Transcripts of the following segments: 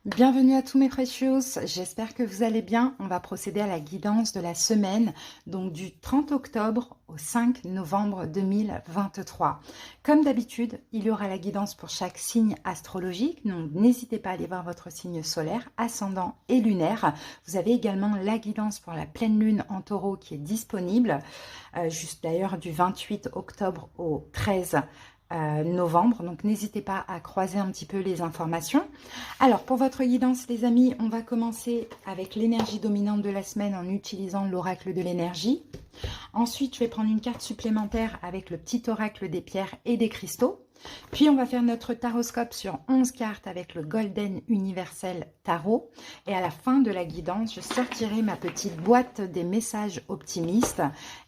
Bienvenue à tous mes precious, j'espère que vous allez bien. On va procéder à la guidance de la semaine, donc du 30 octobre au 5 novembre 2023. Comme d'habitude, il y aura la guidance pour chaque signe astrologique, donc n'hésitez pas à aller voir votre signe solaire, ascendant et lunaire. Vous avez également la guidance pour la pleine lune en taureau qui est disponible, juste d'ailleurs du 28 octobre au 13 novembre, donc n'hésitez pas à croiser un petit peu les informations. Alors pour votre guidance les amis, on va commencer avec l'énergie dominante de la semaine en utilisant l'oracle de l'énergie. Ensuite je vais prendre une carte supplémentaire avec le petit oracle des pierres et des cristaux. Puis on va faire notre taroscope sur 11 cartes avec le Golden Universel Tarot. Et à la fin de la guidance, je sortirai ma petite boîte des messages optimistes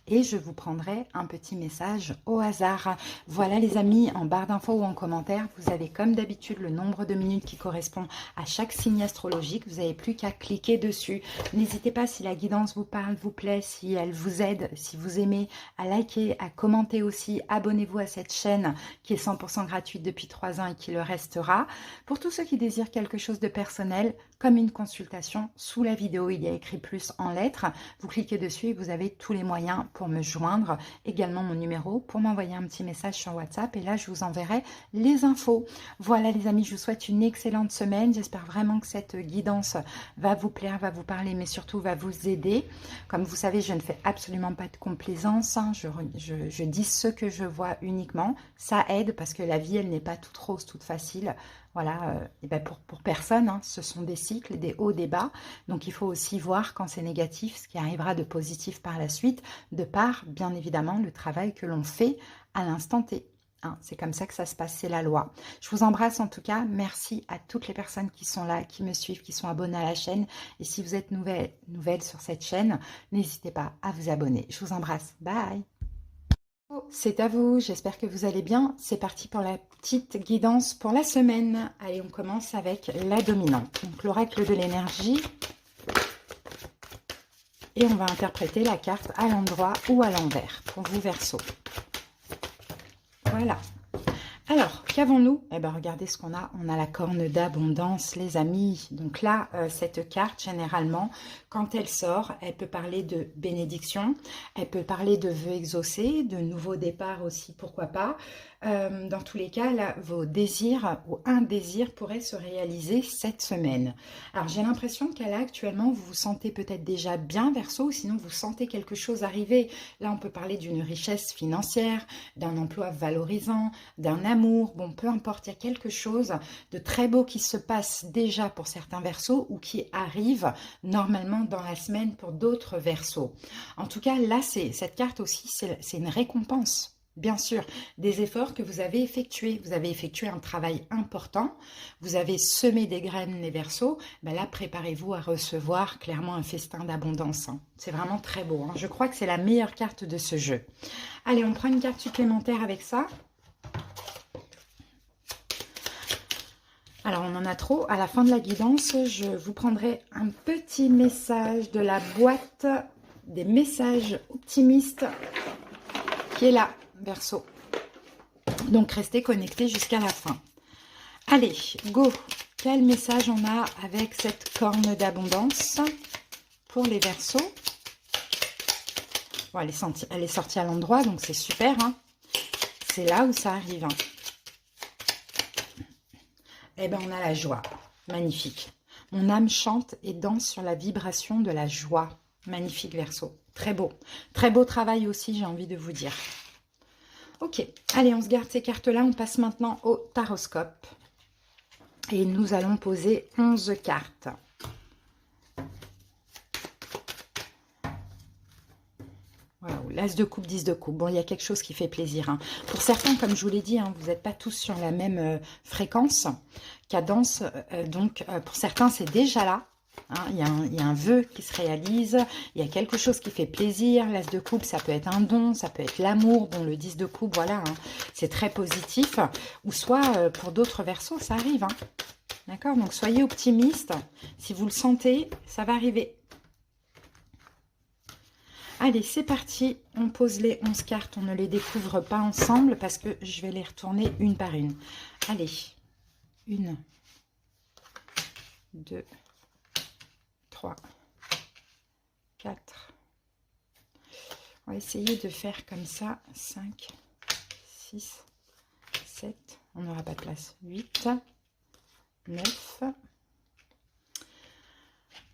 et je vous prendrai un petit message au hasard. Voilà les amis, en barre d'infos ou en commentaire, vous avez comme d'habitude le nombre de minutes qui correspond à chaque signe astrologique. Vous n'avez plus qu'à cliquer dessus. N'hésitez pas si la guidance vous parle, vous plaît, si elle vous aide, si vous aimez, à liker, à commenter aussi. Abonnez-vous à cette chaîne qui est 100% gratuite depuis 3 ans et qui le restera. Pour tous ceux qui désirent quelque chose de personnel, comme une consultation, sous la vidéo, il y a écrit plus en lettres. Vous cliquez dessus et vous avez tous les moyens pour me joindre. Également mon numéro pour m'envoyer un petit message sur WhatsApp. Et là, je vous enverrai les infos. Voilà les amis, je vous souhaite une excellente semaine. J'espère vraiment que cette guidance va vous plaire, va vous parler, mais surtout va vous aider. Comme vous savez, je ne fais absolument pas de complaisance. Hein. Je dis ce que je vois uniquement. Ça aide parce que la vie, elle n'est pas toute rose, toute facile. Voilà, et ben pour personne, hein, ce sont des cycles, des hauts, des bas. Donc, il faut aussi voir quand c'est négatif, ce qui arrivera de positif par la suite, de par, bien évidemment, le travail que l'on fait à l'instant T. Hein, c'est comme ça que ça se passe, c'est la loi. Je vous embrasse en tout cas. Merci à toutes les personnes qui sont là, qui me suivent, qui sont abonnées à la chaîne. Et si vous êtes nouvelle sur cette chaîne, n'hésitez pas à vous abonner. Je vous embrasse. Bye! C'est à vous, j'espère que vous allez bien. C'est parti pour la petite guidance pour la semaine. Allez, on commence avec la dominante. Donc l'oracle de l'énergie. Et on va interpréter la carte à l'endroit ou à l'envers pour vous Verseau. Voilà. Alors, qu'avons-nous? Eh bien, regardez ce qu'on a. On a la corne d'abondance, les amis. Donc là, cette carte, généralement, quand elle sort, elle peut parler de bénédiction, elle peut parler de vœux exaucés, de nouveaux départs aussi, pourquoi pas. Dans tous les cas, là, vos désirs ou un désir pourrait se réaliser cette semaine. Alors, j'ai l'impression qu'à là, actuellement, vous vous sentez peut-être déjà bien, Verseau, ou sinon vous sentez quelque chose arriver. Là, on peut parler d'une richesse financière, d'un emploi valorisant, d'un amour, bon, peu importe, il y a quelque chose de très beau qui se passe déjà pour certains Verseaux ou qui arrive normalement dans la semaine pour d'autres Verseaux. En tout cas, là, cette carte aussi, c'est une récompense. Bien sûr, des efforts que vous avez effectués. Vous avez effectué un travail important. Vous avez semé des graines, les Verseaux. Ben là, préparez-vous à recevoir clairement un festin d'abondance. Hein. C'est vraiment très beau. Hein. Je crois que c'est la meilleure carte de ce jeu. Allez, on prend une carte supplémentaire avec ça. Alors, on en a trop. À la fin de la guidance, je vous prendrai un petit message de la boîte des messages optimistes qui est là, Verseau. Donc, restez connectés jusqu'à la fin. Allez, go! Quel message on a avec cette corne d'abondance pour les Verseaux? Bon, elle est sortie à l'endroit, donc c'est super. Hein. C'est là où ça arrive. Hein. Eh bien, on a la joie. Magnifique. Mon âme chante et danse sur la vibration de la joie. Magnifique, Verseau. Très beau. Très beau travail aussi, j'ai envie de vous dire. Ok. Allez, on se garde ces cartes-là. On passe maintenant au taroscope. Et nous allons poser 11 cartes. Voilà, l'as de coupe, 10 de coupe. Bon, il y a quelque chose qui fait plaisir. Hein. Pour certains, comme je vous l'ai dit, hein, vous n'êtes pas tous sur la même fréquence, cadence. Donc, pour certains, c'est déjà là. Hein, il y a un vœu qui se réalise. Il y a quelque chose qui fait plaisir. L'as de coupe, ça peut être un don, ça peut être l'amour. Bon, le 10 de coupe, voilà, hein, c'est très positif. Ou soit, pour d'autres Verseaux, ça arrive. Hein. D'accord? Donc, soyez optimistes. Si vous le sentez, ça va arriver. Allez, c'est parti. On pose les 11 cartes. On ne les découvre pas ensemble parce que je vais les retourner une par une. Allez. 1, 2, 3, 4. On va essayer de faire comme ça. 5, 6, 7. On n'aura pas de place. 8, 9.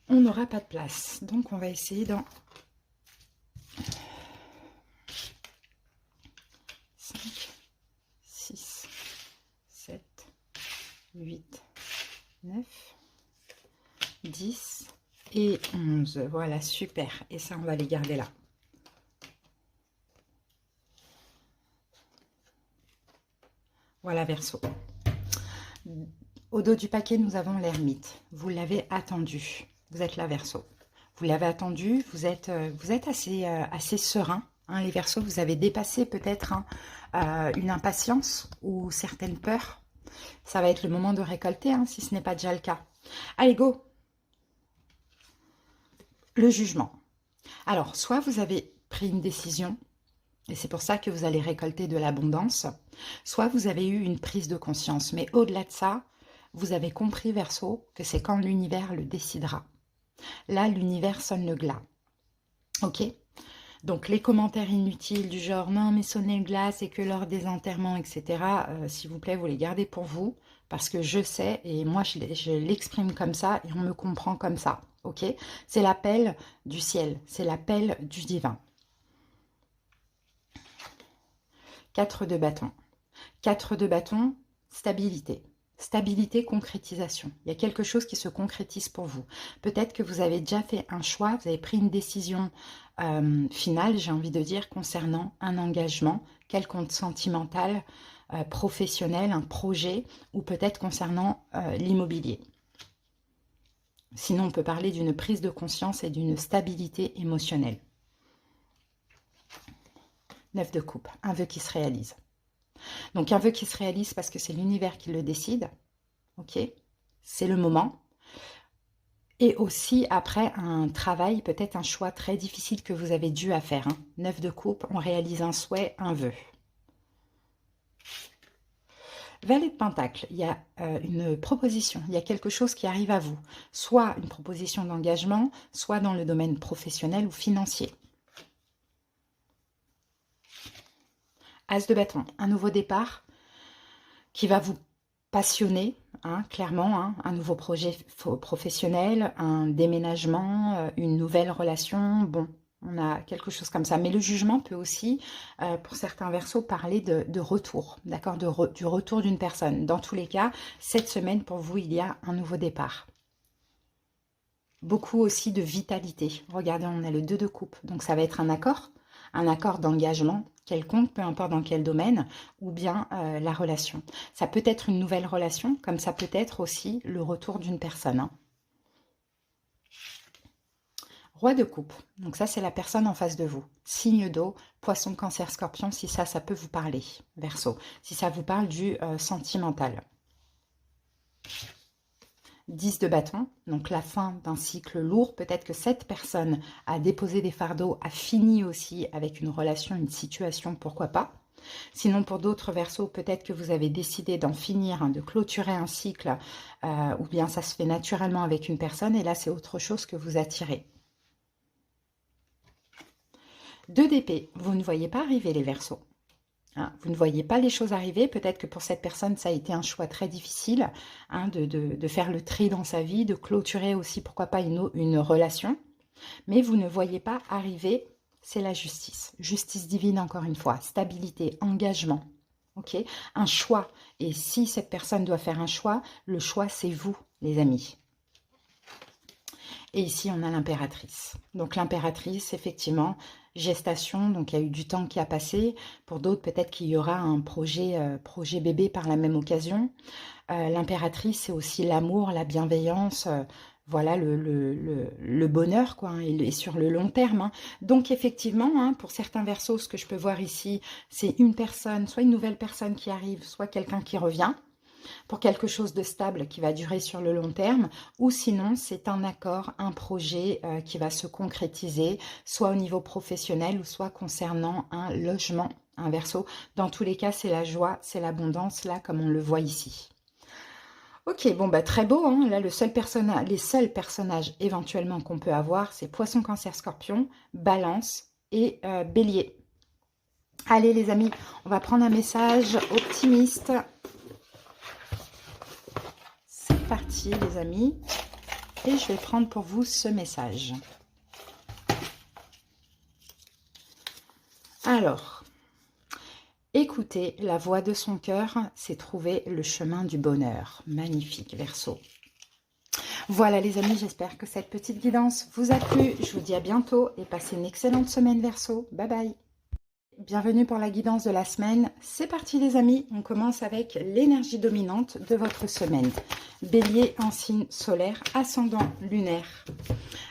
On n'aura pas de place. Donc, on va essayer dans 5, 6, 7, 8, 9, 10 et 11. Voilà, super. Et ça, on va les garder là. Voilà, Verseau. Au dos du paquet, nous avons l'ermite. Vous l'avez attendu. Vous êtes là, Verseau. Vous l'avez attendu. Vous êtes assez serein. Hein, les Verseaux, vous avez dépassé peut-être une impatience ou certaines peurs. Ça va être le moment de récolter, hein, si ce n'est pas déjà le cas. Allez, go! Le jugement. Alors, soit vous avez pris une décision, et c'est pour ça que vous allez récolter de l'abondance, soit vous avez eu une prise de conscience. Mais au-delà de ça, vous avez compris, Verseau, que c'est quand l'univers le décidera. Là, l'univers sonne le glas. Ok? Donc, les commentaires inutiles du genre « Non, mais sonner le glas, c'est que lors des enterrements, etc. » S'il vous plaît, vous les gardez pour vous, parce que je sais, et moi, je l'exprime comme ça, et on me comprend comme ça. Ok? C'est l'appel du ciel, c'est l'appel du divin. 4 de bâton. 4 de bâton, stabilité. Stabilité, concrétisation. Il y a quelque chose qui se concrétise pour vous. Peut-être que vous avez déjà fait un choix, vous avez pris une décision finale, j'ai envie de dire, concernant un engagement, quelconque sentimental, professionnel, un projet, ou peut-être concernant l'immobilier. Sinon, on peut parler d'une prise de conscience et d'une stabilité émotionnelle. 9 de coupe, un vœu qui se réalise. Donc, un vœu qui se réalise parce que c'est l'univers qui le décide. Ok, c'est le moment. Et aussi, après, un travail, peut-être un choix très difficile que vous avez dû à faire. 9 de coupe, on réalise un souhait, un vœu. Valet de Pentacle, il y a une proposition, il y a quelque chose qui arrive à vous. Soit une proposition d'engagement, soit dans le domaine professionnel ou financier. As de bâton, un nouveau départ qui va vous passionner, hein, clairement, hein, un nouveau projet professionnel, un déménagement, une nouvelle relation, bon, on a quelque chose comme ça. Mais le jugement peut aussi, pour certains Verseaux, parler de retour, d'accord, du retour d'une personne. Dans tous les cas, cette semaine, pour vous, il y a un nouveau départ. Beaucoup aussi de vitalité. Regardez, on a le 2 de coupe, donc ça va être un accord d'engagement quelconque, peu importe dans quel domaine, ou bien la relation. Ça peut être une nouvelle relation, comme ça peut être aussi le retour d'une personne. Hein. Roi de coupe, donc ça c'est la personne en face de vous. Signe d'eau, poisson, cancer, scorpion, si ça peut vous parler, Verseau. Si ça vous parle du sentimental. 10 de bâton, donc la fin d'un cycle lourd. Peut-être que cette personne a déposé des fardeaux, a fini aussi avec une relation, une situation, pourquoi pas. Sinon, pour d'autres Verseaux, peut-être que vous avez décidé d'en finir, hein, de clôturer un cycle, ou bien ça se fait naturellement avec une personne, et là, c'est autre chose que vous attirez. 2 d'épée, vous ne voyez pas arriver les Verseaux. Hein, vous ne voyez pas les choses arriver. Peut-être que pour cette personne, ça a été un choix très difficile, hein, de faire le tri dans sa vie, de clôturer aussi, pourquoi pas, une relation. Mais vous ne voyez pas arriver, c'est la justice. Justice divine, encore une fois. Stabilité, engagement. Ok, un choix. Et si cette personne doit faire un choix, le choix, c'est vous, les amis. Et ici, on a l'impératrice. Donc, l'impératrice, effectivement, gestation, donc il y a eu du temps qui a passé. Pour d'autres, peut-être qu'il y aura un projet bébé par la même occasion. L'impératrice, c'est aussi l'amour, la bienveillance, voilà, le bonheur, quoi, hein, et sur le long terme. Hein. Donc, effectivement, hein, pour certains Verseaux, ce que je peux voir ici, c'est une personne, soit une nouvelle personne qui arrive, soit quelqu'un qui revient, pour quelque chose de stable qui va durer sur le long terme, ou sinon c'est un accord, un projet qui va se concrétiser, soit au niveau professionnel ou soit concernant un logement, un Verseau. Dans tous les cas, c'est la joie, c'est l'abondance, là, comme on le voit ici. Ok, bon, bah très beau, hein. Là, les seuls personnages éventuellement qu'on peut avoir, c'est Poisson, Cancer, Scorpion, Balance et Bélier. Allez les amis, on va prendre un message optimiste. C'est parti les amis. Et je vais prendre pour vous ce message. Alors, écoutez la voix de son cœur, c'est trouver le chemin du bonheur. Magnifique, Verseau. Voilà les amis, j'espère que cette petite guidance vous a plu. Je vous dis à bientôt et passez une excellente semaine Verseau. Bye bye. Bienvenue pour la guidance de la semaine. C'est parti les amis, on commence avec l'énergie dominante de votre semaine. Bélier en signe solaire, ascendant lunaire.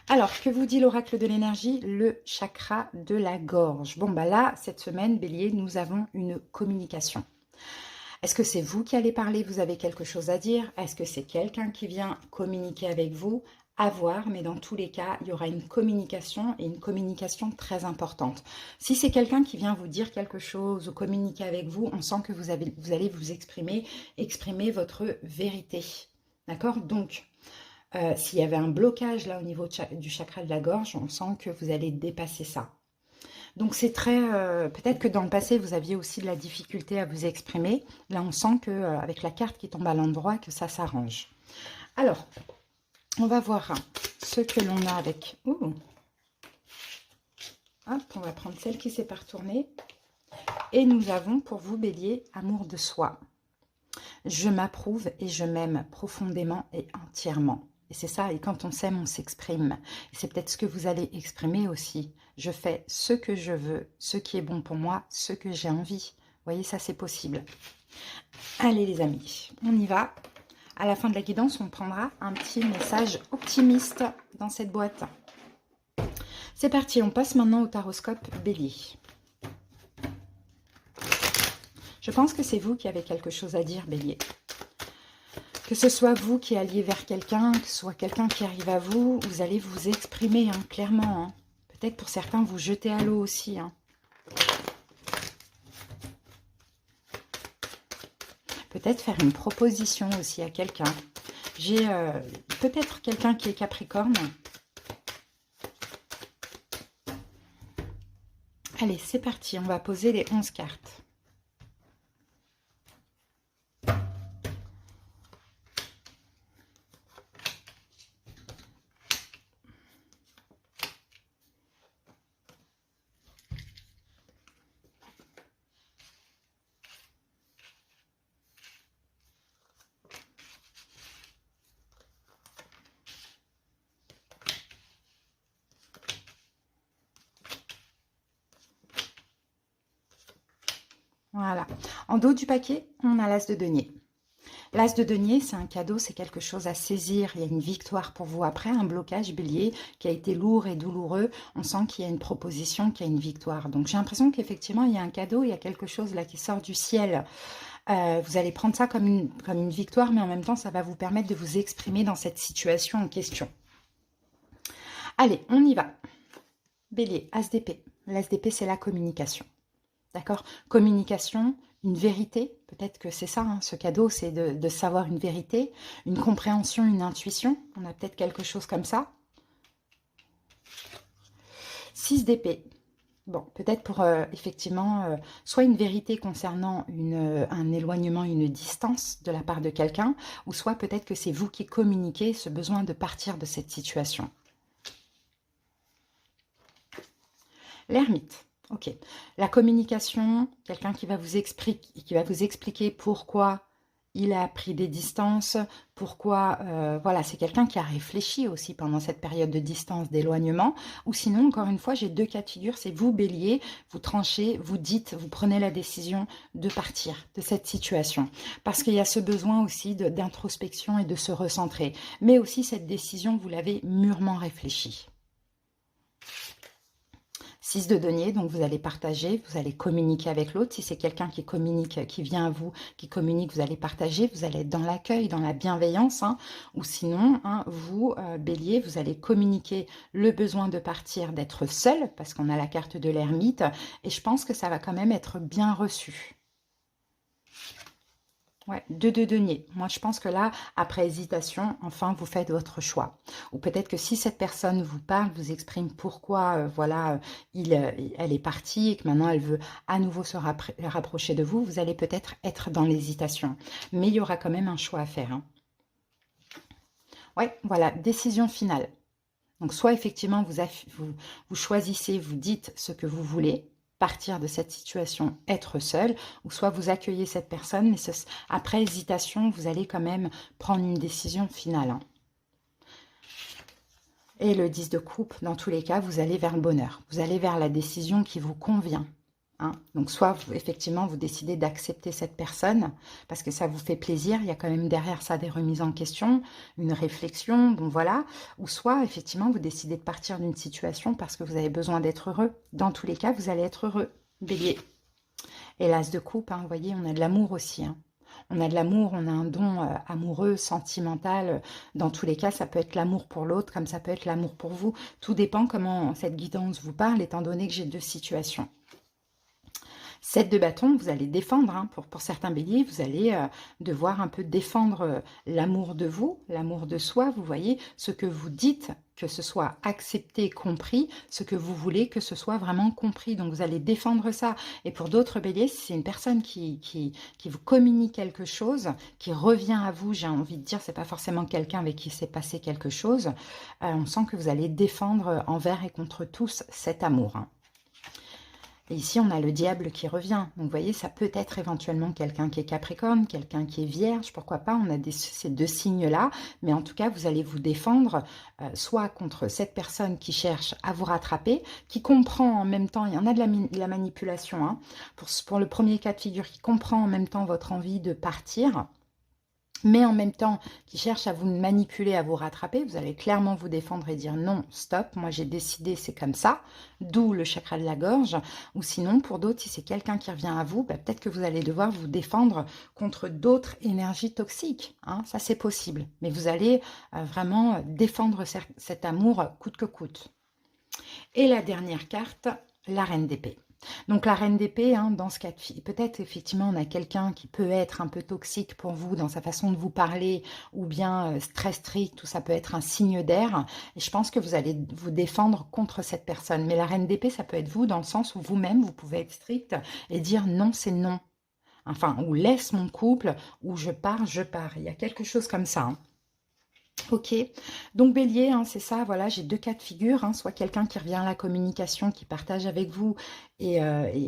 Alors, que vous dit l'oracle de l'énergie? Le chakra de la gorge. Bon, bah là, cette semaine, Bélier, nous avons une communication. Est-ce que c'est vous qui allez parler? Vous avez quelque chose à dire? Est-ce que c'est quelqu'un qui vient communiquer avec vous? À voir, mais dans tous les cas, il y aura une communication et une communication très importante. Si c'est quelqu'un qui vient vous dire quelque chose ou communiquer avec vous, on sent que vous allez vous exprimer votre vérité. D'accord? Donc, s'il y avait un blocage là au niveau du chakra de la gorge, on sent que vous allez dépasser ça. Donc c'est très... peut-être que dans le passé, vous aviez aussi de la difficulté à vous exprimer. Là, on sent qu'avec la carte qui tombe à l'endroit, que ça s'arrange. Alors, on va voir ce que l'on a avec... Ouh. Hop, on va prendre celle qui s'est pas retournée. Et nous avons pour vous, Bélier, amour de soi. Je m'approuve et je m'aime profondément et entièrement. Et c'est ça, et quand on s'aime, on s'exprime. Et c'est peut-être ce que vous allez exprimer aussi. Je fais ce que je veux, ce qui est bon pour moi, ce que j'ai envie. Vous voyez, ça c'est possible. Allez les amis, on y va. À la fin de la guidance, on prendra un petit message optimiste dans cette boîte. C'est parti, on passe maintenant au taroscope Bélier. Je pense que c'est vous qui avez quelque chose à dire, Bélier. Que ce soit vous qui alliez vers quelqu'un, que ce soit quelqu'un qui arrive à vous, vous allez vous exprimer hein, clairement. Hein. Peut-être pour certains, vous jeter à l'eau aussi. Hein. Peut-être faire une proposition aussi à quelqu'un. J'ai peut-être quelqu'un qui est Capricorne. Allez, c'est parti. On va poser les 11 cartes. Voilà. En dos du paquet, on a l'as de denier. L'as de denier, c'est un cadeau, c'est quelque chose à saisir. Il y a une victoire pour vous. Après un blocage Bélier qui a été lourd et douloureux, on sent qu'il y a une proposition, qu'il y a une victoire. Donc j'ai l'impression qu'effectivement, il y a un cadeau, il y a quelque chose là qui sort du ciel. Vous allez prendre ça comme une victoire, mais en même temps, ça va vous permettre de vous exprimer dans cette situation en question. Allez, on y va. Bélier, As d'épée. L'As d'épée, c'est la communication. D'accord? Communication, une vérité, peut-être que c'est ça, hein, ce cadeau, c'est de savoir une vérité, une compréhension, une intuition. On a peut-être quelque chose comme ça. 6 d'épée. Bon, peut-être pour effectivement, soit une vérité concernant un éloignement, une distance de la part de quelqu'un, ou soit peut-être que c'est vous qui communiquez ce besoin de partir de cette situation. L'ermite. Ok. La communication, quelqu'un qui va vous expliquer pourquoi il a pris des distances, pourquoi, voilà, c'est quelqu'un qui a réfléchi aussi pendant cette période de distance, d'éloignement. Ou sinon, encore une fois, j'ai deux cas de figure, c'est vous, Bélier, vous tranchez, vous dites, vous prenez la décision de partir de cette situation. Parce qu'il y a ce besoin aussi d'introspection et de se recentrer. Mais aussi, cette décision, vous l'avez mûrement réfléchie. 6 de denier, donc vous allez partager, vous allez communiquer avec l'autre. Si c'est quelqu'un qui communique, qui vient à vous, qui communique, vous allez partager, vous allez être dans l'accueil, dans la bienveillance. Hein, ou sinon, hein, vous, Bélier, vous allez communiquer le besoin de partir, d'être seul, parce qu'on a la carte de l'ermite. Et je pense que ça va quand même être bien reçu. Ouais, de denier. Moi, je pense que là, après hésitation, enfin, vous faites votre choix. Ou peut-être que si cette personne vous parle, vous exprime pourquoi, voilà, elle est partie et que maintenant elle veut à nouveau se rapprocher de vous, vous allez peut-être être dans l'hésitation. Mais il y aura quand même un choix à faire, hein. Ouais, voilà, décision finale. Donc, soit effectivement, vous choisissez, vous dites ce que vous voulez, partir de cette situation, être seul, ou soit vous accueillez cette personne, mais après hésitation, vous allez quand même prendre une décision finale, hein. Et le 10 de coupe, dans tous les cas, vous allez vers le bonheur. Vous allez vers la décision qui vous convient, hein. Donc, soit effectivement, vous décidez d'accepter cette personne parce que ça vous fait plaisir. Il y a quand même derrière ça des remises en question, une réflexion, bon voilà. Ou soit, effectivement, vous décidez de partir d'une situation parce que vous avez besoin d'être heureux. Dans tous les cas, vous allez être heureux, bélier. Et l'as de coupe, hein, vous voyez, on a de l'amour aussi, hein. On a de l'amour, on a un don amoureux, sentimental. Dans tous les cas, ça peut être l'amour pour l'autre, comme ça peut être l'amour pour vous. Tout dépend comment cette guidance vous parle, étant donné que j'ai deux situations. 7 de bâton, vous allez défendre, hein, pour certains béliers, vous allez devoir un peu défendre l'amour de vous, l'amour de soi, vous voyez, ce que vous dites, que ce soit accepté, compris, ce que vous voulez, que ce soit vraiment compris. Donc, vous allez défendre ça. Et pour d'autres béliers, si c'est une personne qui vous communique quelque chose, qui revient à vous, j'ai envie de dire, c'est pas forcément quelqu'un avec qui s'est passé quelque chose, on sent que vous allez défendre envers et contre tous cet amour, hein. Et ici, on a le diable qui revient. Donc, vous voyez, ça peut être éventuellement quelqu'un qui est Capricorne, quelqu'un qui est Vierge, pourquoi pas. On a ces deux signes-là. Mais en tout cas, vous allez vous défendre soit contre cette personne qui cherche à vous rattraper, qui comprend en même temps, il y en a de la manipulation, hein, pour le premier cas de figure, qui comprend en même temps votre envie de partir, mais en même temps, qui cherche à vous manipuler, à vous rattraper, vous allez clairement vous défendre et dire non, stop, moi j'ai décidé, c'est comme ça, d'où le chakra de la gorge. Ou sinon, pour d'autres, si c'est quelqu'un qui revient à vous, peut-être que vous allez devoir vous défendre contre d'autres énergies toxiques, hein, ça c'est possible. Mais vous allez vraiment défendre cet amour coûte que coûte. Et la dernière carte, la reine d'épée. Donc la reine d'épée, hein, dans ce cas de figure, peut-être effectivement on a quelqu'un qui peut être un peu toxique pour vous dans sa façon de vous parler ou bien très strict, ou ça peut être un signe d'air. Et je pense que vous allez vous défendre contre cette personne. Mais la reine d'épée, ça peut être vous dans le sens où vous-même, vous pouvez être strict et dire non, c'est non. Enfin, ou laisse mon couple, ou je pars, je pars. Il y a quelque chose comme ça, hein. Ok, donc bélier, hein, c'est ça, voilà, j'ai deux cas de figure, hein, soit quelqu'un qui revient à la communication, qui partage avec vous, et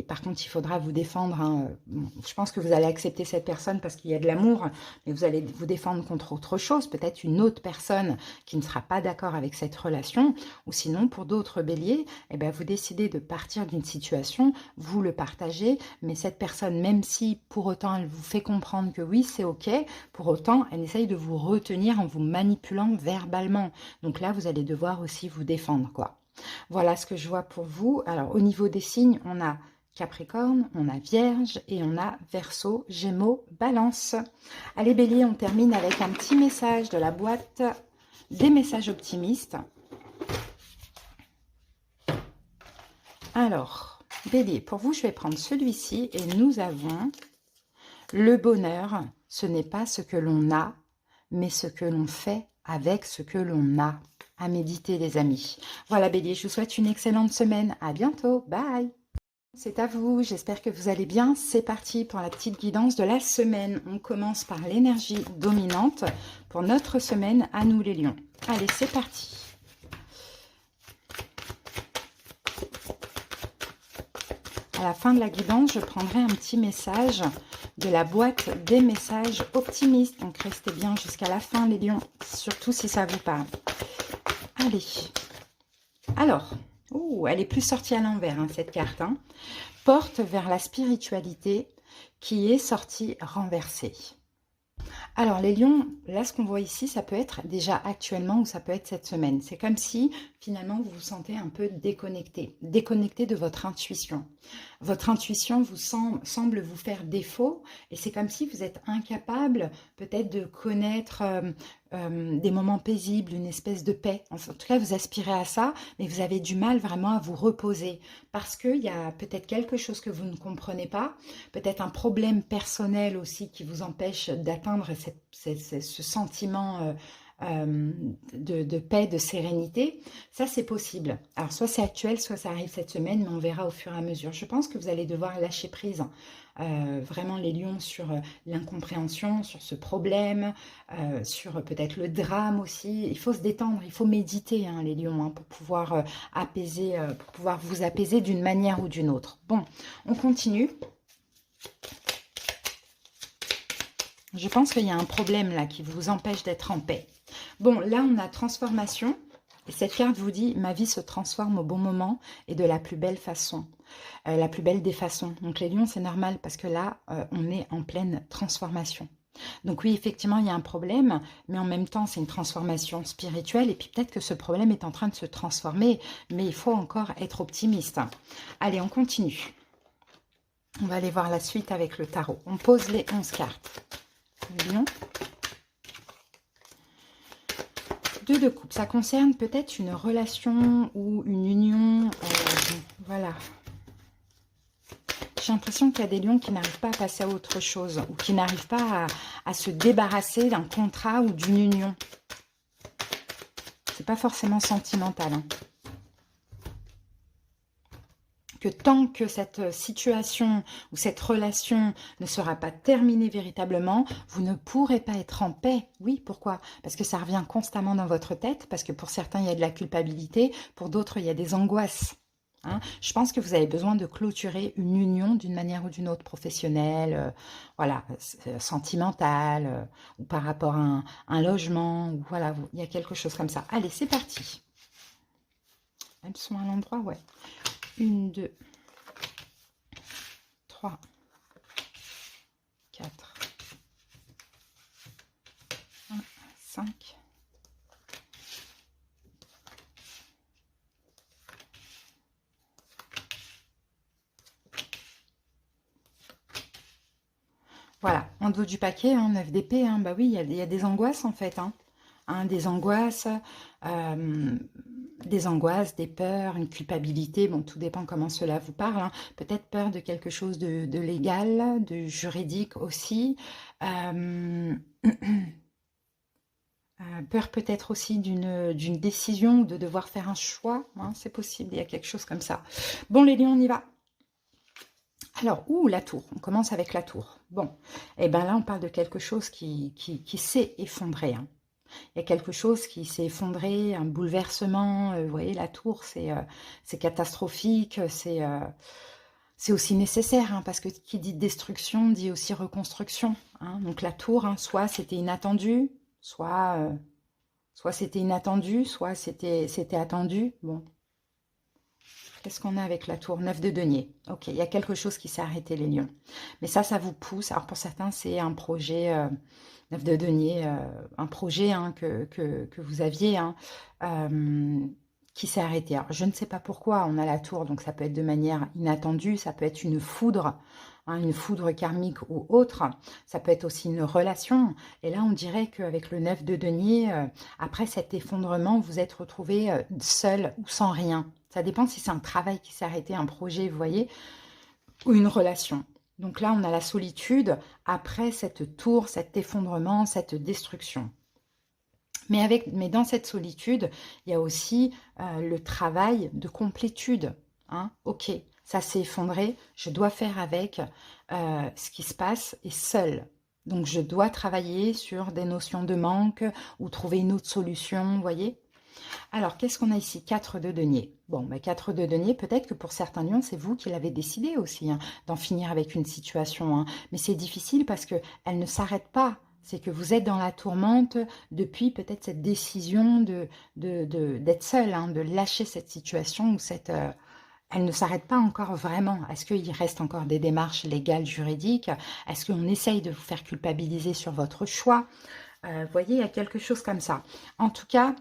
par contre il faudra vous défendre, hein. Bon, je pense que vous allez accepter cette personne parce qu'il y a de l'amour, mais vous allez vous défendre contre autre chose, peut-être une autre personne qui ne sera pas d'accord avec cette relation, ou sinon pour d'autres béliers, eh ben, vous décidez de partir d'une situation, vous le partagez, mais cette personne, même si pour autant elle vous fait comprendre que oui c'est ok, pour autant elle essaye de vous retenir en vous manipulant verbalement. Donc là, vous allez devoir aussi vous défendre, quoi. Voilà ce que je vois pour vous. Alors, au niveau des signes, on a Capricorne, on a Vierge et on a Verseau, Gémeaux, Balance. Allez, Bélier, on termine avec un petit message de la boîte des messages optimistes. Alors, Bélier, pour vous, je vais prendre celui-ci et nous avons le bonheur, ce n'est pas ce que l'on a, mais ce que l'on fait avec ce que l'on a. À méditer, les amis. Voilà, Bélier, je vous souhaite une excellente semaine. À bientôt. Bye. C'est à vous. J'espère que vous allez bien. C'est parti pour la petite guidance de la semaine. On commence par l'énergie dominante pour notre semaine à nous, les lions. Allez, c'est parti. À la fin de la guidance, je prendrai un petit message de la boîte des messages optimistes. Donc, restez bien jusqu'à la fin, les lions, surtout si ça vous parle. Allez. Alors, elle est plus sortie à l'envers, hein, cette carte, hein. Porte vers la spiritualité qui est sortie renversée. Alors, les lions, là, ce qu'on voit ici, ça peut être déjà actuellement ou ça peut être cette semaine. C'est comme si, finalement, vous vous sentez un peu déconnecté. Déconnecté de votre intuition. Votre intuition vous semble vous faire défaut et c'est comme si vous êtes incapable peut-être de connaître des moments paisibles, une espèce de paix. En tout cas, vous aspirez à ça, mais vous avez du mal vraiment à vous reposer parce qu'il y a peut-être quelque chose que vous ne comprenez pas, peut-être un problème personnel aussi qui vous empêche d'atteindre ce sentiment de paix, de sérénité. Ça, c'est possible. Alors, soit c'est actuel, soit ça arrive cette semaine, mais on verra au fur et à mesure. Je pense que vous allez devoir lâcher prise. Vraiment les lions sur l'incompréhension, sur ce problème, sur peut-être le drame aussi. Il faut se détendre, il faut méditer, hein, les lions, hein, pour pouvoir apaiser, pour pouvoir vous apaiser d'une manière ou d'une autre. Bon, on continue. Je pense qu'il y a un problème là qui vous empêche d'être en paix. Bon, là on a transformation. Et cette carte vous dit, ma vie se transforme au bon moment et de la plus belle façon. La plus belle des façons. Donc les lions, c'est normal parce que là, on est en pleine transformation. Donc oui, effectivement, il y a un problème, mais en même temps, c'est une transformation spirituelle. Et puis peut-être que ce problème est en train de se transformer, mais il faut encore être optimiste. Allez, on continue. On va aller voir la suite avec le tarot. On pose les 11 cartes. Lion. 2 de coupe, ça concerne peut-être une relation ou une union, voilà. J'ai l'impression qu'il y a des lions qui n'arrivent pas à passer à autre chose ou qui n'arrivent pas à se débarrasser d'un contrat ou d'une union. C'est pas forcément sentimental, hein. Que tant que cette situation ou cette relation ne sera pas terminée véritablement, vous ne pourrez pas être en paix. Oui, pourquoi? Parce que ça revient constamment dans votre tête, parce que pour certains, il y a de la culpabilité, pour d'autres, il y a des angoisses. Hein. Je pense que vous avez besoin de clôturer une union d'une manière ou d'une autre, professionnelle, voilà, sentimentale, ou par rapport à un logement, ou voilà, il y a quelque chose comme ça. Allez, c'est parti. Elles sont à l'endroit, ouais. 1, 2, 3, 4, 5. Voilà, en dos du paquet, hein, 9 d'épée, hein, bah oui, il y a des angoisses en fait, hein, des angoisses, des peurs, une culpabilité, bon, tout dépend comment cela vous parle, hein. Peut-être peur de quelque chose de légal, de juridique aussi, peur peut-être aussi d'une décision, de devoir faire un choix, hein, c'est possible, il y a quelque chose comme ça. Bon les lions, on y va. Alors, la tour, on commence avec la tour. Bon, et bien là on parle de quelque chose qui s'est effondré, hein. Il y a quelque chose qui s'est effondré, un bouleversement. Vous voyez, la tour, c'est catastrophique, c'est aussi nécessaire, hein, parce que qui dit destruction dit aussi reconstruction. Hein. Donc la tour, hein, soit c'était inattendu, soit c'était inattendu, soit c'était attendu. Bon, qu'est-ce qu'on a avec la tour? 9 de denier. Ok, il y a quelque chose qui s'est arrêté, les lions. Mais ça vous pousse. Alors pour certains, c'est un projet... 9 de denier, un projet, hein, que vous aviez, hein, qui s'est arrêté. Alors, je ne sais pas pourquoi on a la tour, donc ça peut être de manière inattendue, ça peut être une foudre, hein, une foudre karmique ou autre, ça peut être aussi une relation. Et là, on dirait qu'avec le 9 de denier, après cet effondrement, vous êtes retrouvé seul ou sans rien. Ça dépend si c'est un travail qui s'est arrêté, un projet, vous voyez, ou une relation. Donc là, on a la solitude après cette tour, cet effondrement, cette destruction. Mais dans cette solitude, il y a aussi le travail de complétude. Hein. Ok, ça s'est effondré, je dois faire avec ce qui se passe et seul. Donc je dois travailler sur des notions de manque ou trouver une autre solution, vous voyez. Alors, qu'est-ce qu'on a ici? 4 de denier. Bon, 4 de denier, peut-être que pour certains lions, c'est vous qui l'avez décidé aussi, hein, d'en finir avec une situation. Hein. Mais c'est difficile parce qu'elle ne s'arrête pas. C'est que vous êtes dans la tourmente depuis peut-être cette décision d'être seul, hein, de lâcher cette situation ou elle ne s'arrête pas encore vraiment. Est-ce qu'il reste encore des démarches légales, juridiques? Est-ce qu'on essaye de vous faire culpabiliser sur votre choix? Vous voyez, il y a quelque chose comme ça. En tout cas...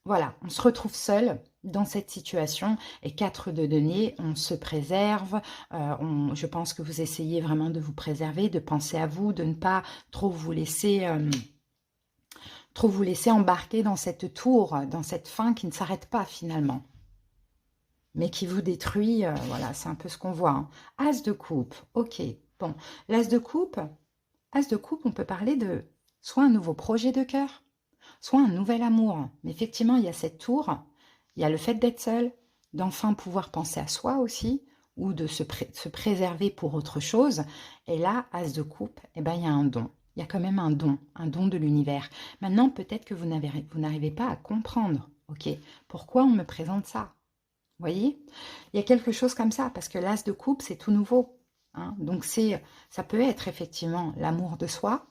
Voilà, on se retrouve seul dans cette situation. Et 4 de denier, on se préserve. Je pense que vous essayez vraiment de vous préserver, de penser à vous, de ne pas trop vous laisser embarquer dans cette tour, dans cette fin qui ne s'arrête pas finalement, mais qui vous détruit. Voilà, c'est un peu ce qu'on voit. Hein. As de coupe, ok. Bon, l'as de coupe, on peut parler de soit un nouveau projet de cœur, soit un nouvel amour. Mais effectivement, il y a cette tour, il y a le fait d'être seul, d'enfin pouvoir penser à soi aussi, ou de se préserver pour autre chose. Et là, as de coupe, eh ben, il y a un don. Il y a quand même un don de l'univers. Maintenant, peut-être que vous n'arrivez pas à comprendre, ok, pourquoi on me présente ça. Vous voyez, il y a quelque chose comme ça, parce que l'as de coupe, c'est tout nouveau. Hein, donc, ça peut être effectivement l'amour de soi,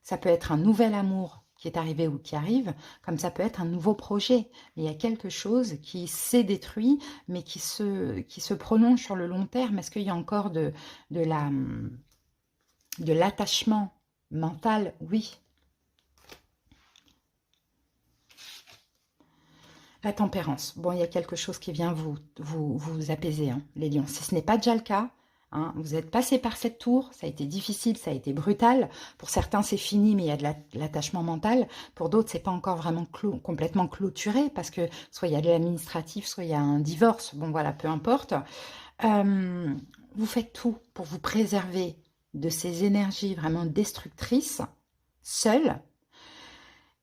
ça peut être un nouvel amour qui est arrivé ou qui arrive, comme ça peut être un nouveau projet. Mais il y a quelque chose qui s'est détruit, mais qui se prolonge sur le long terme. Est-ce qu'il y a encore de l'attachement mental? Oui. La tempérance. Bon, il y a quelque chose qui vient vous apaiser, hein, les lions. Si ce n'est pas déjà le cas, hein, vous êtes passé par cette tour, ça a été difficile, ça a été brutal. Pour certains, c'est fini, mais il y a de l'attachement mental. Pour d'autres, c'est pas encore vraiment complètement clôturé, parce que soit il y a de l'administratif, soit il y a un divorce. Bon, voilà, peu importe. Vous faites tout pour vous préserver de ces énergies vraiment destructrices, seul.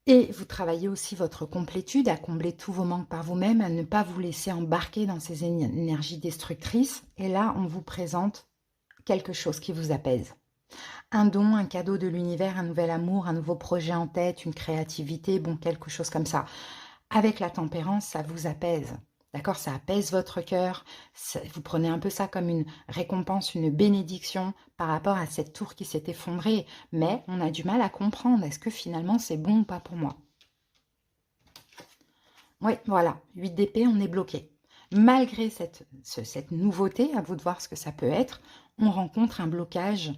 Et vous travaillez aussi votre complétude, à combler tous vos manques par vous-même, à ne pas vous laisser embarquer dans ces énergies destructrices. Et là, on vous présente quelque chose qui vous apaise. Un don, un cadeau de l'univers, un nouvel amour, un nouveau projet en tête, une créativité, bon, quelque chose comme ça. Avec la tempérance, ça vous apaise. D'accord, ça apaise votre cœur. Vous prenez un peu ça comme une récompense, une bénédiction par rapport à cette tour qui s'est effondrée. Mais on a du mal à comprendre. Est-ce que finalement c'est bon ou pas pour moi? Oui, voilà. 8 d'épée, on est bloqué. Malgré cette nouveauté, à vous de voir ce que ça peut être, on rencontre un blocage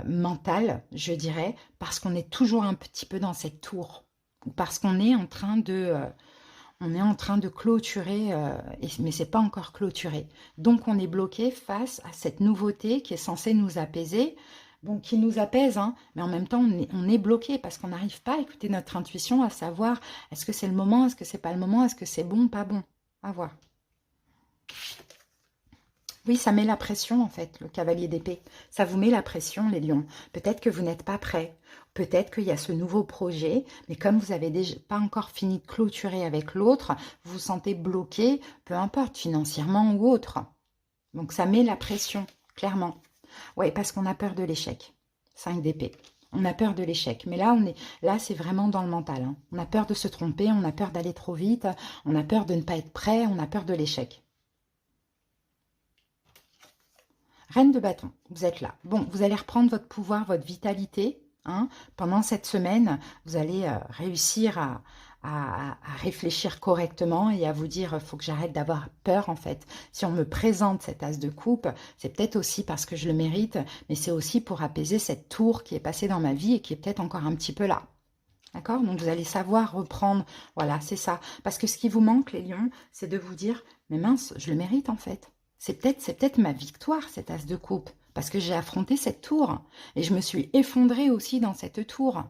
mental, je dirais, parce qu'on est toujours un petit peu dans cette tour. Ou parce qu'on est en train de... on est en train de clôturer, mais ce n'est pas encore clôturé. Donc, on est bloqué face à cette nouveauté qui est censée nous apaiser, bon, qui nous apaise, hein, mais en même temps, on est bloqué parce qu'on n'arrive pas à écouter notre intuition, à savoir est-ce que c'est le moment, est-ce que c'est pas le moment, est-ce que c'est bon, pas bon. À voir. Oui, ça met la pression, en fait, le cavalier d'épée. Ça vous met la pression, les lions. Peut-être que vous n'êtes pas prêts. Peut-être qu'il y a ce nouveau projet, mais comme vous n'avez déjà pas encore fini de clôturer avec l'autre, vous vous sentez bloqué, peu importe, financièrement ou autre. Donc, ça met la pression, clairement. Oui, parce qu'on a peur de l'échec. 5 d'épée. On a peur de l'échec. Mais là, c'est vraiment dans le mental. Hein. On a peur de se tromper, on a peur d'aller trop vite, on a peur de ne pas être prêt, on a peur de l'échec. Reine de bâton, vous êtes là. Bon, vous allez reprendre votre pouvoir, votre vitalité. Hein. Pendant cette semaine, vous allez réussir à réfléchir correctement et à vous dire, il faut que j'arrête d'avoir peur en fait. Si on me présente cet as de coupe, c'est peut-être aussi parce que je le mérite, mais c'est aussi pour apaiser cette tour qui est passée dans ma vie et qui est peut-être encore un petit peu là. D'accord? Donc, vous allez savoir reprendre. Voilà, c'est ça. Parce que ce qui vous manque, les lions, c'est de vous dire, mais mince, je le mérite en fait. C'est peut-être ma victoire, cet as de coupe, parce que j'ai affronté cette tour. Et je me suis effondrée aussi dans cette tour.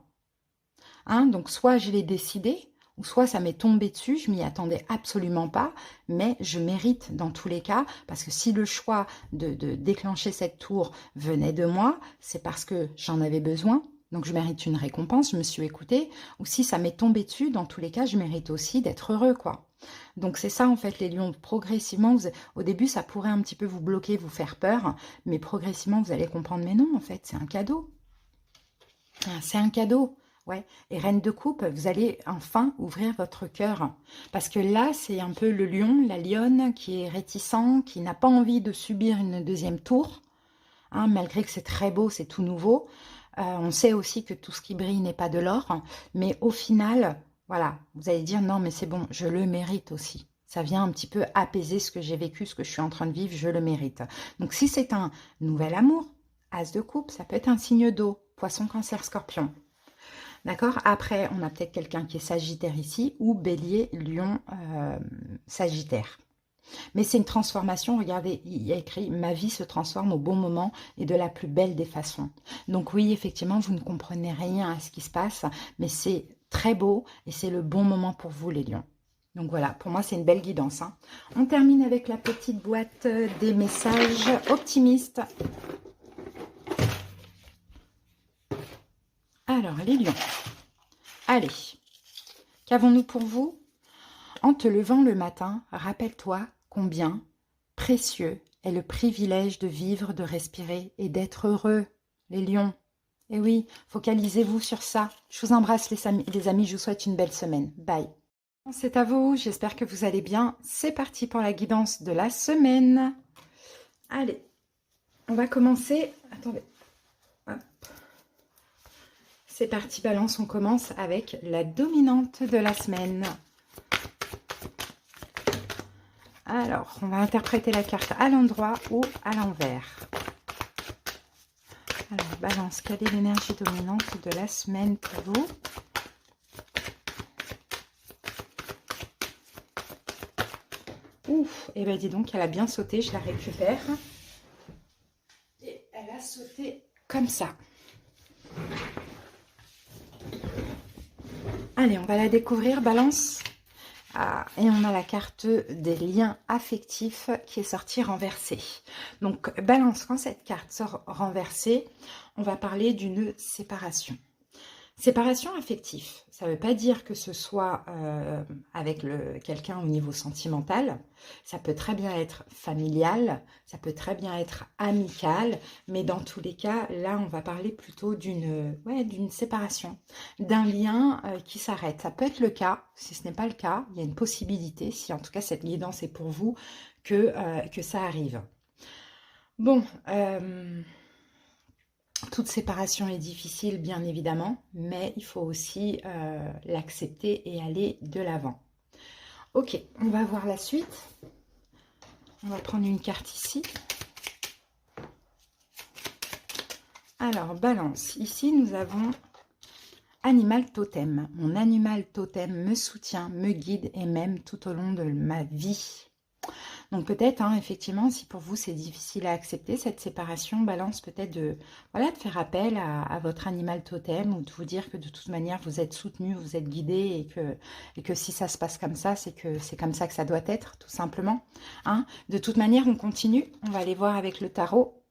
Hein, donc, soit je l'ai décidé, ou soit ça m'est tombé dessus, je m'y attendais absolument pas, mais je mérite dans tous les cas, parce que si le choix de déclencher cette tour venait de moi, c'est parce que j'en avais besoin, donc je mérite une récompense, je me suis écoutée, ou si ça m'est tombé dessus, dans tous les cas, je mérite aussi d'être heureux, quoi. Donc c'est ça en fait les lions, progressivement, au début ça pourrait un petit peu vous bloquer, vous faire peur, mais progressivement vous allez comprendre, mais non en fait c'est un cadeau. C'est un cadeau, ouais. Et reine de coupe, vous allez enfin ouvrir votre cœur. Parce que là, c'est un peu le lion, la lionne qui est réticent, qui n'a pas envie de subir une deuxième tour. Hein, malgré que c'est très beau, c'est tout nouveau. On sait aussi que tout ce qui brille n'est pas de l'or. Mais au final, voilà, vous allez dire non, mais c'est bon, je le mérite aussi. Ça vient un petit peu apaiser ce que j'ai vécu, ce que je suis en train de vivre, je le mérite. Donc si c'est un nouvel amour, as de coupe, ça peut être un signe d'eau, poisson, cancer, scorpion. D'accord? Après, on a peut-être quelqu'un qui est Sagittaire ici, ou Bélier, Lion, Sagittaire. Mais c'est une transformation, regardez, il y a écrit «Ma vie se transforme au bon moment et de la plus belle des façons». Donc oui, effectivement, vous ne comprenez rien à ce qui se passe, mais c'est très beau et c'est le bon moment pour vous, les lions. Donc voilà, pour moi, c'est une belle guidance, hein. On termine avec la petite boîte des messages optimistes. Alors, les lions, allez, qu'avons-nous pour vous? En te levant le matin, rappelle-toi combien précieux est le privilège de vivre, de respirer et d'être heureux, les lions. Et oui, focalisez-vous sur ça. Je vous embrasse les amis, je vous souhaite une belle semaine. Bye. C'est à vous, j'espère que vous allez bien. C'est parti pour la guidance de la semaine. Allez, on va commencer. Attendez. Hop. C'est parti, Balance, on commence avec la dominante de la semaine. Alors, on va interpréter la carte à l'endroit ou à l'envers. Alors, Balance, quelle est l'énergie dominante de la semaine pour vous? Ouf, et bien dis donc, elle a bien sauté, je la récupère. Et elle a sauté comme ça. Allez, on va la découvrir, Balance. Ah, et on a la carte des liens affectifs qui est sortie renversée. Donc, Balance, quand cette carte sort renversée, on va parler d'une séparation. Séparation affective, ça ne veut pas dire que ce soit avec quelqu'un au niveau sentimental. Ça peut très bien être familial, ça peut très bien être amical, mais dans tous les cas, là, on va parler plutôt d'une séparation, d'un lien qui s'arrête. Ça peut être le cas, si ce n'est pas le cas, il y a une possibilité, si en tout cas cette guidance est pour vous, que ça arrive. Bon, toute séparation est difficile, bien évidemment, mais il faut aussi l'accepter et aller de l'avant. Ok, on va voir la suite. On va prendre une carte ici. Alors, Balance. Ici, nous avons animal totem. Mon animal totem me soutient, me guide et m'aime tout au long de ma vie. Donc peut-être, hein, effectivement, si pour vous c'est difficile à accepter cette séparation, Balance, peut-être de faire appel à votre animal totem, ou de vous dire que de toute manière vous êtes soutenu, vous êtes guidé, et que si ça se passe comme ça, c'est que c'est comme ça que ça doit être, tout simplement. Hein. De toute manière, on continue, on va aller voir avec le tarot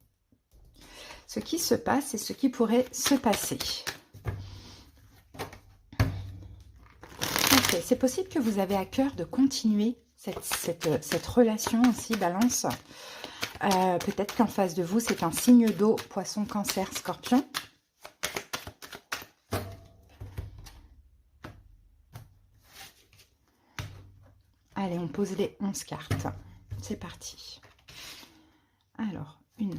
ce qui se passe et ce qui pourrait se passer. Ok, c'est possible que vous avez à cœur de continuer cette relation aussi, Balance. Peut-être qu'en face de vous, c'est un signe d'eau, Poisson, Cancer, Scorpion. Allez, on pose les 11 cartes. C'est parti. Alors, 1, 2,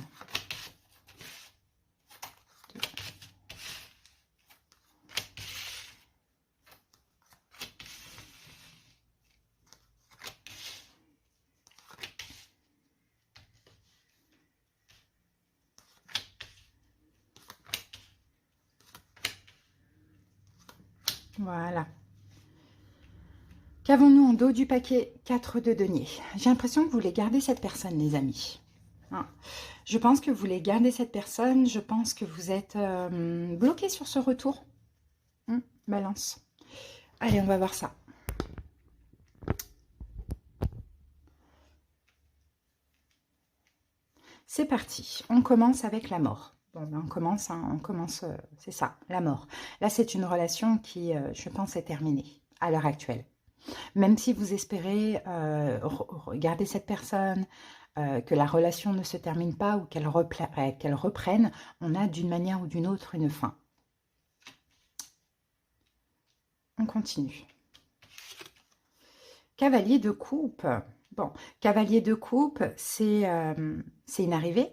voilà. Qu'avons-nous en dos du paquet? 4 de denier. J'ai l'impression que vous voulez garder cette personne, les amis. Hein. Je pense que vous voulez garder cette personne. Je pense que vous êtes bloqué sur ce retour. Balance. Allez, on va voir ça. C'est parti. On commence avec la mort. Bon, ben on commence, c'est ça, la mort. Là, c'est une relation qui, je pense, est terminée à l'heure actuelle. Même si vous espérez regarder cette personne, que la relation ne se termine pas ou qu'elle reprenne, on a d'une manière ou d'une autre une fin. On continue. Cavalier de coupe. Bon, cavalier de coupe, c'est une arrivée.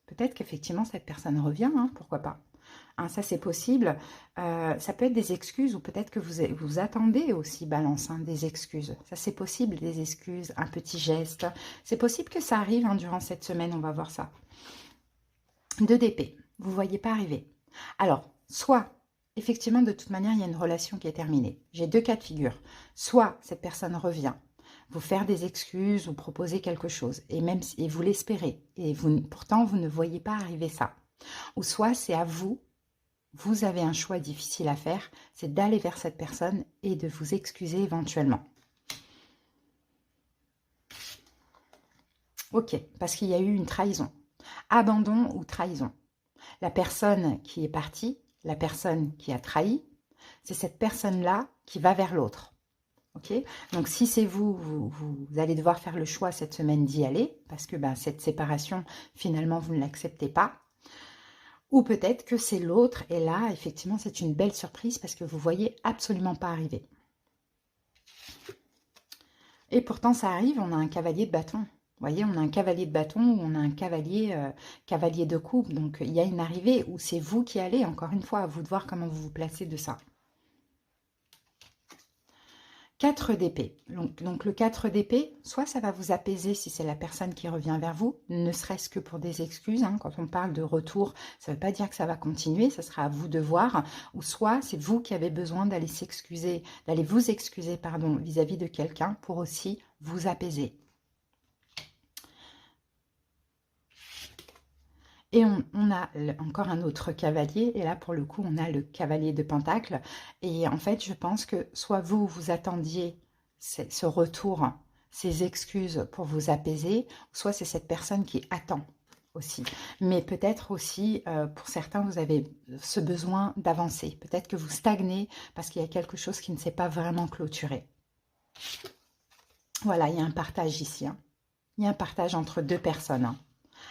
Peut-être qu'effectivement, cette personne revient, hein, pourquoi pas. Hein, ça, c'est possible. Ça peut être des excuses, ou peut-être que vous attendez aussi, Balance, hein, des excuses. Ça, c'est possible, des excuses, un petit geste. C'est possible que ça arrive hein, durant cette semaine, on va voir ça. 2 d'épée, vous ne voyez pas arriver. Alors, soit, effectivement, de toute manière, il y a une relation qui est terminée. J'ai deux cas de figure. Soit cette personne revient vous faire des excuses ou proposer quelque chose, et même et vous l'espérez, et pourtant vous ne voyez pas arriver ça. Ou soit c'est à vous, vous avez un choix difficile à faire, c'est d'aller vers cette personne et de vous excuser éventuellement. Ok, parce qu'il y a eu une trahison. Abandon ou trahison. La personne qui est partie, la personne qui a trahi, c'est cette personne-là qui va vers l'autre. Ok, donc si c'est vous, vous allez devoir faire le choix cette semaine d'y aller, parce que cette séparation, finalement, vous ne l'acceptez pas. Ou peut-être que c'est l'autre, et là, effectivement, c'est une belle surprise, parce que vous ne voyez absolument pas arriver. Et pourtant, ça arrive, on a un cavalier de bâton. Vous voyez, on a un cavalier de bâton ou on a un cavalier, cavalier de coupe. Donc, il y a une arrivée où c'est vous qui allez, encore une fois, à vous de voir comment vous vous placez de ça. 4 d'épée. Donc le 4 d'épée, soit ça va vous apaiser si c'est la personne qui revient vers vous, ne serait-ce que pour des excuses. Hein. Quand on parle de retour, ça ne veut pas dire que ça va continuer, ça sera à vous de voir. Ou soit c'est vous qui avez besoin d'aller s'excuser, d'aller vous excuser, pardon, vis-à-vis de quelqu'un pour aussi vous apaiser. Et on a encore un autre cavalier, et là pour le coup on a le cavalier de Pentacle. Et en fait je pense que soit vous attendiez ce retour, ces excuses pour vous apaiser, soit c'est cette personne qui attend aussi. Mais peut-être aussi pour certains vous avez ce besoin d'avancer, peut-être que vous stagnez parce qu'il y a quelque chose qui ne s'est pas vraiment clôturé. Voilà, il y a un partage ici, hein. Il y a un partage entre deux personnes, hein.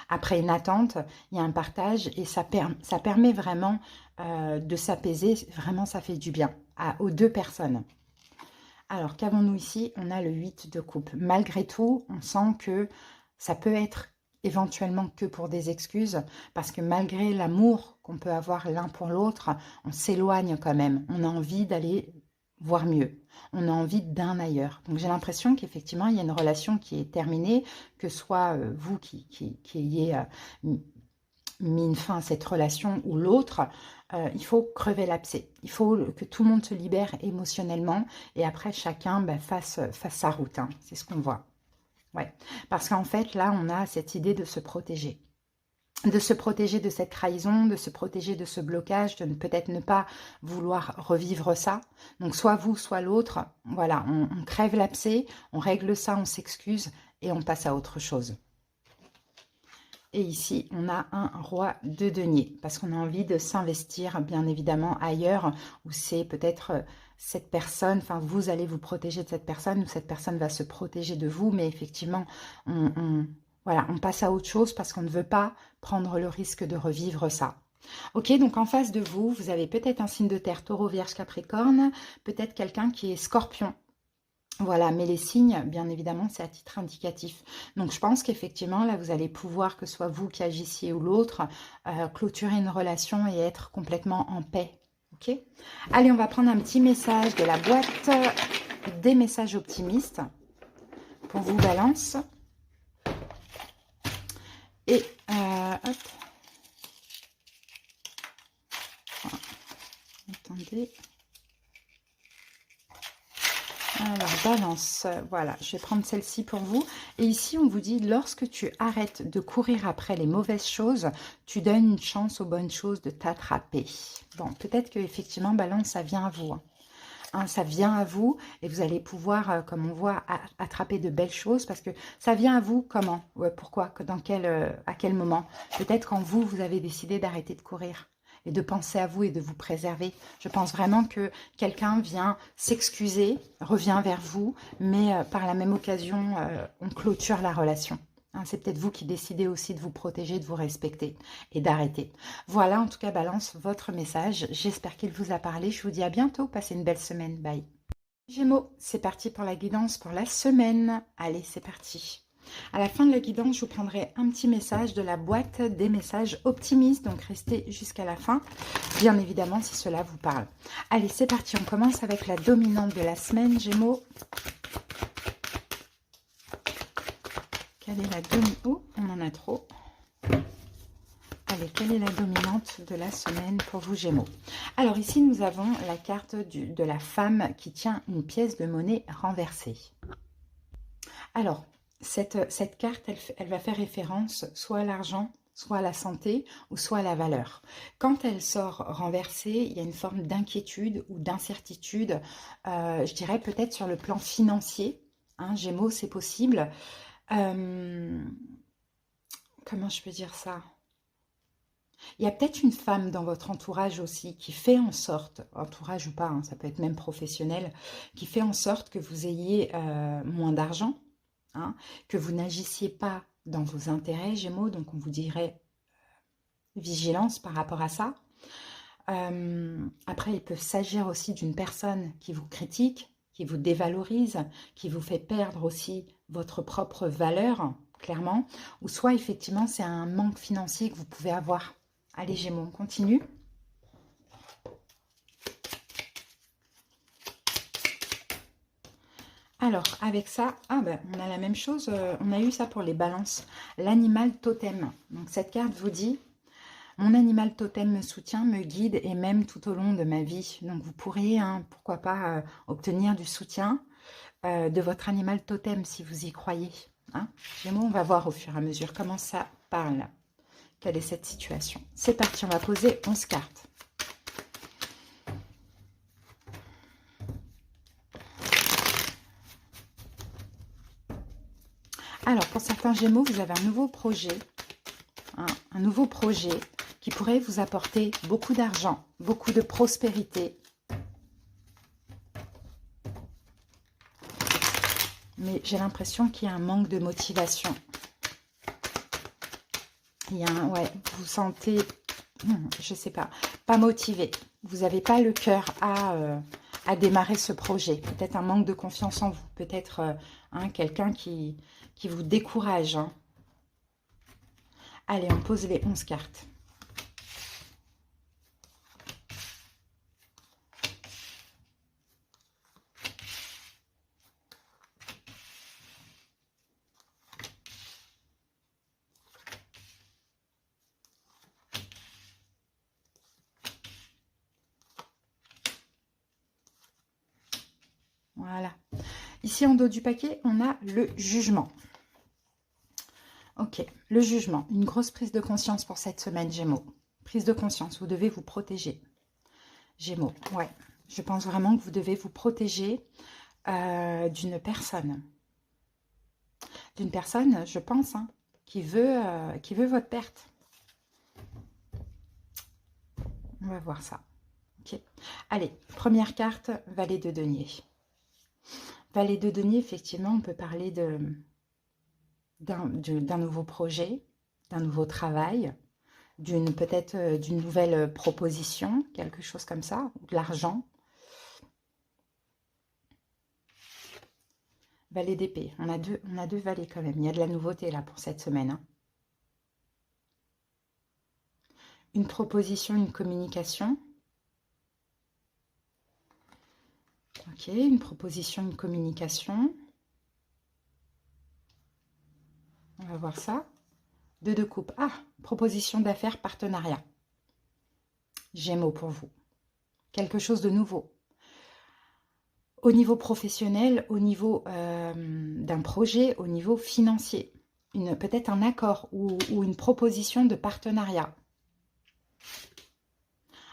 Après une attente, il y a un partage et ça permet vraiment de s'apaiser. Vraiment, ça fait du bien aux deux personnes. Alors, qu'avons-nous ici? On a le 8 de coupe. Malgré tout, on sent que ça peut être éventuellement que pour des excuses, parce que malgré l'amour qu'on peut avoir l'un pour l'autre, on s'éloigne quand même. On a envie d'aller voir mieux. On a envie d'un ailleurs. Donc j'ai l'impression qu'effectivement, il y a une relation qui est terminée, que soit vous qui ayez mis une fin à cette relation ou l'autre, il faut crever l'abcès. Il faut que tout le monde se libère émotionnellement et après chacun fasse sa route. Hein. C'est ce qu'on voit. Ouais. Parce qu'en fait, là, on a cette idée de se protéger. De se protéger de cette trahison, de se protéger de ce blocage, de peut-être ne pas vouloir revivre ça. Donc soit vous, soit l'autre, voilà, on crève l'abcès, on règle ça, on s'excuse et on passe à autre chose. Et ici, on a un roi de denier, parce qu'on a envie de s'investir, bien évidemment, ailleurs, où c'est peut-être cette personne, enfin, vous allez vous protéger de cette personne, ou cette personne va se protéger de vous, mais effectivement, voilà, on passe à autre chose parce qu'on ne veut pas prendre le risque de revivre ça. Ok, donc en face de vous, vous avez peut-être un signe de terre, taureau, vierge, capricorne, peut-être quelqu'un qui est scorpion. Voilà, mais les signes, bien évidemment, c'est à titre indicatif. Donc, je pense qu'effectivement, là, vous allez pouvoir, que ce soit vous qui agissiez ou l'autre, clôturer une relation et être complètement en paix. Ok? Allez, on va prendre un petit message de la boîte des messages optimistes pour vous, Balance. Et, hop. Attendez. Alors, Balance, voilà, je vais prendre celle-ci pour vous. Et ici, on vous dit, lorsque tu arrêtes de courir après les mauvaises choses, tu donnes une chance aux bonnes choses de t'attraper. Bon, peut-être qu'effectivement, Balance, ça vient à vous. Hein, ça vient à vous et vous allez pouvoir, comme on voit, attraper de belles choses parce que ça vient à vous comment? Pourquoi? À quel moment? Peut-être quand vous avez décidé d'arrêter de courir et de penser à vous et de vous préserver. Je pense vraiment que quelqu'un vient s'excuser, revient vers vous, mais par la même occasion, on clôture la relation. Hein, c'est peut-être vous qui décidez aussi de vous protéger, de vous respecter et d'arrêter. Voilà, en tout cas, Balance, votre message. J'espère qu'il vous a parlé. Je vous dis à bientôt. Passez une belle semaine. Bye. Gémeaux, c'est parti pour la guidance pour la semaine. Allez, c'est parti. À la fin de la guidance, je vous prendrai un petit message de la boîte des messages optimistes. Donc, restez jusqu'à la fin, bien évidemment, si cela vous parle. Allez, c'est parti. On commence avec la dominante de la semaine, Gémeaux. Quelle est la dominante? Oh, on en a trop. Allez, quelle est la dominante de la semaine pour vous, Gémeaux? Alors ici, nous avons la carte de la femme qui tient une pièce de monnaie renversée. Alors, cette carte, elle va faire référence soit à l'argent, soit à la santé, ou soit à la valeur. Quand elle sort renversée, il y a une forme d'inquiétude ou d'incertitude, je dirais peut-être sur le plan financier. Hein, Gémeaux, c'est possible. Comment je peux dire ça? Il y a peut-être une femme dans votre entourage aussi qui fait en sorte, entourage ou pas, hein, ça peut être même professionnel, qui fait en sorte que vous ayez moins d'argent, hein, que vous n'agissiez pas dans vos intérêts, Gémeaux, donc on vous dirait vigilance par rapport à ça. Après, il peut s'agir aussi d'une personne qui vous critique, qui vous dévalorise, qui vous fait perdre aussi votre propre valeur, clairement, ou soit effectivement c'est un manque financier que vous pouvez avoir. Allez Gémeaux, on continue. Alors, avec ça, on a la même chose, on a eu ça pour les balances. L'animal totem. Donc cette carte vous dit, mon animal totem me soutient, me guide et même tout au long de ma vie. Donc vous pourriez, hein, pourquoi pas, obtenir du soutien de votre animal totem si vous y croyez. Hein. Gémeaux, on va voir au fur et à mesure comment ça parle. Quelle est cette situation? C'est parti, on va poser 11 cartes. Alors, pour certains Gémeaux, vous avez un nouveau projet. Hein, un nouveau projet qui pourrait vous apporter beaucoup d'argent, beaucoup de prospérité. Mais j'ai l'impression qu'il y a un manque de motivation. Il y a un, ouais, vous vous sentez, je sais pas motivé. Vous n'avez pas le cœur à démarrer ce projet. Peut-être un manque de confiance en vous. Peut-être quelqu'un qui vous décourage. Hein. Allez, on pose les 11 cartes. Voilà. Ici, en dos du paquet, on a le jugement. Ok, le jugement. Une grosse prise de conscience pour cette semaine, Gémeaux. Prise de conscience, vous devez vous protéger. Gémeaux, ouais. Je pense vraiment que vous devez vous protéger d'une personne. D'une personne, je pense, hein, qui veut votre perte. On va voir ça. Ok. Allez, première carte, valet de denier. Valet de denier, effectivement, on peut parler d'un nouveau projet, d'un nouveau travail, peut-être d'une nouvelle proposition, quelque chose comme ça, de l'argent. Valet d'épée, on a deux valets quand même, il y a de la nouveauté là pour cette semaine. Hein. Une proposition, une communication. Ok, une proposition, une communication. On va voir ça. Deux de coupe. Ah, proposition d'affaires, partenariat. Gémeaux pour vous. Quelque chose de nouveau. Au niveau professionnel, au niveau d'un projet, au niveau financier. Peut-être un accord ou une proposition de partenariat.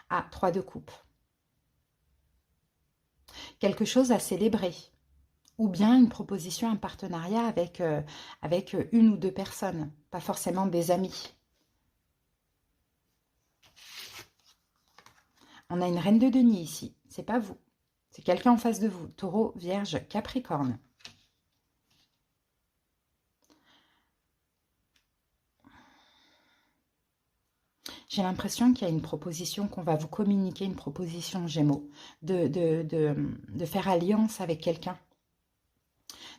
Ah, 3 de coupe. Quelque chose à célébrer. Ou bien une proposition, un partenariat avec une ou deux personnes, pas forcément des amis. On a une reine de denier ici, c'est pas vous. C'est quelqu'un en face de vous, Taureau, Vierge, Capricorne. J'ai l'impression qu'il y a une proposition qu'on va vous communiquer, une proposition Gémeaux, de faire alliance avec quelqu'un.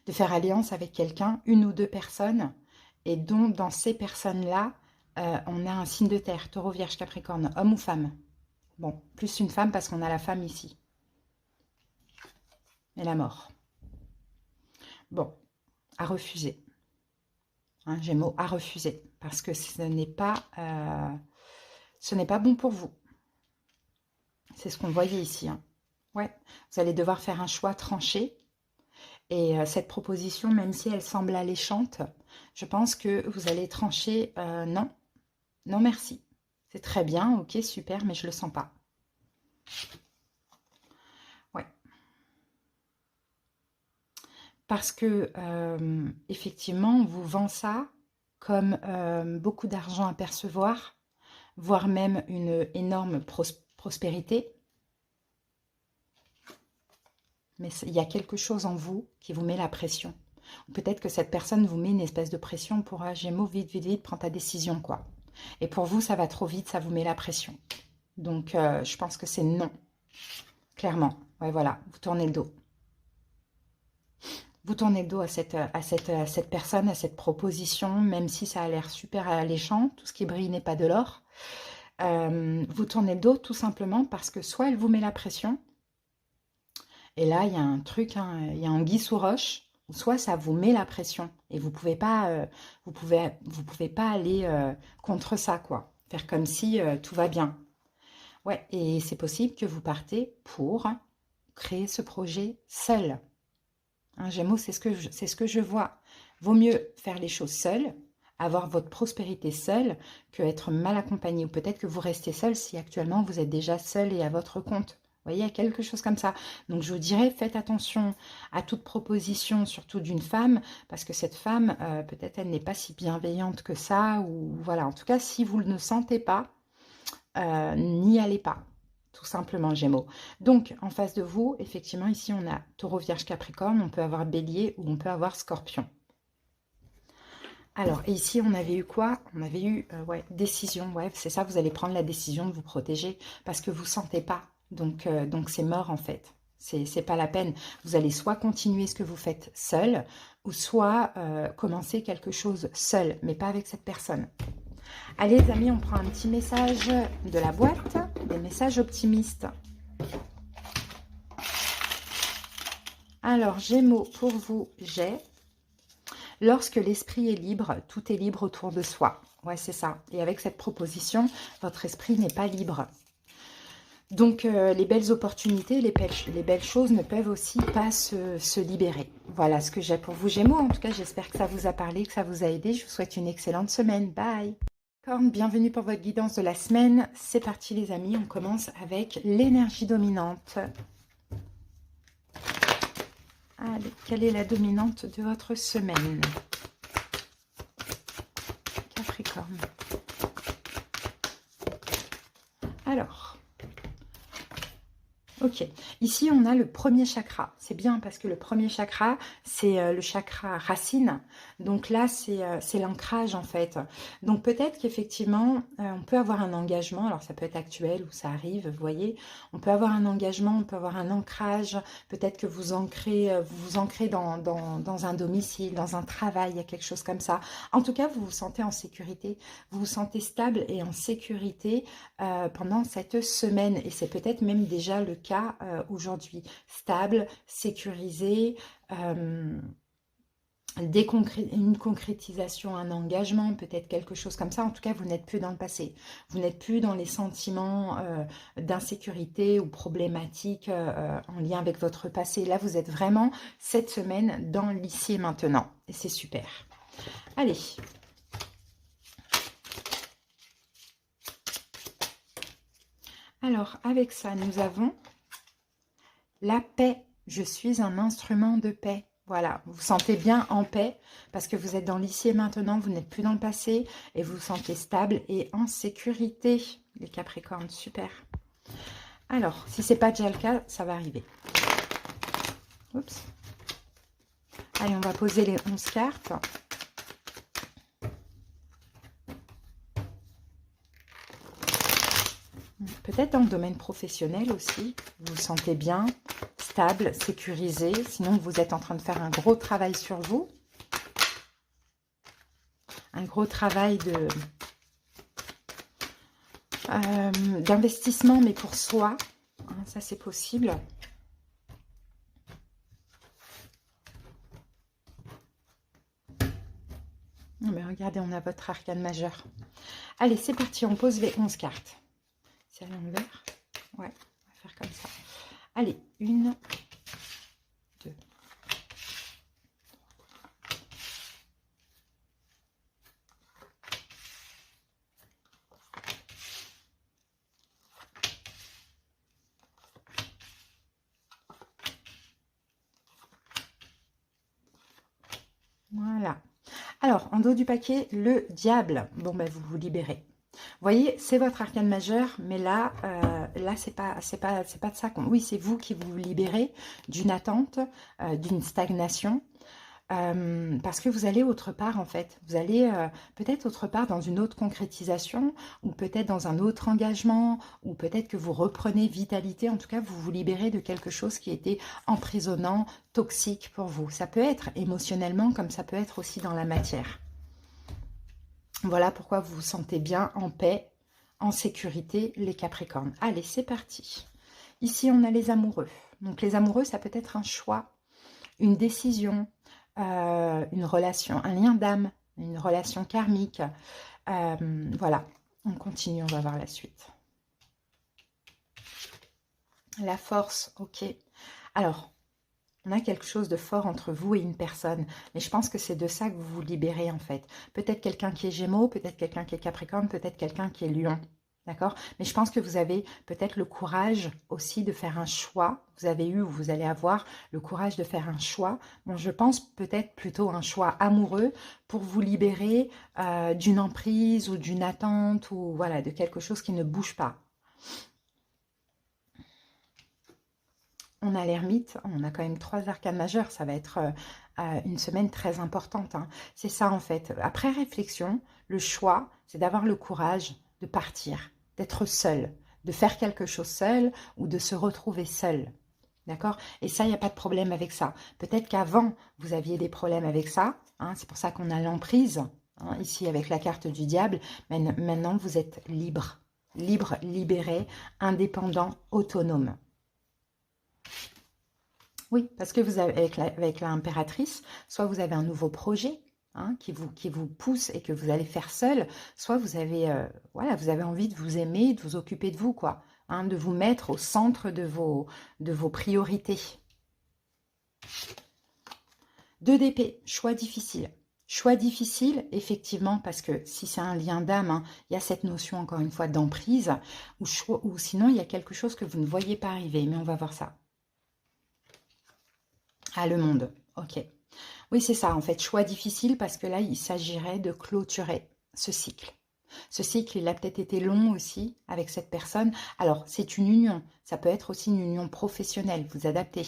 De faire alliance avec quelqu'un, une ou deux personnes, et dont dans ces personnes-là, on a un signe de terre, Taureau, Vierge, Capricorne, homme ou femme. Bon, plus une femme parce qu'on a la femme ici. Et la mort. Bon, à refuser. Hein, Gémeaux, à refuser. parce que ce n'est pas bon pour vous. C'est ce qu'on voyait ici, hein. Ouais, vous allez devoir faire un choix tranché. Et cette proposition, même si elle semble alléchante, je pense que vous allez trancher non, non merci. C'est très bien, ok, super, mais je le sens pas. Ouais. Parce que, effectivement, on vous vend ça comme beaucoup d'argent à percevoir, voire même une énorme prospérité. Mais il y a quelque chose en vous qui vous met la pression. Peut-être que cette personne vous met une espèce de pression pour « Gémeaux, vite, vite, vite, prends ta décision, quoi ». Et pour vous, ça va trop vite, ça vous met la pression. Donc, je pense que c'est non, clairement. Ouais, voilà, vous tournez le dos. Vous tournez le dos à cette personne, à cette proposition, même si ça a l'air super alléchant, tout ce qui brille n'est pas de l'or. Vous tournez le dos tout simplement parce que soit elle vous met la pression, et là, il y a un truc, hein, il y a anguille sous roche, soit ça vous met la pression et vous pouvez pas, vous pouvez pas aller contre ça, quoi. Faire comme si tout va bien. Ouais, et c'est possible que vous partez pour créer ce projet seul. Hein, Gémeaux, c'est ce que je vois. Vaut mieux faire les choses seul, avoir votre prospérité seul, que être mal accompagné. Ou peut-être que vous restez seul si actuellement vous êtes déjà seul et à votre compte. Vous voyez, il y a quelque chose comme ça. Donc, je vous dirais, faites attention à toute proposition, surtout d'une femme, parce que cette femme, peut-être, elle n'est pas si bienveillante que ça, ou voilà. En tout cas, si vous ne le sentez pas, n'y allez pas, tout simplement, Gémeaux. Donc, en face de vous, effectivement, ici, on a Taureau, Vierge, Capricorne, on peut avoir Bélier ou on peut avoir Scorpion. Alors, et ici, on avait eu quoi? On avait eu, ouais, décision, ouais, c'est ça, vous allez prendre la décision de vous protéger parce que vous ne sentez pas. Donc c'est mort, en fait. C'est pas la peine. Vous allez soit continuer ce que vous faites seul, ou soit commencer quelque chose seul, mais pas avec cette personne. Allez, les amis, on prend un petit message de la boîte, des messages optimistes. Alors, Gémeaux, pour vous, j'ai... Lorsque l'esprit est libre, tout est libre autour de soi. Ouais, c'est ça. Et avec cette proposition, votre esprit n'est pas libre. Donc, les belles opportunités, les belles choses ne peuvent aussi pas se libérer. Voilà ce que j'ai pour vous, Gémeaux. En tout cas, j'espère que ça vous a parlé, que ça vous a aidé. Je vous souhaite une excellente semaine. Bye. Bienvenue pour votre guidance de la semaine. C'est parti, les amis. On commence avec l'énergie dominante. Allez, quelle est la dominante de votre semaine? Capricorne. Alors, ok. Ici, on a le premier chakra. C'est bien parce que le premier chakra, c'est le chakra racine. Donc là, c'est l'ancrage, en fait. Donc peut-être qu'effectivement, on peut avoir un engagement. Alors ça peut être actuel ou ça arrive, vous voyez. On peut avoir un engagement, on peut avoir un ancrage. Peut-être que vous vous ancrez dans un domicile, dans un travail, il y a quelque chose comme ça. En tout cas, vous vous sentez en sécurité. Vous vous sentez stable et en sécurité pendant cette semaine. Et c'est peut-être même déjà le cas aujourd'hui. Stable, sécurisé, une concrétisation, un engagement, peut-être quelque chose comme ça. En tout cas, vous n'êtes plus dans le passé. Vous n'êtes plus dans les sentiments d'insécurité ou problématiques en lien avec votre passé. Là, vous êtes vraiment cette semaine dans l'ici et maintenant. Et c'est super. Allez. Alors, avec ça, nous avons la paix. Je suis un instrument de paix. Voilà, vous vous sentez bien en paix parce que vous êtes dans l'ici et maintenant, vous n'êtes plus dans le passé et vous vous sentez stable et en sécurité. Les Capricornes, super. Alors, si ce n'est pas déjà le cas, ça va arriver. Oups. Allez, on va poser les 11 cartes. Peut-être dans le domaine professionnel aussi, vous vous sentez bien, stable, sécurisé. Sinon, vous êtes en train de faire un gros travail sur vous. Un gros travail d'investissement, mais pour soi. Hein, ça, c'est possible. Non, mais regardez, on a votre arcane majeur. Allez, c'est parti, on pose les 11 cartes. C'est à l'envers. Ouais, on va faire comme ça. Allez, 1, 2. Voilà. Alors, en dos du paquet, le diable. Bon, ben, vous vous libérez. Vous voyez, c'est votre arcane majeur, mais là, c'est pas de ça qu'on... Oui, c'est vous qui vous libérez d'une attente, d'une stagnation, parce que vous allez autre part, en fait. Vous allez peut-être autre part dans une autre concrétisation, ou peut-être dans un autre engagement, ou peut-être que vous reprenez vitalité. En tout cas, vous vous libérez de quelque chose qui était emprisonnant, toxique pour vous. Ça peut être émotionnellement, comme ça peut être aussi dans la matière. Voilà pourquoi vous vous sentez bien, en paix, en sécurité, les Capricornes. Allez, c'est parti. Ici, on a les amoureux. Donc, les amoureux, ça peut être un choix, une décision, une relation, un lien d'âme, une relation karmique. Voilà, on continue, on va voir la suite. La force, ok. Alors, on a quelque chose de fort entre vous et une personne. Mais je pense que c'est de ça que vous vous libérez, en fait. Peut-être quelqu'un qui est Gémeaux, peut-être quelqu'un qui est Capricorne, peut-être quelqu'un qui est Lion. D'accord? Mais je pense que vous avez peut-être le courage aussi de faire un choix. Vous avez eu ou vous allez avoir le courage de faire un choix. Bon, je pense peut-être plutôt un choix amoureux pour vous libérer d'une emprise ou d'une attente ou voilà, de quelque chose qui ne bouge pas. On a l'ermite, on a quand même 3 arcanes majeurs, ça va être une semaine très importante. Hein. C'est ça en fait. Après réflexion, le choix, c'est d'avoir le courage de partir, d'être seul, de faire quelque chose seul ou de se retrouver seul. D'accord? Et ça, il n'y a pas de problème avec ça. Peut-être qu'avant, vous aviez des problèmes avec ça. Hein, c'est pour ça qu'on a l'emprise, hein, ici avec la carte du diable. Mais maintenant, vous êtes libre. Libre, libéré, indépendant, autonome. Oui, parce que vous avez, avec l'impératrice, soit vous avez un nouveau projet hein, qui vous pousse et que vous allez faire seul, soit vous avez, voilà, vous avez envie de vous aimer, de vous occuper de vous, quoi, hein, de vous mettre au centre de vos priorités. 2 d'épée, choix difficile. Choix difficile, effectivement, parce que si c'est un lien d'âme, hein, il y a cette notion, encore une fois, d'emprise, ou sinon, il y a quelque chose que vous ne voyez pas arriver, mais on va voir ça. Ah, le monde, ok. Oui, c'est ça, en fait, choix difficile parce que là, il s'agirait de clôturer ce cycle. Ce cycle, il a peut-être été long aussi avec cette personne. Alors, c'est une union, ça peut être aussi une union professionnelle, vous adaptez,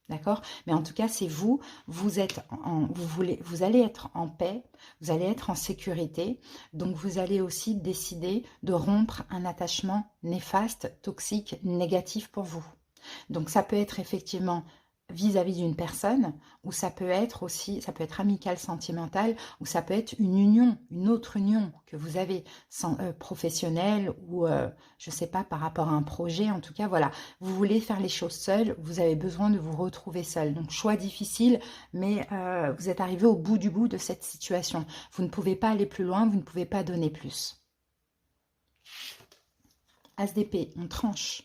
d'accord? Mais en tout cas, c'est vous, vous allez être en paix, vous allez être en sécurité, donc vous allez aussi décider de rompre un attachement néfaste, toxique, négatif pour vous. Donc, ça peut être effectivement vis-à-vis d'une personne, ou ça peut être aussi, ça peut être amical, sentimental, ou ça peut être une union, une autre union que vous avez, professionnelle, ou je ne sais pas, par rapport à un projet, en tout cas, voilà. Vous voulez faire les choses seul, vous avez besoin de vous retrouver seul. Donc, choix difficile, mais vous êtes arrivé au bout du bout de cette situation. Vous ne pouvez pas aller plus loin, vous ne pouvez pas donner plus. As d'épée, on tranche.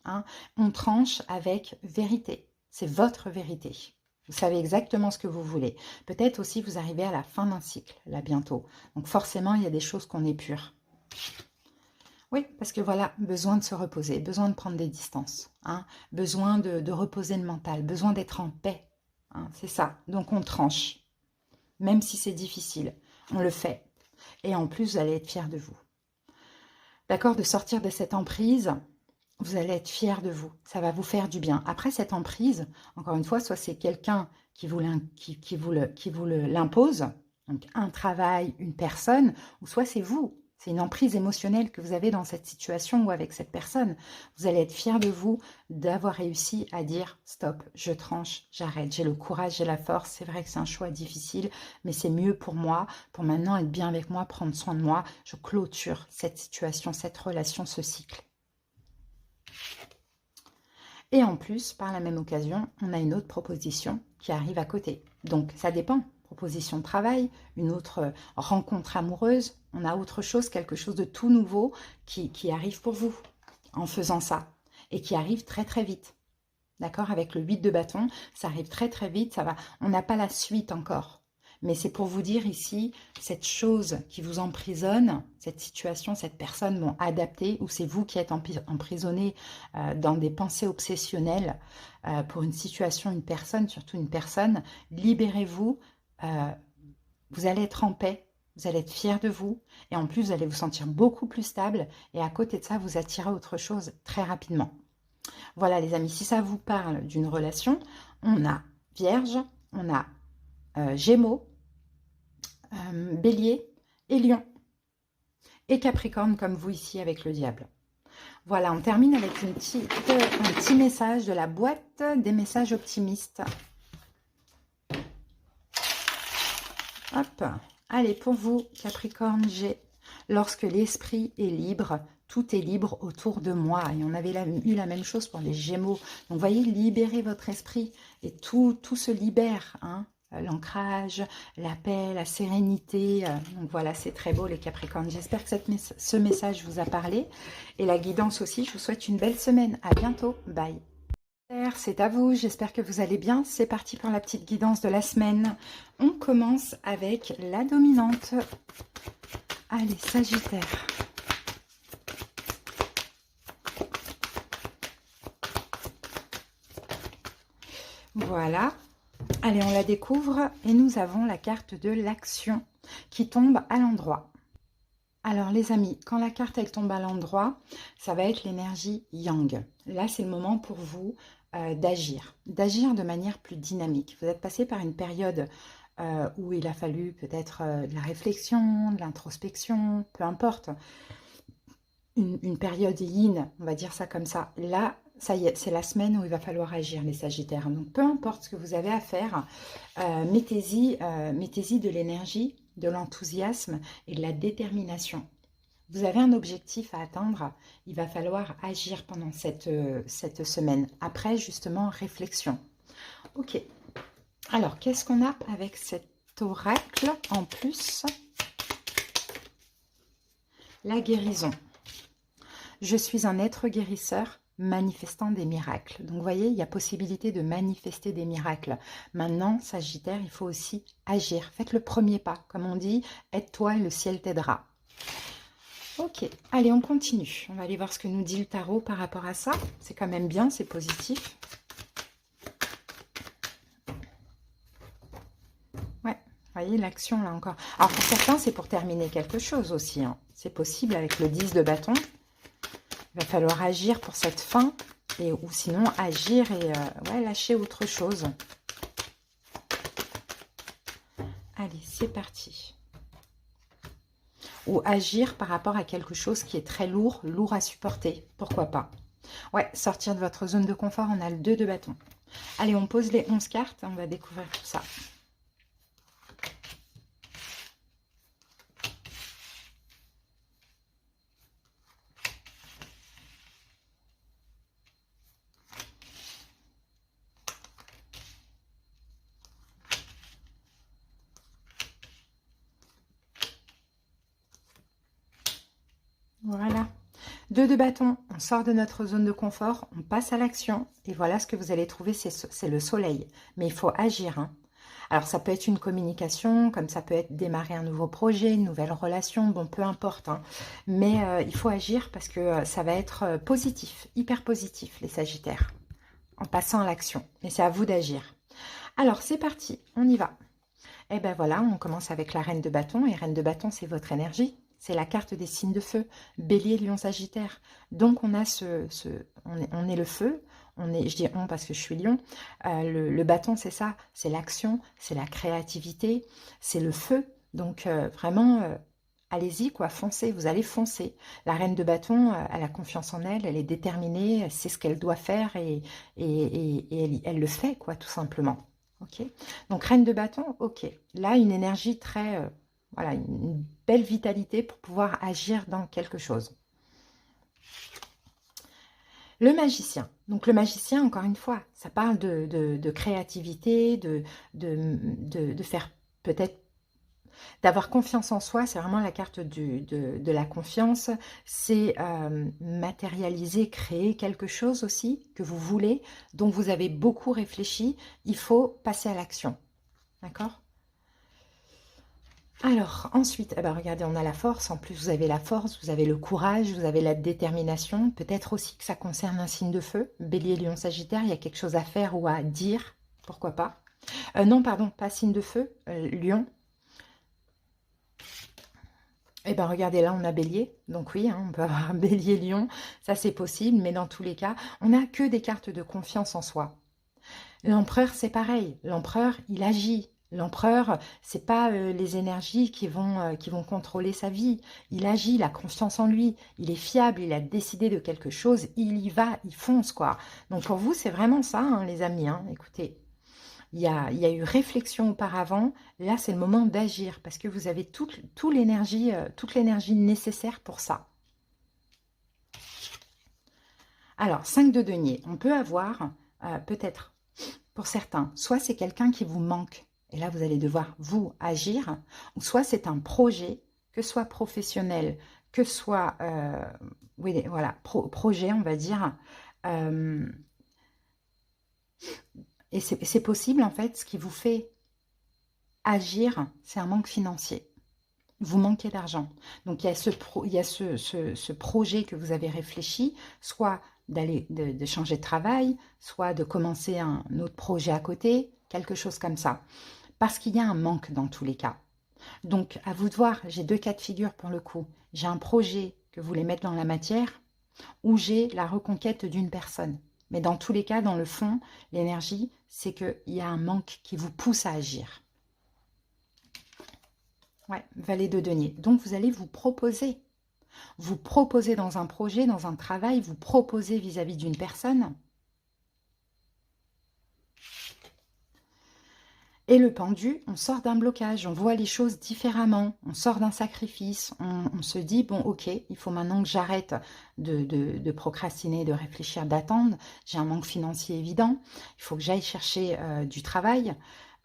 Hein, on tranche avec vérité. C'est votre vérité. Vous savez exactement ce que vous voulez. Peut-être aussi vous arrivez à la fin d'un cycle, là bientôt. Donc forcément, il y a des choses qu'on épure. Oui, parce que voilà, besoin de se reposer, besoin de prendre des distances, hein, besoin de reposer le mental, besoin d'être en paix. Hein, c'est ça. Donc on tranche. Même si c'est difficile, on le fait. Et en plus, vous allez être fiers de vous. D'accord, de sortir de cette emprise. Vous allez être fier de vous, ça va vous faire du bien. Après cette emprise, encore une fois, soit c'est quelqu'un qui vous l'impose, donc un travail, une personne, ou soit c'est vous, c'est une emprise émotionnelle que vous avez dans cette situation ou avec cette personne. Vous allez être fier de vous d'avoir réussi à dire stop, je tranche, j'arrête, j'ai le courage, j'ai la force. C'est vrai que c'est un choix difficile, mais c'est mieux pour moi, pour maintenant être bien avec moi, prendre soin de moi. Je clôture cette situation, cette relation, ce cycle. Et en plus, par la même occasion, on a une autre proposition qui arrive à côté. Donc, ça dépend. proposition de travail, une autre rencontre amoureuse. On a autre chose, quelque chose de tout nouveau qui arrive pour vous en faisant ça et qui arrive très très vite. D'accord? Avec le 8 de bâton, ça arrive très très vite, ça va. On n'a pas la suite encore. Mais c'est pour vous dire ici, cette chose qui vous emprisonne, cette situation, cette personne m'ont adapté, ou c'est vous qui êtes emprisonné dans des pensées obsessionnelles pour une situation, une personne, surtout une personne, libérez-vous, vous allez être en paix, vous allez être fier de vous, et en plus vous allez vous sentir beaucoup plus stable, et à côté de ça, vous attirez autre chose très rapidement. Voilà les amis, si ça vous parle d'une relation, on a Vierge, on a Gémeaux, Bélier et Lion. Et Capricorne comme vous ici avec le diable. Voilà, on termine avec un petit message de la boîte des messages optimistes. Hop, allez pour vous Capricorne G. Lorsque l'esprit est libre, tout est libre autour de moi. Et on avait eu la même chose pour les Gémeaux. Donc, voyez, libérez votre esprit et tout se libère. Hein. L'ancrage, la paix, la sérénité. Donc, voilà, c'est très beau les Capricornes. J'espère que ce message vous a parlé. Et la guidance aussi. Je vous souhaite une belle semaine. À bientôt. Bye. C'est à vous, j'espère que vous allez bien. C'est parti pour la petite guidance de la semaine. On commence avec la dominante. Allez, Sagittaire. Voilà. Allez, on la découvre et nous avons la carte de l'action qui tombe à l'endroit. Alors les amis, quand la carte elle tombe à l'endroit, ça va être l'énergie yang. Là, c'est le moment pour vous d'agir de manière plus dynamique. Vous êtes passé par une période où il a fallu peut-être de la réflexion, de l'introspection, peu importe. Une période yin, on va dire ça comme ça. Là, ça y est, c'est la semaine où il va falloir agir, les Sagittaires. Donc, peu importe ce que vous avez à faire, mettez-y de l'énergie, de l'enthousiasme et de la détermination. Vous avez un objectif à atteindre, il va falloir agir pendant cette semaine. Après, justement, réflexion. Ok. Alors, qu'est-ce qu'on a avec cet oracle en plus? La guérison. Je suis un être guérisseur manifestant des miracles. Donc, vous voyez, il y a possibilité de manifester des miracles. Maintenant, Sagittaire, il faut aussi agir. Faites le premier pas. Comme on dit, aide-toi, le ciel t'aidera. Ok, allez, on continue. On va aller voir ce que nous dit le tarot par rapport à ça. C'est quand même bien, c'est positif. Ouais, vous voyez, l'action là encore. Alors, pour certains, c'est pour terminer quelque chose aussi. Hein. C'est possible avec le 10 de bâton. Il va falloir agir pour cette fin, ou sinon agir et ouais, lâcher autre chose. Allez, c'est parti. Ou agir par rapport à quelque chose qui est très lourd, lourd à supporter. Pourquoi pas? Ouais, sortir de votre zone de confort, on a le 2 de bâton. Allez, on pose les 11 cartes, on va découvrir tout ça. Voilà. 2 de bâton, on sort de notre zone de confort, on passe à l'action. Et voilà ce que vous allez trouver, c'est le soleil. Mais il faut agir. Hein. Alors, ça peut être une communication, comme ça peut être démarrer un nouveau projet, une nouvelle relation, bon, peu importe. Hein. Mais il faut agir parce que ça va être positif, hyper positif, les Sagittaires, en passant à l'action. Mais c'est à vous d'agir. Alors, c'est parti, on y va. Et ben voilà, on commence avec la reine de bâton. Et reine de bâton, c'est votre énergie. C'est la carte des signes de feu. Bélier, Lion, Sagittaire. Donc, on a on est le feu. Je dis on parce que je suis Lion. Le bâton, c'est ça. C'est l'action, c'est la créativité, c'est le feu. Donc, vraiment, allez-y, quoi, foncez. Vous allez foncer. La reine de bâton, elle a confiance en elle. Elle est déterminée. Elle sait ce qu'elle doit faire et elle le fait, quoi, tout simplement. Ok, donc reine de bâton, ok. Là, une énergie très, voilà, une belle vitalité pour pouvoir agir dans quelque chose. Le magicien. Donc le magicien, encore une fois, ça parle de créativité, de faire peut-être d'avoir confiance en soi, c'est vraiment la carte de la confiance. C'est matérialiser, créer quelque chose aussi que vous voulez, dont vous avez beaucoup réfléchi. Il faut passer à l'action. D'accord? Alors, ensuite, eh ben, regardez, on a la force. En plus, vous avez la force, vous avez le courage, vous avez la détermination. Peut-être aussi que ça concerne un signe de feu. Bélier, Lion, Sagittaire, il y a quelque chose à faire ou à dire. Pourquoi pas? Non, pardon, pas signe de feu. Lion. Eh bien, regardez, là, on a Bélier. Donc oui, hein, on peut avoir Bélier, Lion. Ça, c'est possible. Mais dans tous les cas, on n'a que des cartes de confiance en soi. L'empereur, c'est pareil. L'empereur, il agit. L'empereur, c'est pas les énergies qui vont contrôler sa vie. Il agit, il a confiance en lui. Il est fiable, il a décidé de quelque chose. Il y va, il fonce, quoi. Donc pour vous, c'est vraiment ça, hein, les amis. Hein. Écoutez, il y a eu réflexion auparavant. Là, c'est le moment d'agir parce que vous avez toute l'énergie nécessaire pour ça. Alors, 5 de denier. On peut avoir, peut-être, pour certains, soit c'est quelqu'un qui vous manque. Et là, vous allez devoir, vous, agir. Ou soit c'est un projet, que ce soit professionnel, que ce soit, oui, voilà, projet, on va dire. Et c'est possible, en fait, ce qui vous fait agir, c'est un manque financier. Vous manquez d'argent. Donc, il y a, ce projet que vous avez réfléchi, soit de changer de travail, soit de commencer un autre projet à côté, quelque chose comme ça. Parce qu'il y a un manque dans tous les cas. Donc, à vous de voir, j'ai 2 cas de figure pour le coup. J'ai un projet que vous voulez mettre dans la matière, ou j'ai la reconquête d'une personne. Mais dans tous les cas, dans le fond, l'énergie, c'est qu'il y a un manque qui vous pousse à agir. Ouais, valet de denier. Donc, vous allez vous proposer. Vous proposez dans un projet, dans un travail, vous proposez vis-à-vis d'une personne. Et le pendu, on sort d'un blocage, on voit les choses différemment, on sort d'un sacrifice, on se dit, bon ok, il faut maintenant que j'arrête de procrastiner, de réfléchir, d'attendre, j'ai un manque financier évident, il faut que j'aille chercher du travail,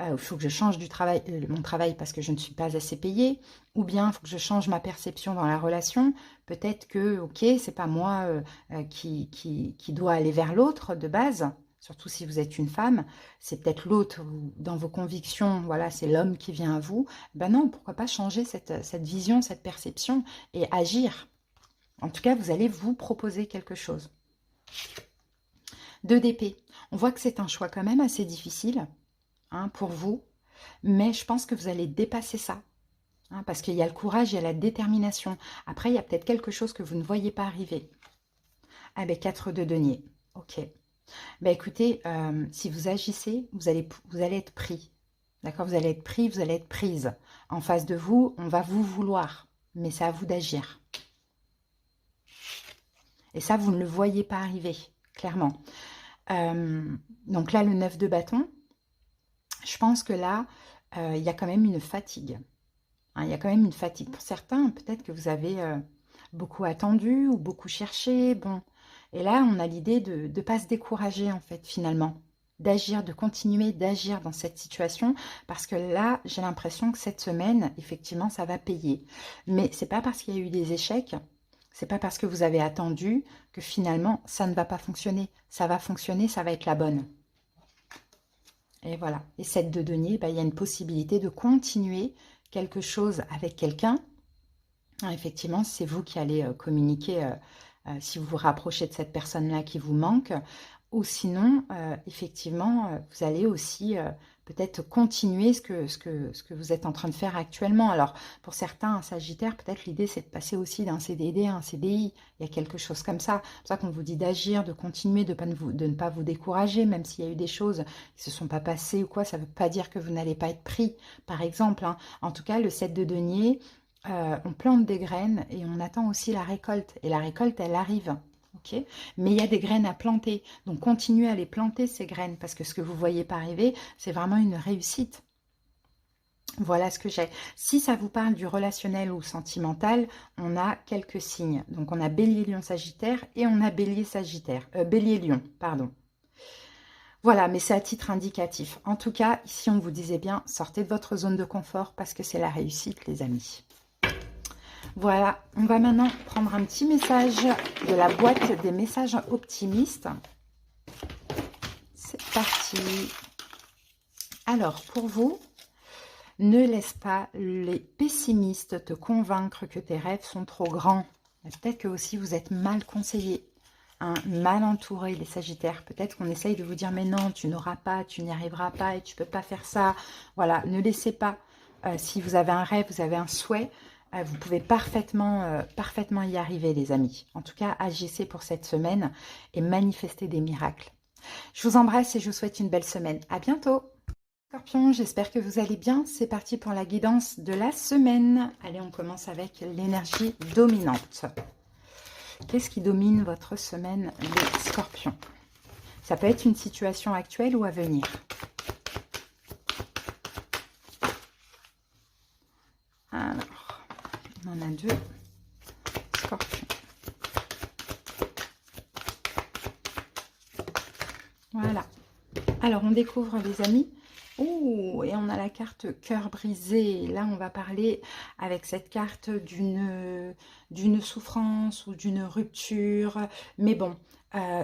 il faut que je change mon travail parce que je ne suis pas assez payée, ou bien il faut que je change ma perception dans la relation, peut-être que, ok, c'est pas moi qui doit aller vers l'autre de base, surtout si vous êtes une femme, c'est peut-être l'autre, dans vos convictions, voilà, c'est l'homme qui vient à vous. Ben non, pourquoi pas changer cette vision, cette perception et agir. En tout cas, vous allez vous proposer quelque chose. 2 d'épée. On voit que c'est un choix quand même assez difficile hein, pour vous, mais je pense que vous allez dépasser ça. Hein, parce qu'il y a le courage, il y a la détermination. Après, il y a peut-être quelque chose que vous ne voyez pas arriver. Ah ben, 4 de denier. Ok. Ben écoutez, si vous agissez, vous allez être pris. D'accord? Vous allez être pris, vous allez être prise. En face de vous, on va vous vouloir. Mais c'est à vous d'agir. Et ça, vous ne le voyez pas arriver, clairement. Donc là, le 9 de bâton, je pense que là, il y a quand même une fatigue. Hein, il y a quand même une fatigue. Pour certains, peut-être que vous avez beaucoup attendu ou beaucoup cherché. Bon, et là, on a l'idée de ne pas se décourager, en fait, finalement. D'agir, de continuer d'agir dans cette situation. Parce que là, j'ai l'impression que cette semaine, effectivement, ça va payer. Mais c'est pas parce qu'il y a eu des échecs, c'est pas parce que vous avez attendu que finalement, ça ne va pas fonctionner. Ça va fonctionner, ça va être la bonne. Et voilà. Et 7 de denier, bah, il y a une possibilité de continuer quelque chose avec quelqu'un. Effectivement, c'est vous qui allez communiquer si vous vous rapprochez de cette personne-là qui vous manque. Ou sinon, effectivement, vous allez aussi peut-être continuer ce que vous êtes en train de faire actuellement. Alors, pour certains, un Sagittaire, peut-être l'idée, c'est de passer aussi d'un CDD à un CDI. Il y a quelque chose comme ça. C'est pour ça qu'on vous dit d'agir, de continuer, de ne pas vous décourager, même s'il y a eu des choses qui ne se sont pas passées ou quoi. Ça ne veut pas dire que vous n'allez pas être pris, par exemple. Hein. En tout cas, le 7 de denier, on plante des graines et on attend aussi la récolte. Et la récolte, elle arrive. Okay, mais il y a des graines à planter. Donc, continuez à les planter, ces graines, parce que ce que vous ne voyez pas arriver, c'est vraiment une réussite. Voilà ce que j'ai. Si ça vous parle du relationnel ou sentimental, on a quelques signes. Donc, on a Bélier, Lion, Sagittaire et on a Bélier, Sagittaire. Bélier, Lion, pardon. Voilà, mais c'est à titre indicatif. En tout cas, ici, on vous disait bien, sortez de votre zone de confort parce que c'est la réussite, les amis. Voilà, on va maintenant prendre un petit message de la boîte des messages optimistes. C'est parti. Alors, pour vous, ne laisse pas les pessimistes te convaincre que tes rêves sont trop grands. Peut-être que aussi vous êtes mal conseillé, hein, mal entouré, les Sagittaires. Peut-être qu'on essaye de vous dire, mais non, tu n'auras pas, tu n'y arriveras pas et tu ne peux pas faire ça. Voilà, ne laissez pas, si vous avez un rêve, vous avez un souhait, vous pouvez parfaitement y arriver, les amis. En tout cas, agissez pour cette semaine et manifestez des miracles. Je vous embrasse et je vous souhaite une belle semaine. À bientôt! Scorpion, j'espère que vous allez bien. C'est parti pour la guidance de la semaine. Allez, on commence avec l'énergie dominante. Qu'est-ce qui domine votre semaine, les Scorpions? Ça peut être une situation actuelle ou à venir. Alors, on en a deux. Scorpions. Voilà. Alors, on découvre, les amis. Oh, et on a la carte cœur brisé. Là, on va parler avec cette carte d'une souffrance ou d'une rupture. Mais bon,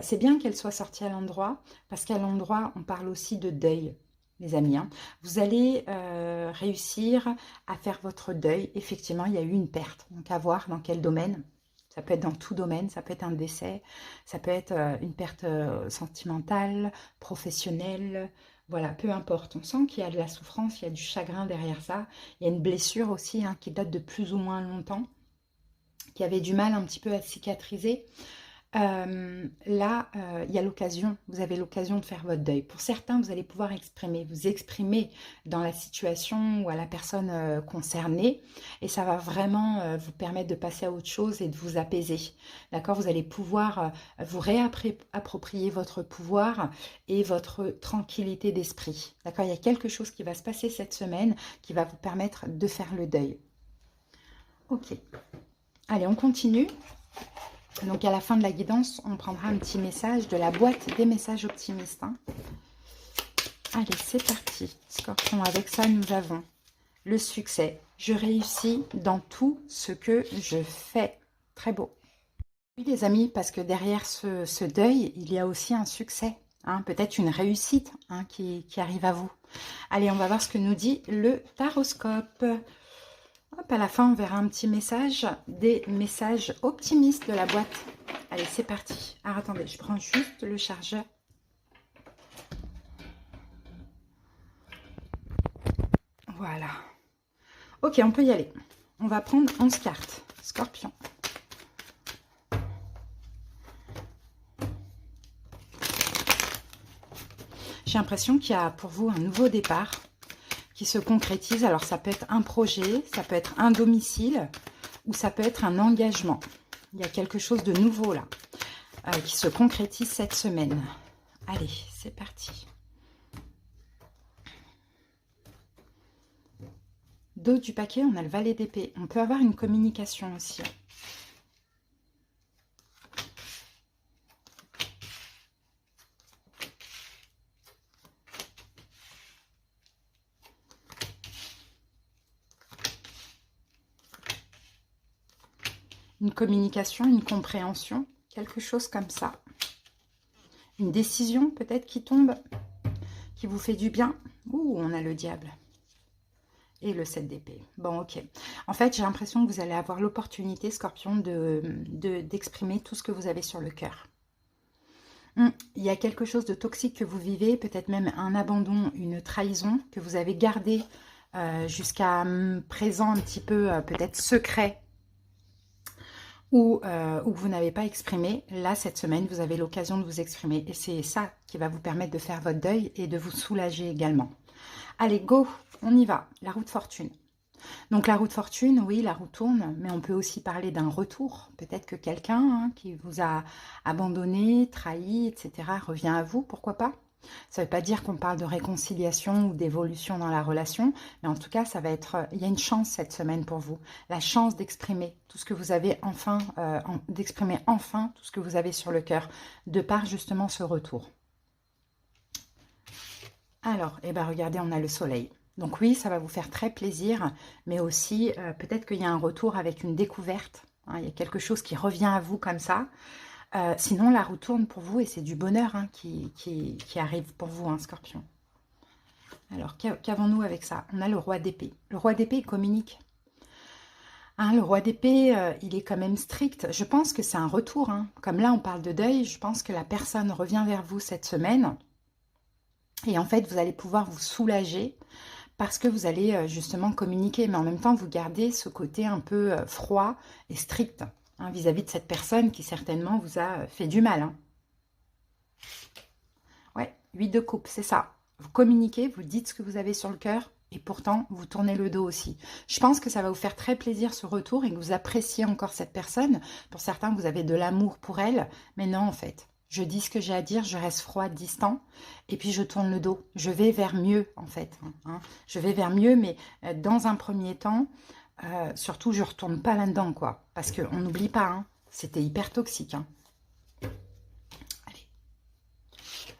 c'est bien qu'elle soit sortie à l'endroit, parce qu'à l'endroit, on parle aussi de deuil, les amis. Hein. Vous allez réussir à faire votre deuil. Effectivement, il y a eu une perte. Donc, à voir dans quel domaine. Ça peut être dans tout domaine, ça peut être un décès, ça peut être une perte sentimentale, professionnelle, voilà, peu importe. On sent qu'il y a de la souffrance, il y a du chagrin derrière ça. Il y a une blessure aussi qui date de plus ou moins longtemps, qui avait du mal un petit peu à cicatriser. Là, il y a l'occasion, vous avez l'occasion de faire votre deuil. Pour certains, vous allez pouvoir vous exprimer dans la situation ou à la personne concernée, et ça va vraiment vous permettre de passer à autre chose et de vous apaiser. D'accord? Vous allez pouvoir vous réapproprier votre pouvoir et votre tranquillité d'esprit. D'accord? Il y a quelque chose qui va se passer cette semaine qui va vous permettre de faire le deuil. Ok. Allez, on continue. Donc, à la fin de la guidance, on prendra un petit message de la boîte des messages optimistes. Hein. Allez, c'est parti. Scorpion, avec ça, nous avons le succès. Je réussis dans tout ce que je fais. Très beau. Oui, les amis, parce que derrière ce deuil, il y a aussi un succès. Hein, peut-être une réussite qui arrive à vous. Allez, on va voir ce que nous dit le taroscope. Hop, à la fin, on verra un petit message, des messages optimistes de la boîte. Allez, c'est parti. Alors, attendez, je prends juste le chargeur. Voilà. Ok, on peut y aller. On va prendre 11 cartes. Scorpion. J'ai l'impression qu'il y a pour vous un nouveau départ qui se concrétise. Alors, ça peut être un projet, ça peut être un domicile ou ça peut être un engagement. Il y a quelque chose de nouveau là qui se concrétise cette semaine. Allez, c'est parti. Dos du paquet, on a le valet d'épée. On peut avoir une communication aussi. Une communication, une compréhension, quelque chose comme ça. Une décision peut-être qui tombe, qui vous fait du bien. Ouh, on a le diable. Et le 7 d'épée. Bon, ok. En fait, j'ai l'impression que vous allez avoir l'opportunité, Scorpion, d'exprimer tout ce que vous avez sur le cœur. Il y a quelque chose de toxique que vous vivez, peut-être même un abandon, une trahison que vous avez gardé jusqu'à présent un petit peu peut-être secret, ou vous n'avez pas exprimé. Là, cette semaine, vous avez l'occasion de vous exprimer. Et c'est ça qui va vous permettre de faire votre deuil et de vous soulager également. Allez, go, on y va. La roue de fortune. Donc, la roue de fortune, oui, la roue tourne, mais on peut aussi parler d'un retour. Peut-être que quelqu'un qui vous a abandonné, trahi, etc., revient à vous, pourquoi pas? Ça ne veut pas dire qu'on parle de réconciliation ou d'évolution dans la relation, mais en tout cas, ça va être, il y a une chance cette semaine pour vous. La chance d'exprimer tout ce que vous avez enfin, d'exprimer enfin tout ce que vous avez sur le cœur, de par justement ce retour. Alors, eh ben, regardez, on a le soleil. Donc oui, ça va vous faire très plaisir, mais aussi peut-être qu'il y a un retour avec une découverte, hein, il y a quelque chose qui revient à vous comme ça. Sinon, la roue tourne pour vous et c'est du bonheur, hein, qui arrive pour vous, hein, Scorpion. Alors, qu'avons-nous avec ça? On a le roi d'épée. Le roi d'épée, il communique. Hein, le roi d'épée, il est quand même strict. Je pense que c'est un retour, hein. Comme là, on parle de deuil, je pense que la personne revient vers vous cette semaine. Et en fait, vous allez pouvoir vous soulager parce que vous allez justement communiquer. Mais en même temps, vous gardez ce côté un peu froid et strict, hein, vis-à-vis de cette personne qui certainement vous a fait du mal, hein. Ouais, 8 de coupe, c'est ça. Vous communiquez, vous dites ce que vous avez sur le cœur et pourtant, vous tournez le dos aussi. Je pense que ça va vous faire très plaisir ce retour et que vous appréciez encore cette personne. Pour certains, vous avez de l'amour pour elle, mais non, en fait. Je dis ce que j'ai à dire, je reste froid, distant, et puis je tourne le dos. Je vais vers mieux, en fait, hein. Je vais vers mieux, mais dans un premier temps, surtout, je ne retourne pas là-dedans, quoi. Parce qu'on n'oublie pas, hein, c'était hyper toxique, hein.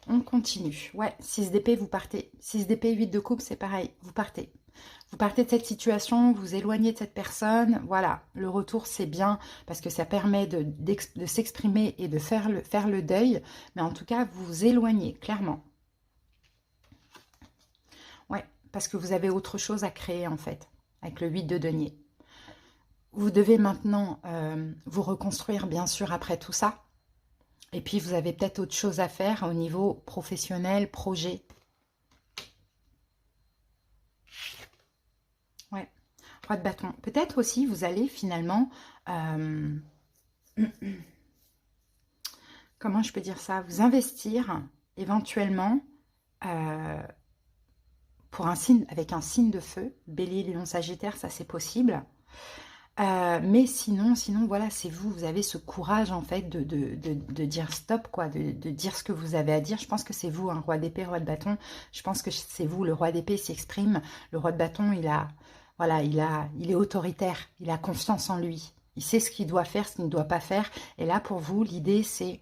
On continue. Ouais, 6 d'épée, vous partez. 6 d'épée, 8 de coupe, c'est pareil. Vous partez. Vous partez de cette situation, vous éloignez de cette personne. Voilà, le retour, c'est bien parce que ça permet de s'exprimer et de faire le deuil. Mais en tout cas, vous vous éloignez, clairement. Ouais, parce que vous avez autre chose à créer, en fait, avec le 8 de denier. Vous devez maintenant vous reconstruire, bien sûr, après tout ça. Et puis, vous avez peut-être autre chose à faire au niveau professionnel, projet. Ouais, roi de bâton. Peut-être aussi, vous allez finalement... comment je peux dire ça? Vous investir éventuellement pour un signe, avec un signe de feu. Bélier, Lion, Sagittaire, ça c'est possible. Mais sinon, voilà, c'est vous, vous avez ce courage en fait de dire stop, quoi, de dire ce que vous avez à dire. Je pense que c'est vous, un roi d'épée, roi de bâton. Je pense que c'est vous, le roi d'épée s'exprime. Le roi de bâton, voilà, il est autoritaire, il a confiance en lui. Il sait ce qu'il doit faire, ce qu'il ne doit pas faire. Et là, pour vous, l'idée, c'est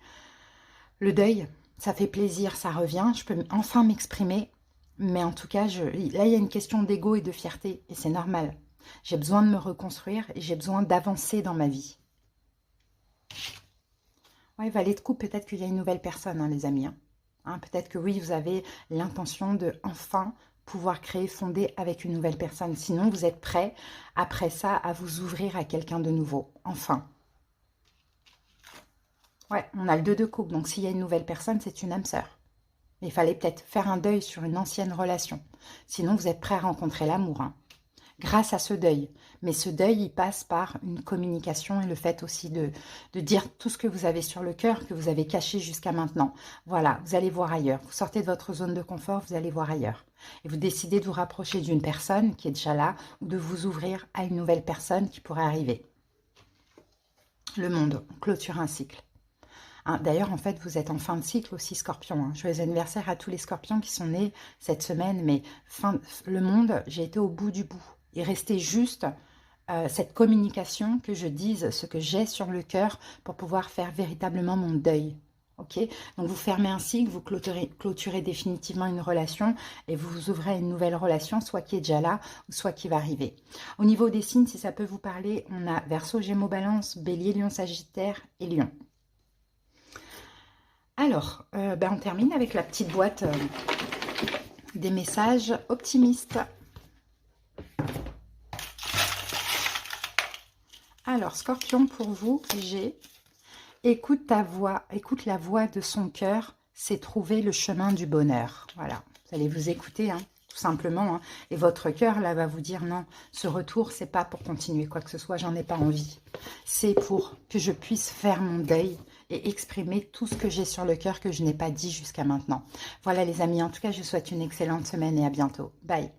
le deuil. Ça fait plaisir, ça revient. Je peux enfin m'exprimer. Mais en tout cas, là, il y a une question d'ego et de fierté. Et c'est normal. J'ai besoin de me reconstruire et j'ai besoin d'avancer dans ma vie. Ouais, valet de coupe, peut-être qu'il y a une nouvelle personne, hein, les amis. Hein, peut-être que oui, vous avez l'intention de enfin pouvoir créer, fonder avec une nouvelle personne. Sinon, vous êtes prêt, après ça, à vous ouvrir à quelqu'un de nouveau. Enfin. Ouais, on a le 2 de coupe. Donc, s'il y a une nouvelle personne, c'est une âme sœur. Il fallait peut-être faire un deuil sur une ancienne relation. Sinon, vous êtes prêt à rencontrer l'amour, hein, grâce à ce deuil. Mais ce deuil, il passe par une communication et le fait aussi de dire tout ce que vous avez sur le cœur, que vous avez caché jusqu'à maintenant. Voilà, vous allez voir ailleurs. Vous sortez de votre zone de confort, vous allez voir ailleurs. Et vous décidez de vous rapprocher d'une personne qui est déjà là ou de vous ouvrir à une nouvelle personne qui pourrait arriver. Le monde, on clôture un cycle. Hein, d'ailleurs, en fait, vous êtes en fin de cycle aussi, Scorpion. Hein. Joyeux anniversaire à tous les Scorpions qui sont nés cette semaine. Mais le monde, j'ai été au bout du bout. Il restait juste cette communication, que je dise ce que j'ai sur le cœur pour pouvoir faire véritablement mon deuil. Ok, donc vous fermez un cycle, vous clôturez définitivement une relation et vous vous ouvrez à une nouvelle relation, soit qui est déjà là, ou soit qui va arriver. Au niveau des signes, si ça peut vous parler, on a Verseau, Gémeaux, Balance, Bélier, Lion, Sagittaire et Lion. Alors, on termine avec la petite boîte des messages optimistes. Alors, Scorpion, pour vous, j'ai « Écoute ta voix, écoute la voix de son cœur, c'est trouver le chemin du bonheur. » Voilà, vous allez vous écouter, hein, tout simplement. Hein, et votre cœur, là, va vous dire « Non, ce retour, c'est pas pour continuer quoi que ce soit, j'en ai pas envie. C'est pour que je puisse faire mon deuil et exprimer tout ce que j'ai sur le cœur que je n'ai pas dit jusqu'à maintenant. » Voilà, les amis, en tout cas, je vous souhaite une excellente semaine et à bientôt. Bye.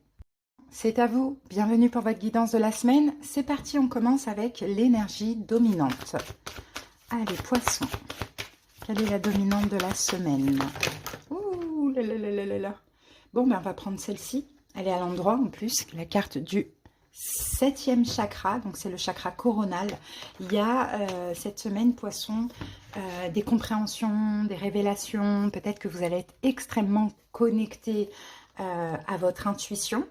C'est à vous. Bienvenue pour votre guidance de la semaine. C'est parti, on commence avec l'énergie dominante. Allez, Poissons. Quelle est la dominante de la semaine? Ouh là là là là là là. Bon, on va prendre celle-ci. Elle est à l'endroit en plus, la carte du 7e chakra. Donc, c'est le chakra coronal. Il y a cette semaine, Poissons, des compréhensions, des révélations. Peut-être que vous allez être extrêmement connecté à votre intuition.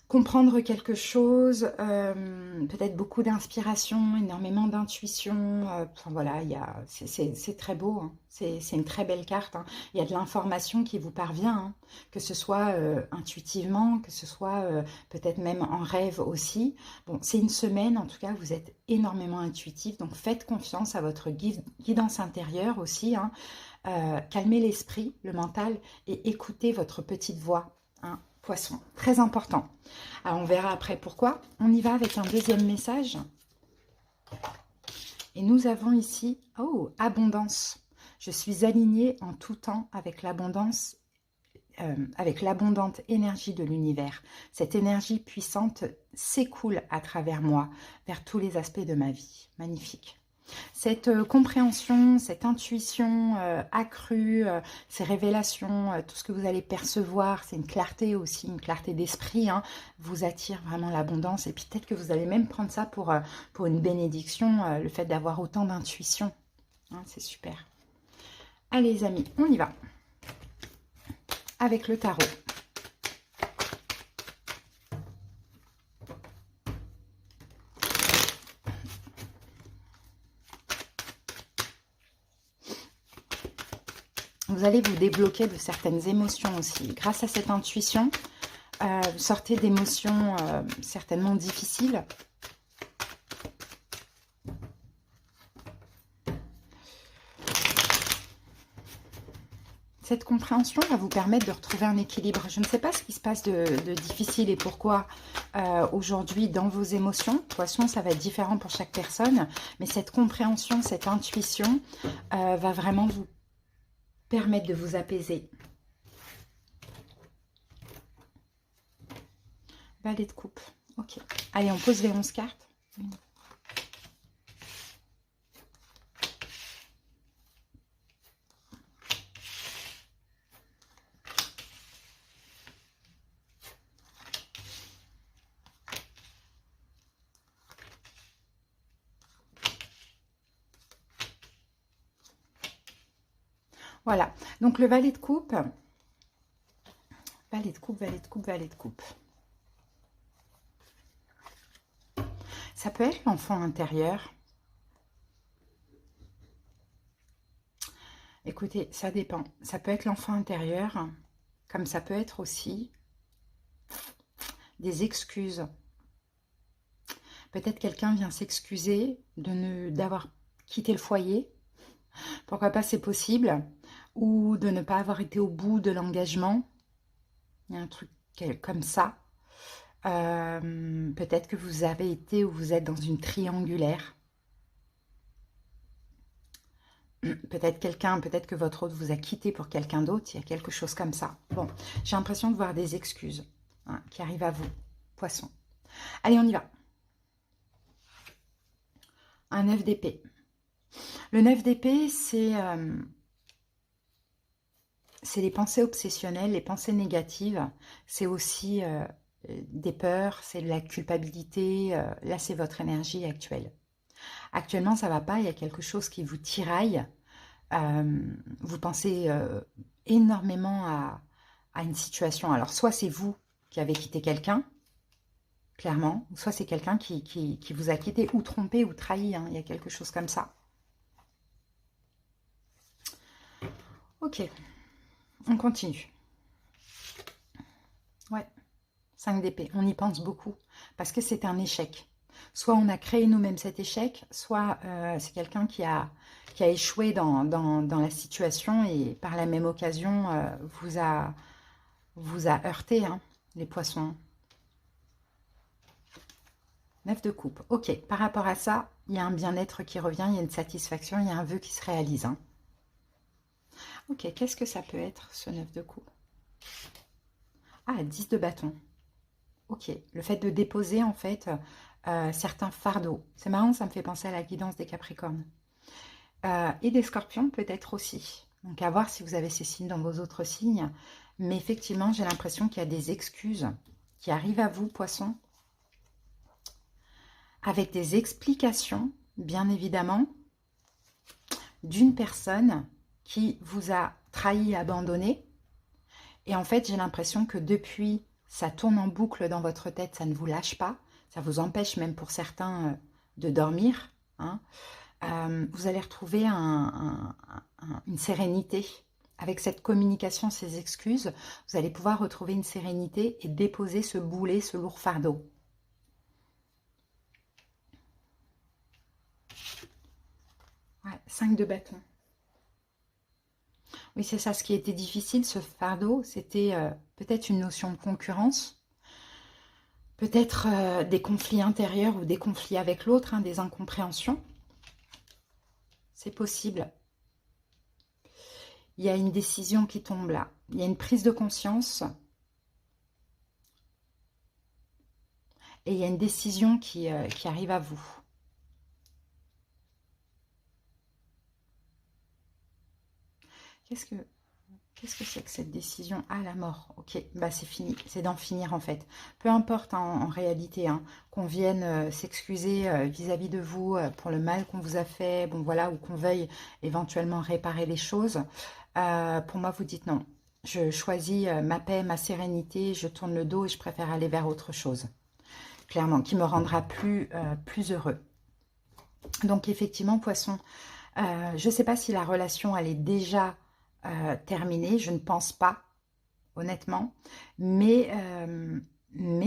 Comprendre quelque chose, peut-être beaucoup d'inspiration, énormément d'intuition, enfin voilà, c'est très beau, hein. C'est une très belle carte, hein. Il y a de l'information qui vous parvient, hein. Que ce soit intuitivement, que ce soit peut-être même en rêve aussi. Bon, c'est une semaine, en tout cas, vous êtes énormément intuitif, donc faites confiance à votre guidance intérieure aussi, hein. Calmez l'esprit, le mental, et écoutez votre petite voix, hein. Poisson, très important. Alors, on verra après pourquoi. On y va avec un deuxième message. Et nous avons ici, oh, abondance. Je suis alignée en tout temps avec l'abondance, avec l'abondante énergie de l'univers. Cette énergie puissante s'écoule à travers moi, vers tous les aspects de ma vie. Magnifique. Cette compréhension, cette intuition accrue, ces révélations, tout ce que vous allez percevoir, c'est une clarté aussi, une clarté d'esprit, hein, vous attire vraiment l'abondance. Et puis peut-être que vous allez même prendre ça pour une bénédiction, le fait d'avoir autant d'intuition. Hein, c'est super. Allez les amis, on y va. Avec le tarot. Vous allez vous débloquer de certaines émotions aussi. Grâce à cette intuition, vous sortez d'émotions certainement difficiles. Cette compréhension va vous permettre de retrouver un équilibre. Je ne sais pas ce qui se passe de difficile et pourquoi aujourd'hui dans vos émotions. De toute façon, ça va être différent pour chaque personne. Mais cette compréhension, cette intuition va vraiment vous permettre de vous apaiser. Valet de coupe. Ok. Allez, on pose les 11 cartes. Voilà. Donc le valet de coupe. Valet de coupe, valet de coupe, valet de coupe. Ça peut être l'enfant intérieur. Écoutez, ça dépend. Ça peut être l'enfant intérieur, comme ça peut être aussi des excuses. Peut-être quelqu'un vient s'excuser d'avoir quitté le foyer. Pourquoi pas, c'est possible. Ou de ne pas avoir été au bout de l'engagement. Il y a un truc comme ça. Peut-être que vous avez été ou vous êtes dans une triangulaire. Peut-être que votre hôte vous a quitté pour quelqu'un d'autre. Il y a quelque chose comme ça. Bon, j'ai l'impression de voir des excuses, hein, qui arrivent à vous, poisson. Allez, on y va. Un 9 d'épée. Le 9 d'épée, c'est les pensées obsessionnelles, les pensées négatives. C'est aussi des peurs, c'est de la culpabilité. Là, c'est votre énergie actuelle. Actuellement, ça ne va pas, il y a quelque chose qui vous tiraille. Vous pensez énormément à une situation. Alors, soit c'est vous qui avez quitté quelqu'un, clairement, ou soit c'est quelqu'un qui vous a quitté ou trompé ou trahi, hein. Il y a quelque chose comme ça. Ok, on continue. Ouais, 5 d'épée, on y pense beaucoup, parce que c'est un échec. Soit on a créé nous-mêmes cet échec, soit c'est quelqu'un qui a échoué dans la situation et par la même occasion vous a heurté, hein, les poissons. 9 de coupe. Ok, par rapport à ça, il y a un bien-être qui revient, il y a une satisfaction, il y a un vœu qui se réalise, hein. Ok, qu'est-ce que ça peut être, ce 9 de coupe? Ah, 10 de bâton. Ok, le fait de déposer, en fait, certains fardeaux. C'est marrant, ça me fait penser à la guidance des Capricornes. Et des Scorpions, peut-être aussi. Donc, à voir si vous avez ces signes dans vos autres signes. Mais effectivement, j'ai l'impression qu'il y a des excuses qui arrivent à vous, Poissons, avec des explications, bien évidemment, d'une personne qui vous a trahi, abandonné, Et en fait, j'ai l'impression que depuis, ça tourne en boucle dans votre tête, ça ne vous lâche pas. Ça vous empêche même pour certains de dormir, hein. Vous allez retrouver une sérénité. Avec cette communication, ces excuses, vous allez pouvoir retrouver une sérénité et déposer ce boulet, ce lourd fardeau. Ouais, 5 de bâton. Oui, c'est ça. Ce qui était difficile, ce fardeau, c'était peut-être une notion de concurrence, peut-être des conflits intérieurs ou des conflits avec l'autre, hein, des incompréhensions. C'est possible. Il y a une décision qui tombe là. Il y a une prise de conscience. Et il y a une décision qui arrive à vous. Qu'est-ce que c'est que cette décision? Ah, la mort. Ok, bah c'est fini. C'est d'en finir en fait. Peu importe hein, en réalité, hein, qu'on vienne s'excuser vis-à-vis de vous pour le mal qu'on vous a fait, bon voilà, ou qu'on veuille éventuellement réparer les choses. Pour moi, vous dites non. Je choisis ma paix, ma sérénité, je tourne le dos et je préfère aller vers autre chose. Clairement, qui me rendra plus heureux. Donc effectivement, Poisson, je ne sais pas si la relation elle est déjà terminée, je ne pense pas, honnêtement, mais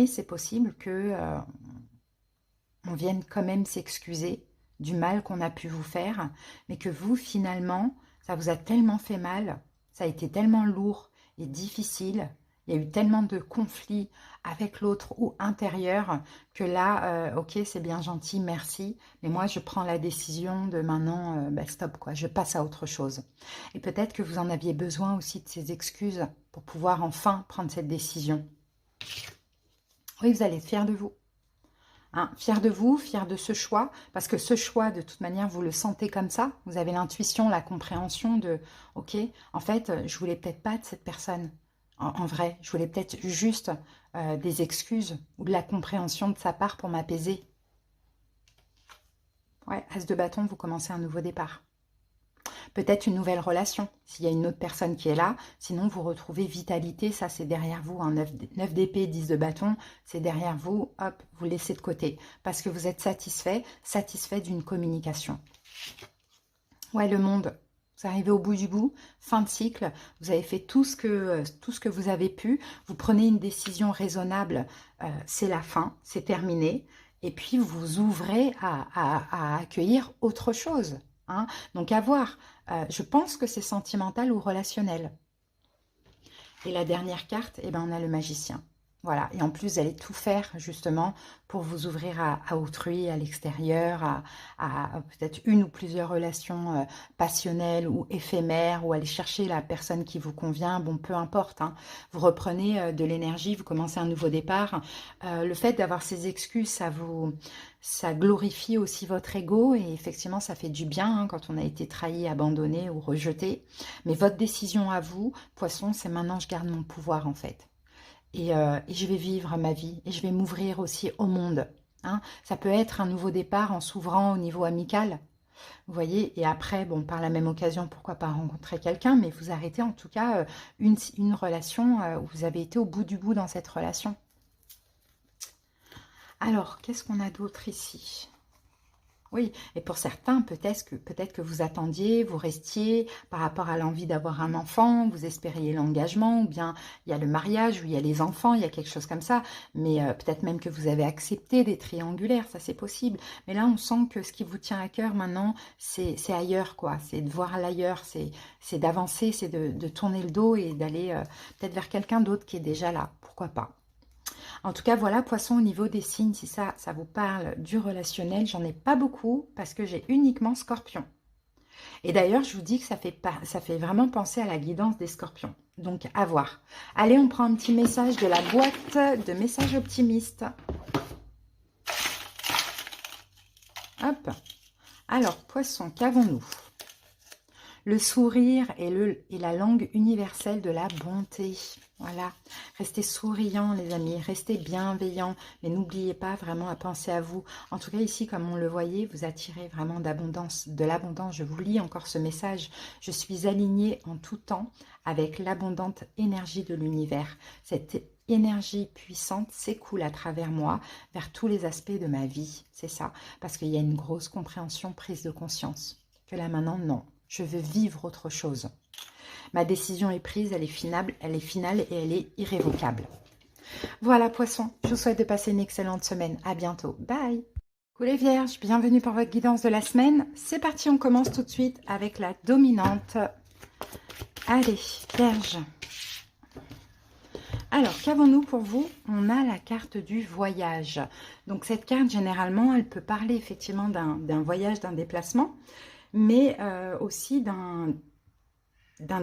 c'est possible que on vienne quand même s'excuser du mal qu'on a pu vous faire, mais que vous, finalement, ça vous a tellement fait mal, ça a été tellement lourd et difficile, il y a eu tellement de conflits avec l'autre ou intérieur que là, ok, c'est bien gentil, merci, mais moi, je prends la décision de maintenant, bah, stop, quoi, je passe à autre chose. Et peut-être que vous en aviez besoin aussi de ces excuses pour pouvoir enfin prendre cette décision. Oui, vous allez être fiers de vous. Hein, fier de vous, fier de ce choix, parce que ce choix, de toute manière, vous le sentez comme ça. Vous avez l'intuition, la compréhension de, ok, en fait, je voulais peut-être pas de cette personne. En vrai, je voulais peut-être juste des excuses ou de la compréhension de sa part pour m'apaiser. Ouais, As de bâton, vous commencez un nouveau départ. Peut-être une nouvelle relation, s'il y a une autre personne qui est là. Sinon, vous retrouvez vitalité, ça c'est derrière vous. Un 9 d'épée, 10 de bâton, c'est derrière vous. Hop, vous laissez de côté. Parce que vous êtes satisfait d'une communication. Ouais, le monde. Vous arrivez au bout du bout, fin de cycle. Vous avez fait tout ce que vous avez pu. Vous prenez une décision raisonnable. C'est la fin, c'est terminé. Et puis, vous vous ouvrez à accueillir autre chose. Hein. Donc, à voir. Je pense que c'est sentimental ou relationnel. Et la dernière carte, eh ben, on a le magicien. Voilà, et en plus, vous allez tout faire justement pour vous ouvrir à autrui, à l'extérieur, à peut-être une ou plusieurs relations passionnelles ou éphémères, ou aller chercher la personne qui vous convient, bon, peu importe. Hein. Vous reprenez de l'énergie, vous commencez un nouveau départ. Le fait d'avoir ces excuses, ça glorifie aussi votre ego, et effectivement, ça fait du bien hein, quand on a été trahi, abandonné ou rejeté. Mais votre décision à vous, Poisson, c'est maintenant je garde mon pouvoir en fait. Et je vais vivre ma vie et je vais m'ouvrir aussi au monde. Hein. Ça peut être un nouveau départ en s'ouvrant au niveau amical, vous voyez, et après, bon, par la même occasion, pourquoi pas rencontrer quelqu'un, mais vous arrêtez en tout cas une relation où vous avez été au bout du bout dans cette relation. Alors, qu'est-ce qu'on a d'autre ici ? Oui, et pour certains, peut-être que vous attendiez, vous restiez par rapport à l'envie d'avoir un enfant, vous espériez l'engagement, ou bien il y a le mariage, ou il y a les enfants, il y a quelque chose comme ça, mais peut-être même que vous avez accepté des triangulaires, ça c'est possible. Mais là, on sent que ce qui vous tient à cœur maintenant, c'est ailleurs, quoi. C'est de voir l'ailleurs, c'est d'avancer, c'est de tourner le dos et d'aller peut-être vers quelqu'un d'autre qui est déjà là, pourquoi pas. En tout cas, voilà, Poisson, au niveau des signes, si ça vous parle du relationnel, j'en ai pas beaucoup parce que j'ai uniquement Scorpion. Et d'ailleurs, je vous dis que ça fait vraiment penser à la guidance des Scorpions. Donc, à voir. Allez, on prend un petit message de la boîte de messages optimistes. Hop. Alors, Poisson, qu'avons-nous? Le sourire est la langue universelle de la bonté. Voilà. Restez souriants, les amis. Restez bienveillants. Mais n'oubliez pas vraiment à penser à vous. En tout cas, ici, comme on le voyait, vous attirez vraiment d'abondance, de l'abondance. Je vous lis encore ce message. Je suis alignée en tout temps avec l'abondante énergie de l'univers. Cette énergie puissante s'écoule à travers moi vers tous les aspects de ma vie. C'est ça. Parce qu'il y a une grosse compréhension, prise de conscience. Que là, maintenant, non. Je veux vivre autre chose. Ma décision est prise, elle est finale et elle est irrévocable. Voilà, poissons, je vous souhaite de passer une excellente semaine. À bientôt. Bye. Coucou les vierges, bienvenue pour votre guidance de la semaine. C'est parti, on commence tout de suite avec la dominante. Allez, vierge. Alors, qu'avons-nous pour vous? On a la carte du voyage. Donc, cette carte, généralement, elle peut parler effectivement d'un voyage, d'un déplacement, mais aussi d'un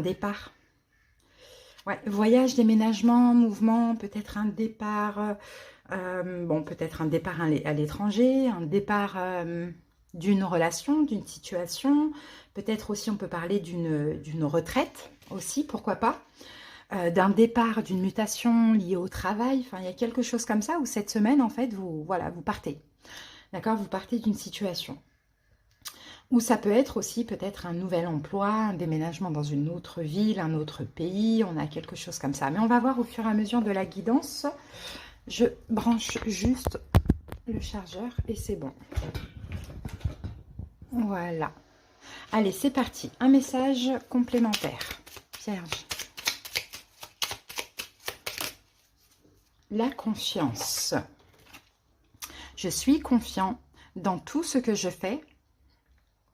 départ. Ouais, voyage, déménagement, mouvement, peut-être un départ, bon, peut-être un départ à l'étranger, un départ d'une relation, d'une situation, peut-être aussi on peut parler d'une retraite aussi, pourquoi pas, d'un départ, d'une mutation liée au travail, enfin il y a quelque chose comme ça où cette semaine en fait vous partez, d'accord, vous partez d'une situation. Ou ça peut être aussi peut-être un nouvel emploi, un déménagement dans une autre ville, un autre pays, on a quelque chose comme ça. Mais on va voir au fur et à mesure de la guidance. Je branche juste le chargeur et c'est bon. Voilà. Allez, c'est parti. Un message complémentaire. Vierge. La confiance. Je suis confiant dans tout ce que je fais.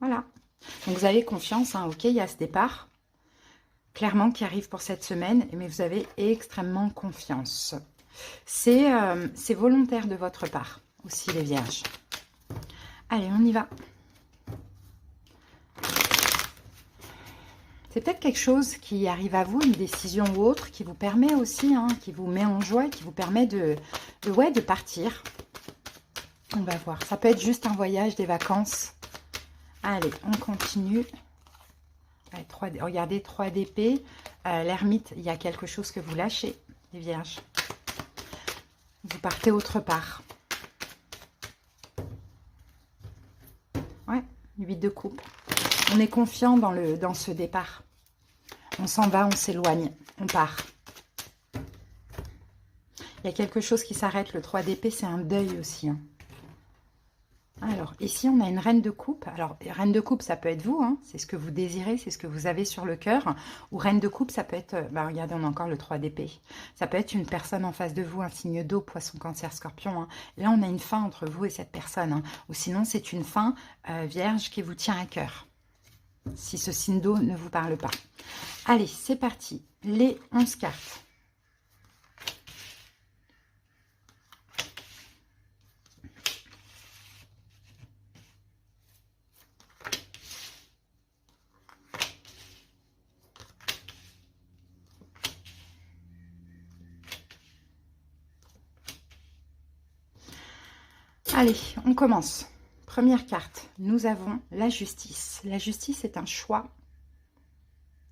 Voilà. Donc, vous avez confiance, hein, ok, il y a ce départ, clairement, qui arrive pour cette semaine, mais vous avez extrêmement confiance. C'est volontaire de votre part, aussi, les vierges. Allez, on y va. C'est peut-être quelque chose qui arrive à vous, une décision ou autre, qui vous permet aussi, hein, qui vous met en joie, qui vous permet de partir. On va voir. Ça peut être juste un voyage, des vacances. Allez, on continue. Ouais, regardez, 3 d'épée. L'ermite, il y a quelque chose que vous lâchez, les vierges. Vous partez autre part. Ouais, 8 de coupe. On est confiant dans ce départ. On s'en va, on s'éloigne, on part. Il y a quelque chose qui s'arrête. Le 3 d'épée, c'est un deuil aussi, hein. Alors, ici, on a une reine de coupe. Alors, reine de coupe, ça peut être vous, hein. C'est ce que vous désirez, c'est ce que vous avez sur le cœur. Ou reine de coupe, ça peut être... regardez, on a encore le 3 d'épée. Ça peut être une personne en face de vous, un signe d'eau, poisson, cancer, scorpion, hein. Là, on a une fin entre vous et cette personne, hein. Ou sinon, c'est une fin vierge qui vous tient à cœur. Si ce signe d'eau ne vous parle pas. Allez, c'est parti. Les 11 cartes. Allez, on commence. Première carte, nous avons la justice. La justice est un choix.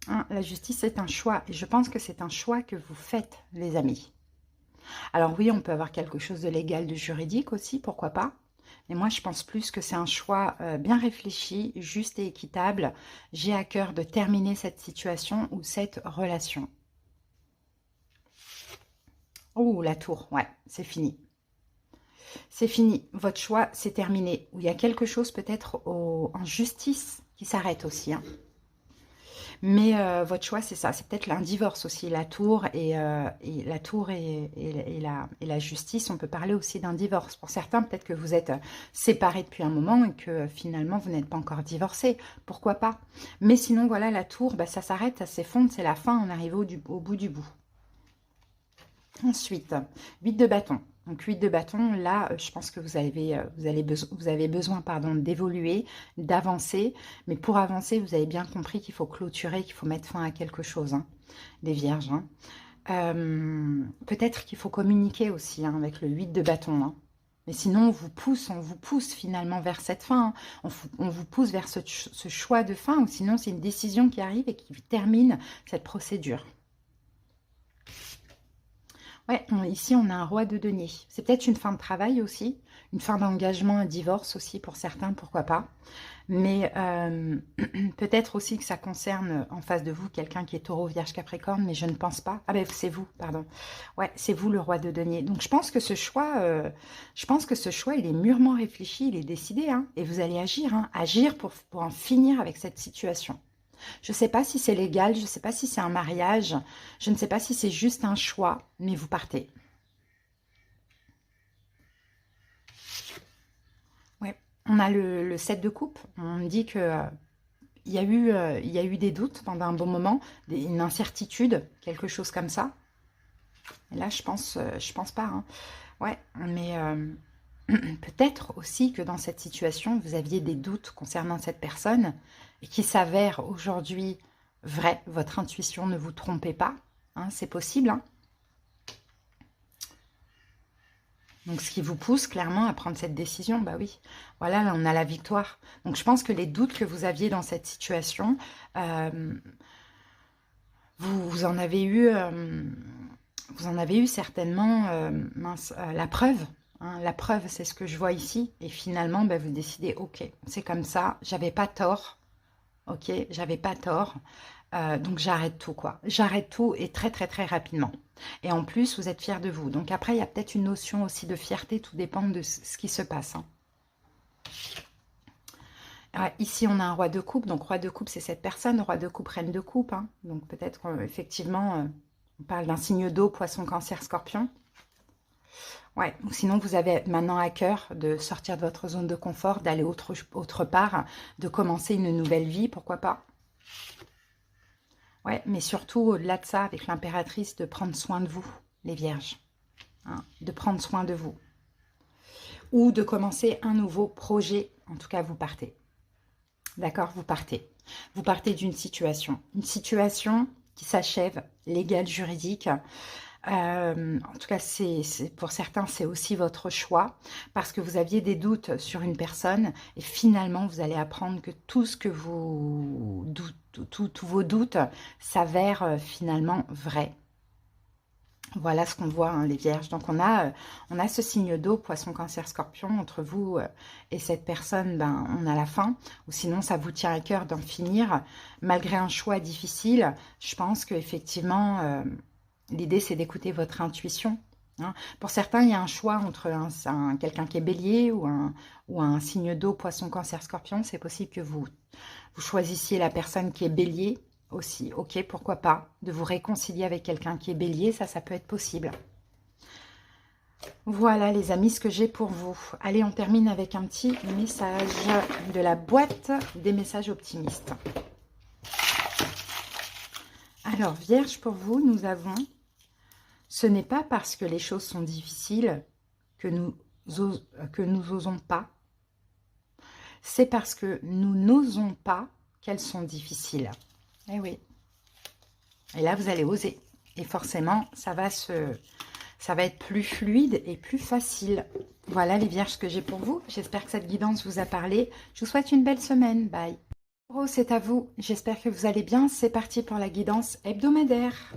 Hein, la justice est un choix. Et je pense que c'est un choix que vous faites, les amis. Alors oui, on peut avoir quelque chose de légal, de juridique aussi, pourquoi pas. Mais moi, je pense plus que c'est un choix bien réfléchi, juste et équitable. J'ai à cœur de terminer cette situation ou cette relation. Oh, la tour, ouais, c'est fini. C'est fini, votre choix, c'est terminé. Ou il y a quelque chose peut-être en justice qui s'arrête aussi, hein. Mais votre choix, c'est ça. C'est peut-être un divorce aussi, la tour et la tour et la justice. On peut parler aussi d'un divorce. Pour certains, peut-être que vous êtes séparés depuis un moment et que finalement, vous n'êtes pas encore divorcés. Pourquoi pas? Mais sinon, voilà, la tour, ça s'arrête, ça s'effondre. C'est la fin, on arrive au bout du bout. Ensuite, 8 de bâton. Donc 8 de bâton, là, je pense que vous avez besoin d'évoluer, d'avancer. Mais pour avancer, vous avez bien compris qu'il faut clôturer, qu'il faut mettre fin à quelque chose, hein, les vierges, hein. Peut-être qu'il faut communiquer aussi, hein, avec le 8 de bâton, hein. Mais sinon, on vous pousse finalement vers cette fin. Hein. On vous pousse vers ce choix de fin, ou sinon c'est une décision qui arrive et qui termine cette procédure. Ouais, ici on a un roi de denier. C'est peut-être une fin de travail aussi, une fin d'engagement, un divorce aussi pour certains, pourquoi pas. Mais peut-être aussi que ça concerne en face de vous quelqu'un qui est taureau, vierge, capricorne, mais je ne pense pas. Ah ben c'est vous, pardon. Ouais, c'est vous le roi de denier. Donc je pense que ce choix, il est mûrement réfléchi, il est décidé, hein, et vous allez agir, hein, agir pour en finir avec cette situation. Je ne sais pas si c'est légal, je ne sais pas si c'est un mariage, je ne sais pas si c'est juste un choix, mais vous partez. Ouais. On a le 7 de coupe, on me dit que il y a eu des doutes pendant un bon moment, une incertitude, quelque chose comme ça. Et là, je pense pas. Hein. Ouais, mais peut-être aussi que dans cette situation, vous aviez des doutes concernant cette personne et qui s'avèrent aujourd'hui vrais. Votre intuition, ne vous trompez pas. Hein, c'est possible. Hein. Donc, ce qui vous pousse clairement à prendre cette décision, bah oui, voilà, là, on a la victoire. Donc, je pense que les doutes que vous aviez dans cette situation, vous en avez eu certainement la preuve. Hein, la preuve, c'est ce que je vois ici. Et finalement, bah, vous décidez, ok, c'est comme ça, j'avais pas tort. Ok, j'avais pas tort. Donc j'arrête tout, quoi. J'arrête tout et très très très rapidement. Et en plus, vous êtes fiers de vous. Donc après, il y a peut-être une notion aussi de fierté, tout dépend de ce qui se passe. Hein. Ici, on a un roi de coupe. Donc roi de coupe, c'est cette personne. Roi de coupe, reine de coupe. Hein. Donc peut-être effectivement, on parle d'un signe d'eau, poisson, cancer, scorpion. Ouais, ou sinon vous avez maintenant à cœur de sortir de votre zone de confort, d'aller autre part, de commencer une nouvelle vie, pourquoi pas. Ouais, mais surtout, au-delà de ça, avec l'impératrice, de prendre soin de vous, les vierges. Hein, de prendre soin de vous. Ou de commencer un nouveau projet. En tout cas, vous partez. D'accord, vous partez. Vous partez d'une situation. Une situation qui s'achève, légale, juridique. En tout cas, pour certains, c'est aussi votre choix. Parce que vous aviez des doutes sur une personne. Et finalement, vous allez apprendre que tout ce que vous doutez, tous vos doutes s'avèrent finalement vrais. Voilà ce qu'on voit, hein, les vierges. Donc, on a ce signe d'eau, poisson, cancer, scorpion. Entre vous et cette personne, ben, on a la fin. Ou sinon, ça vous tient à cœur d'en finir. Malgré un choix difficile, je pense qu'effectivement, l'idée, c'est d'écouter votre intuition. Hein. Pour certains, il y a un choix entre quelqu'un qui est bélier ou un signe d'eau, poisson, cancer, scorpion. C'est possible que vous choisissiez la personne qui est bélier aussi. Ok, pourquoi pas. De vous réconcilier avec quelqu'un qui est bélier, ça peut être possible. Voilà les amis, ce que j'ai pour vous. Allez, on termine avec un petit message de la boîte des messages optimistes. Alors, Vierge, pour vous, nous avons... Ce n'est pas parce que les choses sont difficiles que nous osons pas. C'est parce que nous n'osons pas qu'elles sont difficiles. Eh oui. Et là, vous allez oser. Et forcément, ça va être plus fluide et plus facile. Voilà les vierges que j'ai pour vous. J'espère que cette guidance vous a parlé. Je vous souhaite une belle semaine. Bye. Taureau, c'est à vous. J'espère que vous allez bien. C'est parti pour la guidance hebdomadaire.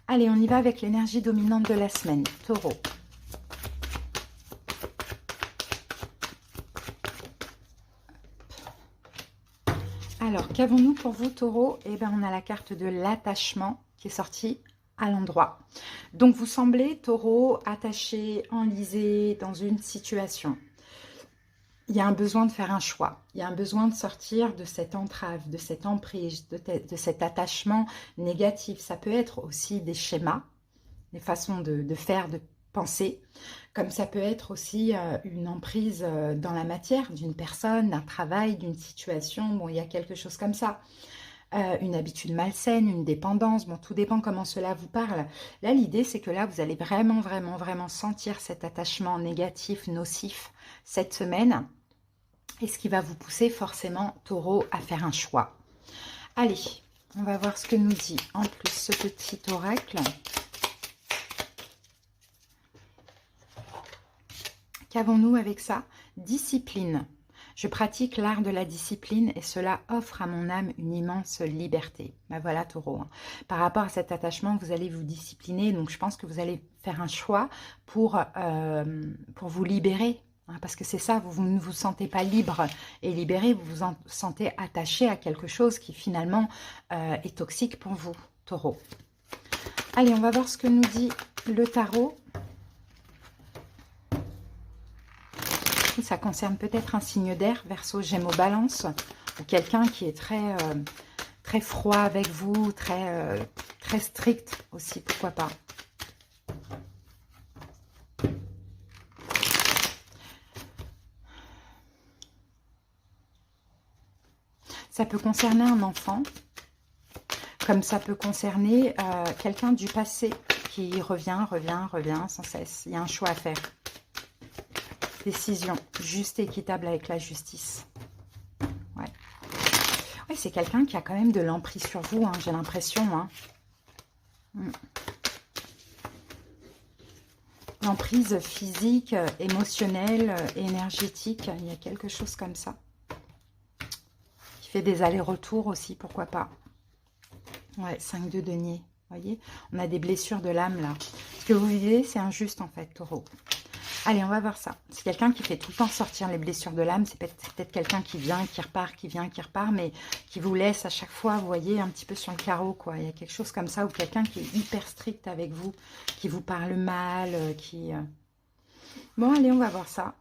Allez, on y va avec l'énergie dominante de la semaine. Taureau. Alors, qu'avons-nous pour vous, Taureau? Eh bien, on a la carte de l'attachement qui est sortie à l'endroit. Donc, vous semblez, Taureau, attaché, enlisé dans une situation. Il y a un besoin de faire un choix. Il y a un besoin de sortir de cette entrave, de cette emprise, de cet attachement négatif. Ça peut être aussi des schémas, des façons de faire, de penser. Comme ça peut être aussi une emprise dans la matière d'une personne, d'un travail, d'une situation. Bon, il y a quelque chose comme ça. Une habitude malsaine, une dépendance. Bon, tout dépend comment cela vous parle. Là, l'idée, c'est que là, vous allez vraiment, vraiment, vraiment sentir cet attachement négatif, nocif cette semaine. Et ce qui va vous pousser forcément, Taureau, à faire un choix. Allez, on va voir ce que nous dit en plus ce petit oracle. Qu'avons-nous avec ça? Discipline. Je pratique l'art de la discipline et cela offre à mon âme une immense liberté. Ben voilà, Taureau. Par rapport à cet attachement, vous allez vous discipliner. Donc, je pense que vous allez faire un choix pour vous libérer. Hein, parce que c'est ça, vous ne vous sentez pas libre et libéré. Vous vous en sentez attaché à quelque chose qui finalement est toxique pour vous, Taureau. Allez, on va voir ce que nous dit le tarot. Ça concerne peut-être un signe d'air, Verseau, Gémeaux, Balance, ou quelqu'un qui est très froid avec vous, très strict aussi, pourquoi pas. Ça peut concerner un enfant, comme ça peut concerner quelqu'un du passé qui revient sans cesse. Il y a un choix à faire. Décision juste et équitable avec la justice. Ouais, ouais, c'est quelqu'un qui a quand même de l'emprise sur vous, hein, j'ai l'impression. Hein. L'emprise physique, émotionnelle, énergétique, il y a quelque chose comme ça. Qui fait des allers-retours aussi, pourquoi pas. Ouais, 5 de denier, voyez. On a des blessures de l'âme là. Ce que vous vivez, c'est injuste en fait, Taureau. Allez, on va voir ça. C'est quelqu'un qui fait tout le temps sortir les blessures de l'âme. C'est peut-être quelqu'un qui vient, qui repart, qui vient, qui repart, mais qui vous laisse à chaque fois, vous voyez, un petit peu sur le carreau, quoi. Il y a quelque chose comme ça, ou quelqu'un qui est hyper strict avec vous, qui vous parle mal, qui... Bon, allez, on va voir ça.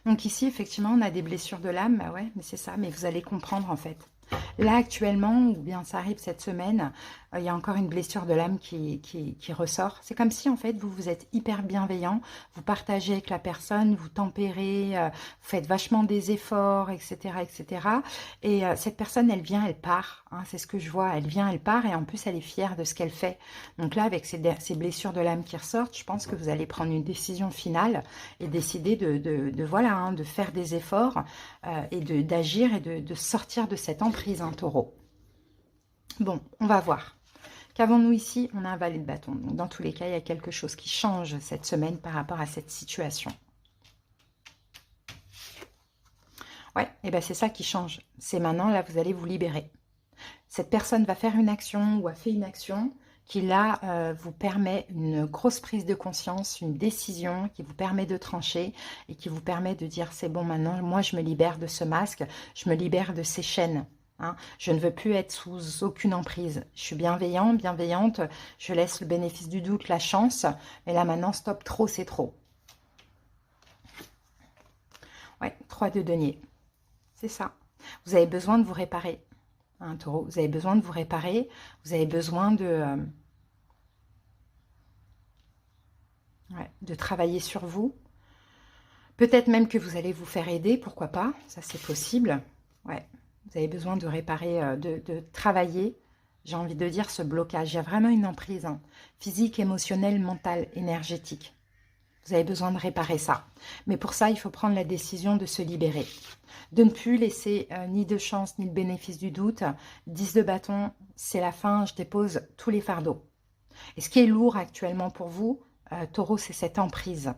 Donc ici, effectivement, on a des blessures de l'âme. Bah ouais, mais c'est ça, mais vous allez comprendre, en fait. Là, actuellement, ou bien ça arrive cette semaine, il y a encore une blessure de l'âme qui ressort. C'est comme si, en fait, vous êtes hyper bienveillant, vous partagez avec la personne, vous tempérez, vous faites vachement des efforts, etc., etc. Et cette personne, elle vient, elle part. Hein, c'est ce que je vois. Elle vient, elle part, et en plus, elle est fière de ce qu'elle fait. Donc là, avec ces blessures de l'âme qui ressortent, je pense que vous allez prendre une décision finale et décider voilà, hein, de faire des efforts et d'agir et de sortir de cette emprise, hein, Taureau. Bon, on va voir. Qu'avons-nous ici? On a un valet de bâton. Donc, dans tous les cas, il y a quelque chose qui change cette semaine par rapport à cette situation. Ouais, et bien c'est ça qui change. C'est maintenant, là, vous allez vous libérer. Cette personne va faire une action ou a fait une action qui, là, vous permet une grosse prise de conscience, une décision qui vous permet de trancher et qui vous permet de dire, c'est bon, maintenant, moi, je me libère de ce masque, je me libère de ces chaînes. Hein. Je ne veux plus être sous aucune emprise. Je suis bienveillant, bienveillante. Je laisse le bénéfice du doute, la chance. Mais là, maintenant, stop, trop, c'est trop. Ouais, 3 de denier. C'est ça. Vous avez besoin de vous réparer. Hein, Taureau, vous avez besoin de vous réparer. Vous avez besoin de travailler sur vous. Peut-être même que vous allez vous faire aider. Pourquoi pas? Ça, c'est possible. Ouais. Vous avez besoin de réparer, de travailler, j'ai envie de dire, ce blocage. Il y a vraiment une emprise, hein, physique, émotionnelle, mentale, énergétique. Vous avez besoin de réparer ça. Mais pour ça, il faut prendre la décision de se libérer. De ne plus laisser ni de chance, ni le bénéfice du doute. 10 de bâton, c'est la fin, je dépose tous les fardeaux. Et ce qui est lourd actuellement pour vous, Taureau, c'est cette emprise.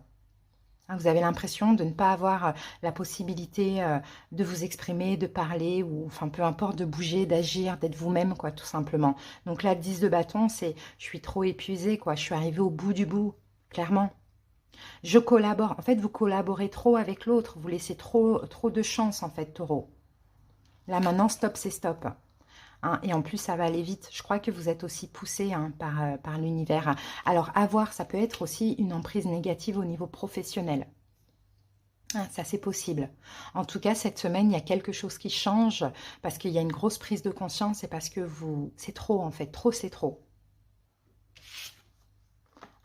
Vous avez l'impression de ne pas avoir la possibilité de vous exprimer, de parler, ou enfin peu importe, de bouger, d'agir, d'être vous-même, quoi, tout simplement. Donc là, 10 de bâton, c'est je suis trop épuisée, quoi, je suis arrivée au bout du bout, clairement. Je collabore. En fait, vous collaborez trop avec l'autre, vous laissez trop de chance, en fait, Taureau. Là, maintenant, stop, c'est stop. Hein, et en plus, ça va aller vite. Je crois que vous êtes aussi poussé, hein, par l'univers. Alors, avoir, ça peut être aussi une emprise négative au niveau professionnel. Ah, ça, c'est possible. En tout cas, cette semaine, il y a quelque chose qui change parce qu'il y a une grosse prise de conscience et parce que c'est trop, en fait. Trop, c'est trop.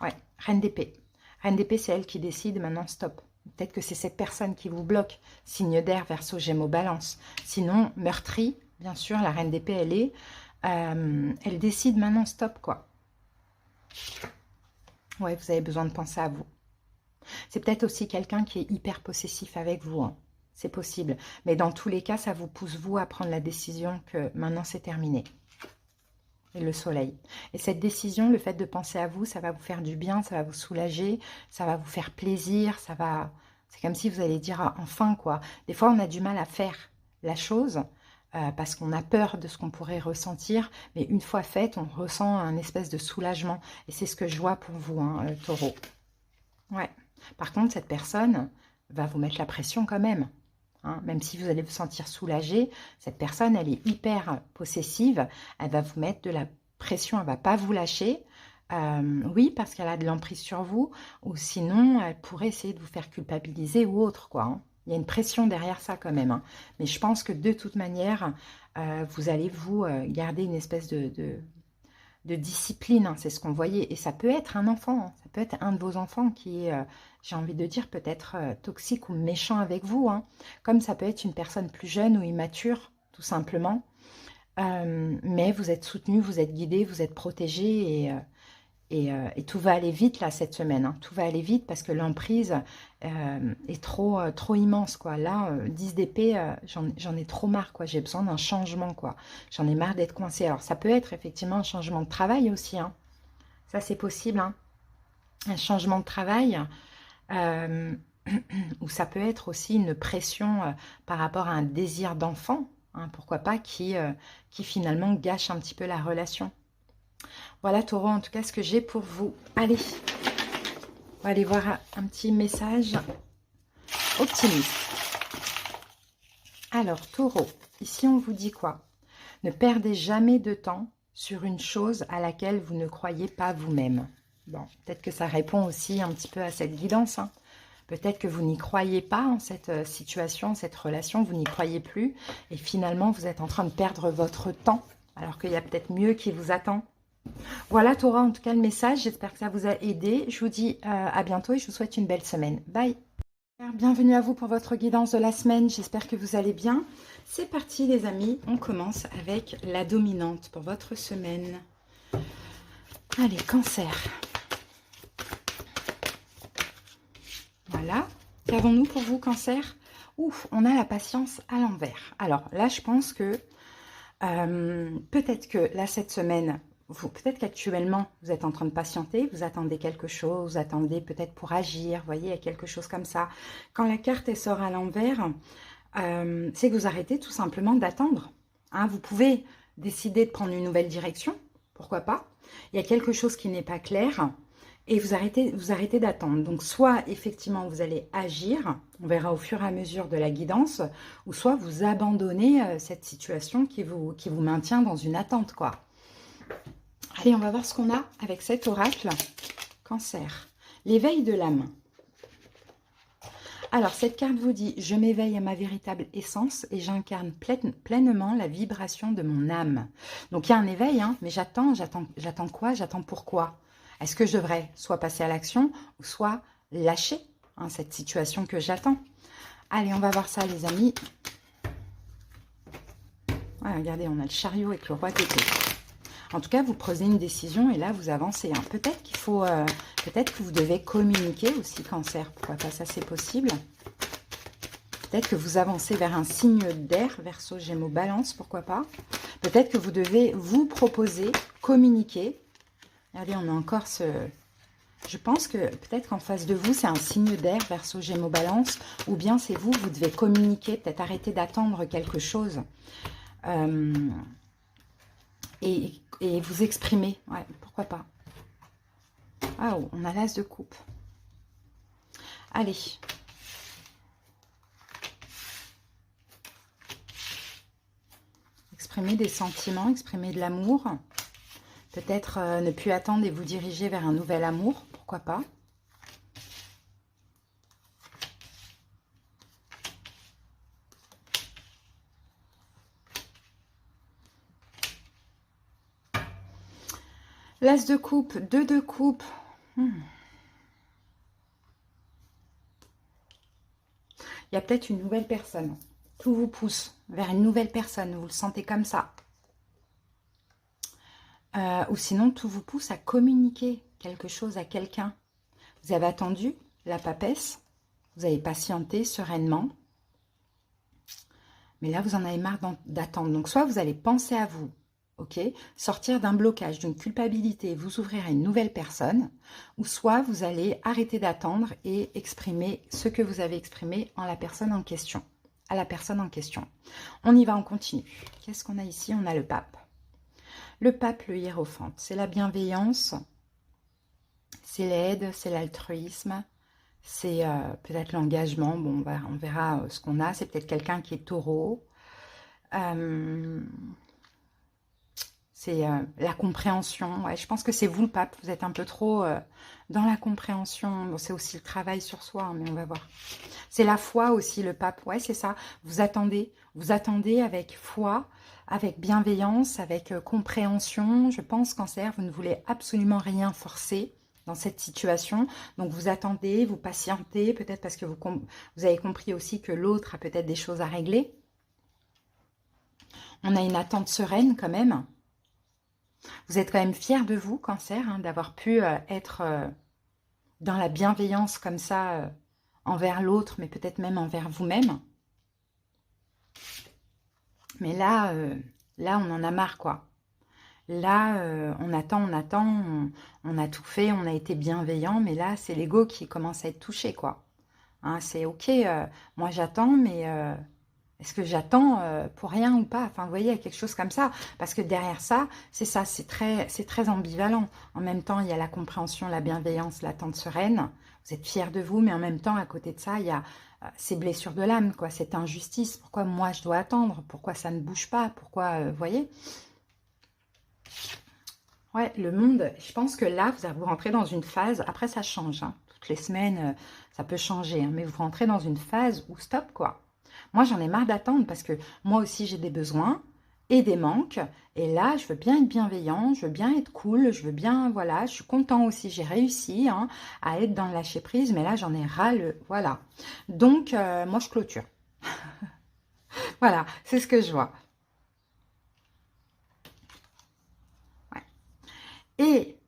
Ouais, Reine d'épée. Reine d'épée, c'est elle qui décide. Maintenant, stop. Peut-être que c'est cette personne qui vous bloque. Signe d'air, Verseau, Gémeaux, Balance. Sinon, meurtrie. Bien sûr, la reine d'épée, elle décide maintenant, stop, quoi. Ouais, vous avez besoin de penser à vous. C'est peut-être aussi quelqu'un qui est hyper possessif avec vous. Hein. C'est possible. Mais dans tous les cas, ça vous pousse, vous, à prendre la décision que maintenant, c'est terminé. et le soleil. Et cette décision, le fait de penser à vous, ça va vous faire du bien, ça va vous soulager, ça va vous faire plaisir, ça va... C'est comme si vous allez dire ah, enfin quoi. Des fois, on a du mal à faire la chose parce qu'on a peur de ce qu'on pourrait ressentir, mais une fois faite, on ressent un espèce de soulagement. Et c'est ce que je vois pour vous, hein, Taureau. Ouais. Par contre, cette personne va vous mettre la pression quand même. Hein, même si vous allez vous sentir soulagé, cette personne, elle est hyper possessive, elle va vous mettre de la pression, elle ne va pas vous lâcher. Oui, parce qu'elle a de l'emprise sur vous, ou sinon, elle pourrait essayer de vous faire culpabiliser ou autre, quoi. Hein. Il y a une pression derrière ça quand même. Hein. Mais je pense que de toute manière, vous allez vous garder une espèce de discipline, hein, c'est ce qu'on voyait. Et ça peut être un enfant, hein, ça peut être un de vos enfants qui est, j'ai envie de dire, peut-être toxique ou méchant avec vous. Hein, comme ça peut être une personne plus jeune ou immature, tout simplement. Mais vous êtes soutenu, vous êtes guidé, vous êtes protégé et tout va aller vite là cette semaine. Hein. Tout va aller vite parce que l'emprise est trop immense. Quoi. Là, 10 d'épée, j'en ai trop marre. Quoi. J'ai besoin d'un changement. Quoi. J'en ai marre d'être coincée. Alors ça peut être effectivement un changement de travail aussi. Hein. Ça c'est possible. Hein. Un changement de travail. Ou ça peut être aussi une pression par rapport à un désir d'enfant. Hein, pourquoi pas qui finalement gâche un petit peu la relation. Voilà, Taureau, en tout cas, ce que j'ai pour vous. Allez, on va aller voir un petit message optimiste. Alors, Taureau, ici, on vous dit quoi? Ne perdez jamais de temps sur une chose à laquelle vous ne croyez pas vous-même. Bon, peut-être que ça répond aussi un petit peu à cette guidance. Hein. Peut-être que vous n'y croyez pas en cette situation, cette relation, vous n'y croyez plus. Et finalement, vous êtes en train de perdre votre temps, alors qu'il y a peut-être mieux qui vous attend. Voilà, Taureau, en tout cas, le message. J'espère que ça vous a aidé. Je vous dis à bientôt et je vous souhaite une belle semaine. Bye. Bienvenue à vous pour votre guidance de la semaine. J'espère que vous allez bien. C'est parti, les amis. On commence avec la dominante pour votre semaine. Allez, Cancer. Voilà. Qu'avons-nous pour vous, Cancer? Ouf, on a la patience à l'envers. Alors là, je pense que peut-être que là, cette semaine... Peut-être qu'actuellement, vous êtes en train de patienter, vous attendez quelque chose, vous attendez peut-être pour agir, vous voyez, il y a quelque chose comme ça. Quand la carte elle sort à l'envers, c'est que vous arrêtez tout simplement d'attendre. Hein, vous pouvez décider de prendre une nouvelle direction, pourquoi pas. Il y a quelque chose qui n'est pas clair et vous arrêtez d'attendre. Donc, soit effectivement, vous allez agir, on verra au fur et à mesure de la guidance, ou soit vous abandonnez cette situation qui vous maintient dans une attente, quoi. Allez, on va voir ce qu'on a avec cet oracle. Cancer. L'éveil de l'âme. Alors, cette carte vous dit « Je m'éveille à ma véritable essence et j'incarne pleinement la vibration de mon âme. » Donc, il y a un éveil, hein, mais j'attends quoi? J'attends pourquoi? Est-ce que je devrais soit passer à l'action ou soit lâcher hein, cette situation que j'attends? Allez, on va voir ça, les amis. Ouais, regardez, on a le chariot avec le roi d'épée. En tout cas, vous prenez une décision et là, vous avancez. Hein. Peut-être qu'il faut, peut-être que vous devez communiquer aussi, Cancer. Pourquoi pas, ça c'est possible. Peut-être que vous avancez vers un signe d'air, Verseau, Gémeaux, Balance, pourquoi pas. Peut-être que vous devez vous proposer, communiquer. Regardez, on a encore ce... Je pense que peut-être qu'en face de vous, c'est un signe d'air, Verseau, Gémeaux, Balance. Ou bien c'est vous, vous devez communiquer, peut-être arrêter d'attendre quelque chose. Et vous exprimer. Ouais, pourquoi pas. Ah, oh, on a l'as de coupe. Allez. Exprimer des sentiments, exprimer de l'amour. Peut-être ne plus attendre et vous diriger vers un nouvel amour. Pourquoi pas. L'as de coupe, 2 de coupe. Il y a peut-être une nouvelle personne. Tout vous pousse vers une nouvelle personne. Vous le sentez comme ça. Ou sinon, tout vous pousse à communiquer quelque chose à quelqu'un. Vous avez attendu la papesse. Vous avez patienté sereinement. Mais là, vous en avez marre d'attendre. Donc, soit vous allez penser à vous ok? Sortir d'un blocage, d'une culpabilité, vous ouvrir à une nouvelle personne, ou soit vous allez arrêter d'attendre et exprimer ce que vous avez exprimé en la personne en question, à la personne en question. On y va, on continue. Qu'est-ce qu'on a ici? On a le pape. Le pape, le hiérophante, c'est la bienveillance, c'est l'aide, c'est l'altruisme, c'est peut-être l'engagement. Bon, on verra ce qu'on a. C'est peut-être quelqu'un qui est taureau. C'est la compréhension. Ouais, je pense que c'est vous le pape. Vous êtes un peu trop dans la compréhension. Bon, c'est aussi le travail sur soi, hein, mais on va voir. C'est la foi aussi, le pape. Ouais, c'est ça. Vous attendez avec foi, avec bienveillance, avec compréhension. Je pense, Cancer, vous ne voulez absolument rien forcer dans cette situation. Donc, vous attendez, vous patientez, peut-être parce que vous avez compris aussi que l'autre a peut-être des choses à régler. On a une attente sereine quand même. Vous êtes quand même fiers de vous, Cancer, hein, d'avoir pu être dans la bienveillance comme ça envers l'autre, mais peut-être même envers vous-même. Mais là, là, on en a marre, quoi. Là, on attend, on a tout fait, on a été bienveillant, mais là, c'est l'ego qui commence à être touché, quoi. Hein, c'est ok, moi j'attends, mais est-ce que j'attends pour rien ou pas? Enfin, vous voyez, il y a quelque chose comme ça. Parce que derrière ça, c'est très ambivalent. En même temps, il y a la compréhension, la bienveillance, l'attente sereine. Vous êtes fiers de vous, mais en même temps, à côté de ça, il y a ces blessures de l'âme, quoi, cette injustice. Pourquoi moi, je dois attendre? Pourquoi ça ne bouge pas? Pourquoi, vous voyez? Ouais, le monde, je pense que là, vous rentrez dans une phase, après ça change, hein. Toutes les semaines, ça peut changer, hein, mais vous rentrez dans une phase où stop, quoi. Moi, j'en ai marre d'attendre parce que moi aussi, j'ai des besoins et des manques. Et là, je veux bien être bienveillant, je veux bien être cool, je veux bien, voilà, je suis content aussi, j'ai réussi hein, à être dans le lâcher-prise, mais là, j'en ai ras le, voilà. Donc, moi, je clôture. Voilà, c'est ce que je vois. Ouais. Et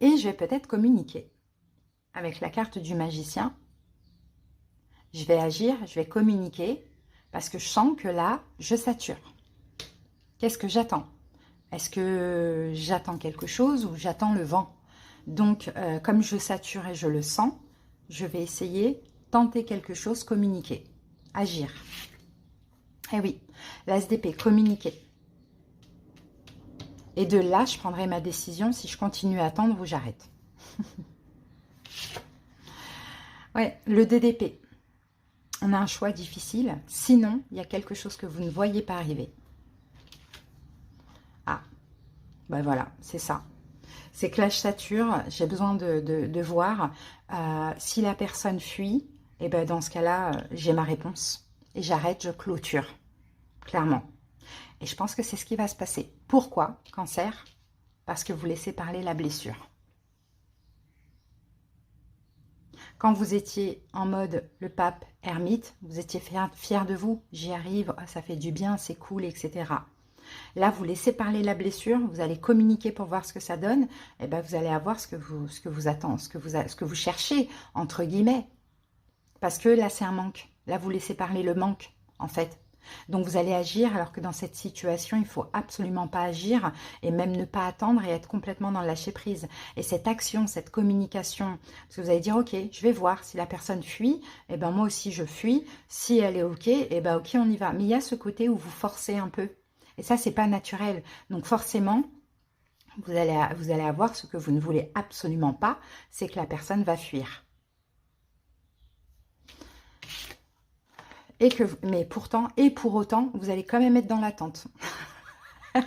je vais peut-être communiquer avec la carte du magicien. Je vais agir, je vais communiquer parce que je sens que là, je sature. Qu'est-ce que j'attends? Est-ce que j'attends quelque chose ou j'attends le vent? Donc, comme je sature et je le sens, je vais essayer, tenter quelque chose, communiquer, agir. Eh oui, l'as d'épée, communiquer. Et de là, je prendrai ma décision si je continue à attendre ou j'arrête. Ouais, le 2 d'épée. On a un choix difficile. Sinon, il y a quelque chose que vous ne voyez pas arriver. Ah, ben voilà, c'est ça. C'est que là, je sature. J'ai besoin de voir si la personne fuit. Et ben dans ce cas-là, j'ai ma réponse. Et j'arrête, je clôture. Clairement. Et je pense que c'est ce qui va se passer. Pourquoi, Cancer? Parce que vous laissez parler la blessure. Quand vous étiez en mode le pape ermite, vous étiez fier de vous. J'y arrive, ça fait du bien, c'est cool, etc. Là, vous laissez parler la blessure, vous allez communiquer pour voir ce que ça donne. Et ben, vous allez avoir ce que vous attendez, ce que vous cherchez, entre guillemets. Parce que là, c'est un manque. Là, vous laissez parler le manque, en fait. Donc, vous allez agir alors que dans cette situation, il ne faut absolument pas agir et même ne pas attendre et être complètement dans le lâcher-prise. Et cette action, cette communication, parce que vous allez dire, ok, je vais voir si la personne fuit, et ben moi aussi je fuis. Si elle est ok, et ben ok, on y va. Mais il y a ce côté où vous forcez un peu. Et ça, c'est pas naturel. Donc, forcément, vous allez avoir ce que vous ne voulez absolument pas, c'est que la personne va fuir. Mais pourtant, et pour autant, vous allez quand même être dans l'attente. Vous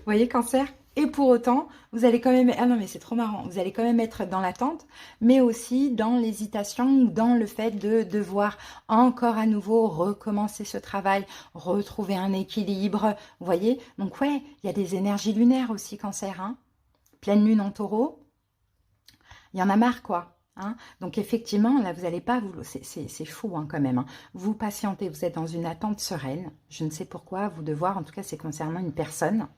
voyez, Cancer? Et pour autant, vous allez quand même... Ah non, mais c'est trop marrant. Vous allez quand même être dans l'attente, mais aussi dans l'hésitation ou dans le fait de devoir encore à nouveau recommencer ce travail, retrouver un équilibre. Vous voyez? Donc ouais, il y a des énergies lunaires aussi, Cancer. Hein, pleine lune en taureau. Il y en a marre, quoi. Hein, donc effectivement, là, vous n'allez pas... C'est fou hein, quand même. Hein. Vous patientez, vous êtes dans une attente sereine. Je ne sais pourquoi, vous devoir, en tout cas, c'est concernant une personne.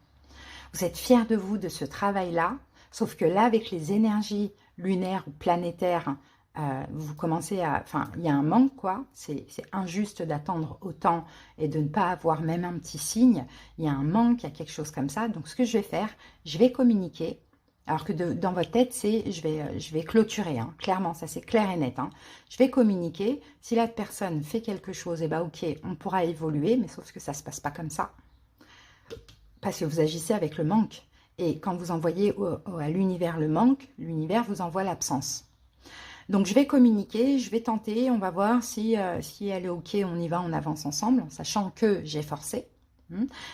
Vous êtes fiers de vous, de ce travail-là. Sauf que là, avec les énergies lunaires ou planétaires vous commencez à... Enfin, il y a un manque, quoi. C'est injuste d'attendre autant et de ne pas avoir même un petit signe. Il y a un manque, il y a quelque chose comme ça. Donc, ce que je vais faire, je vais communiquer. Alors que dans votre tête, c'est je vais clôturer. Hein. Clairement, ça c'est clair et net. Hein. Je vais communiquer. Si la personne fait quelque chose, eh ben, ok, on pourra évoluer. Mais sauf que ça ne se passe pas comme ça. Parce que vous agissez avec le manque. Et quand vous envoyez à l'univers le manque, l'univers vous envoie l'absence. Donc, je vais communiquer, je vais tenter, on va voir si elle est OK, on y va, on avance ensemble, sachant que j'ai forcé.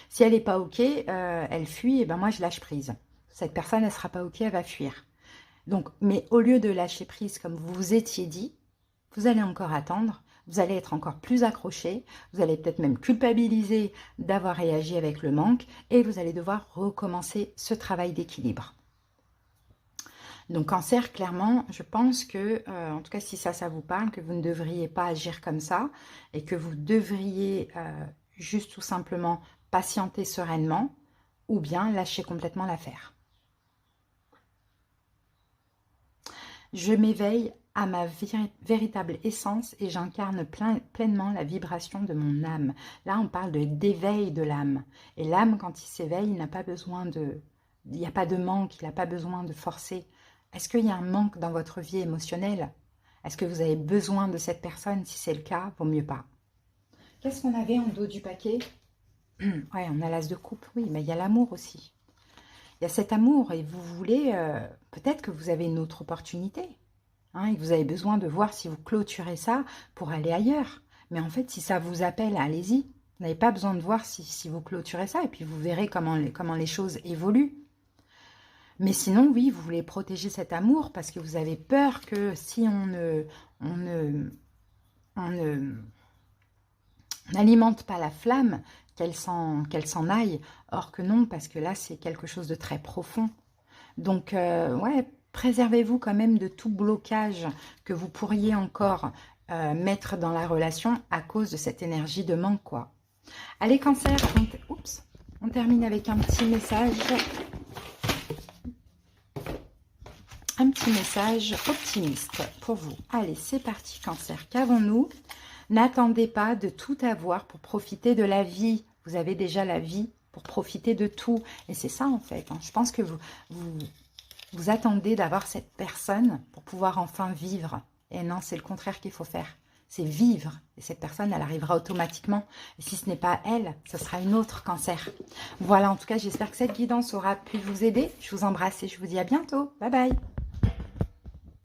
Si elle n'est pas OK, elle fuit, et ben moi, je lâche prise. Cette personne, elle ne sera pas OK, elle va fuir. Donc, mais au lieu de lâcher prise, comme vous vous étiez dit, vous allez encore attendre, vous allez être encore plus accroché, vous allez peut-être même culpabiliser d'avoir réagi avec le manque, et vous allez devoir recommencer ce travail d'équilibre. Donc Cancer, clairement, je pense que, en tout cas si ça vous parle, que vous ne devriez pas agir comme ça et que vous devriez juste tout simplement patienter sereinement ou bien lâcher complètement l'affaire. Je m'éveille à ma véritable essence et j'incarne pleinement la vibration de mon âme. Là, on parle d'éveil de l'âme. Et l'âme, quand il s'éveille, il n'a pas besoin de... Il n'y a pas de manque, il n'a pas besoin de forcer. Est-ce qu'il y a un manque dans votre vie émotionnelle? Est-ce que vous avez besoin de cette personne? Si c'est le cas, vaut mieux pas. Qu'est-ce qu'on avait en dos du paquet? Ouais, on a l'as de coupe, oui, mais il y a l'amour aussi. Il y a cet amour et vous voulez, peut-être que vous avez une autre opportunité. Hein, et vous avez besoin de voir si vous clôturez ça pour aller ailleurs. Mais en fait, si ça vous appelle, allez-y. Vous n'avez pas besoin de voir si vous clôturez ça et puis vous verrez comment les choses évoluent. Mais sinon, oui, vous voulez protéger cet amour parce que vous avez peur que si on n'alimente pas la flamme, qu'elle s'en aille. Or que non, parce que là, c'est quelque chose de très profond. Donc, ouais, préservez-vous quand même de tout blocage que vous pourriez encore mettre dans la relation à cause de cette énergie de manque, quoi. Allez, Cancer, on termine avec un petit message. Un petit message optimiste pour vous. Allez, c'est parti, Cancer. Qu'avons-nous? N'attendez pas de tout avoir pour profiter de la vie. Vous avez déjà la vie pour profiter de tout. Et c'est ça, en fait. Hein. Je pense que vous attendez d'avoir cette personne pour pouvoir enfin vivre. Et non, c'est le contraire qu'il faut faire. C'est vivre. Et cette personne, elle arrivera automatiquement. Et si ce n'est pas elle, ce sera une autre, Cancer. Voilà, en tout cas, j'espère que cette guidance aura pu vous aider. Je vous embrasse et je vous dis à bientôt. Bye bye.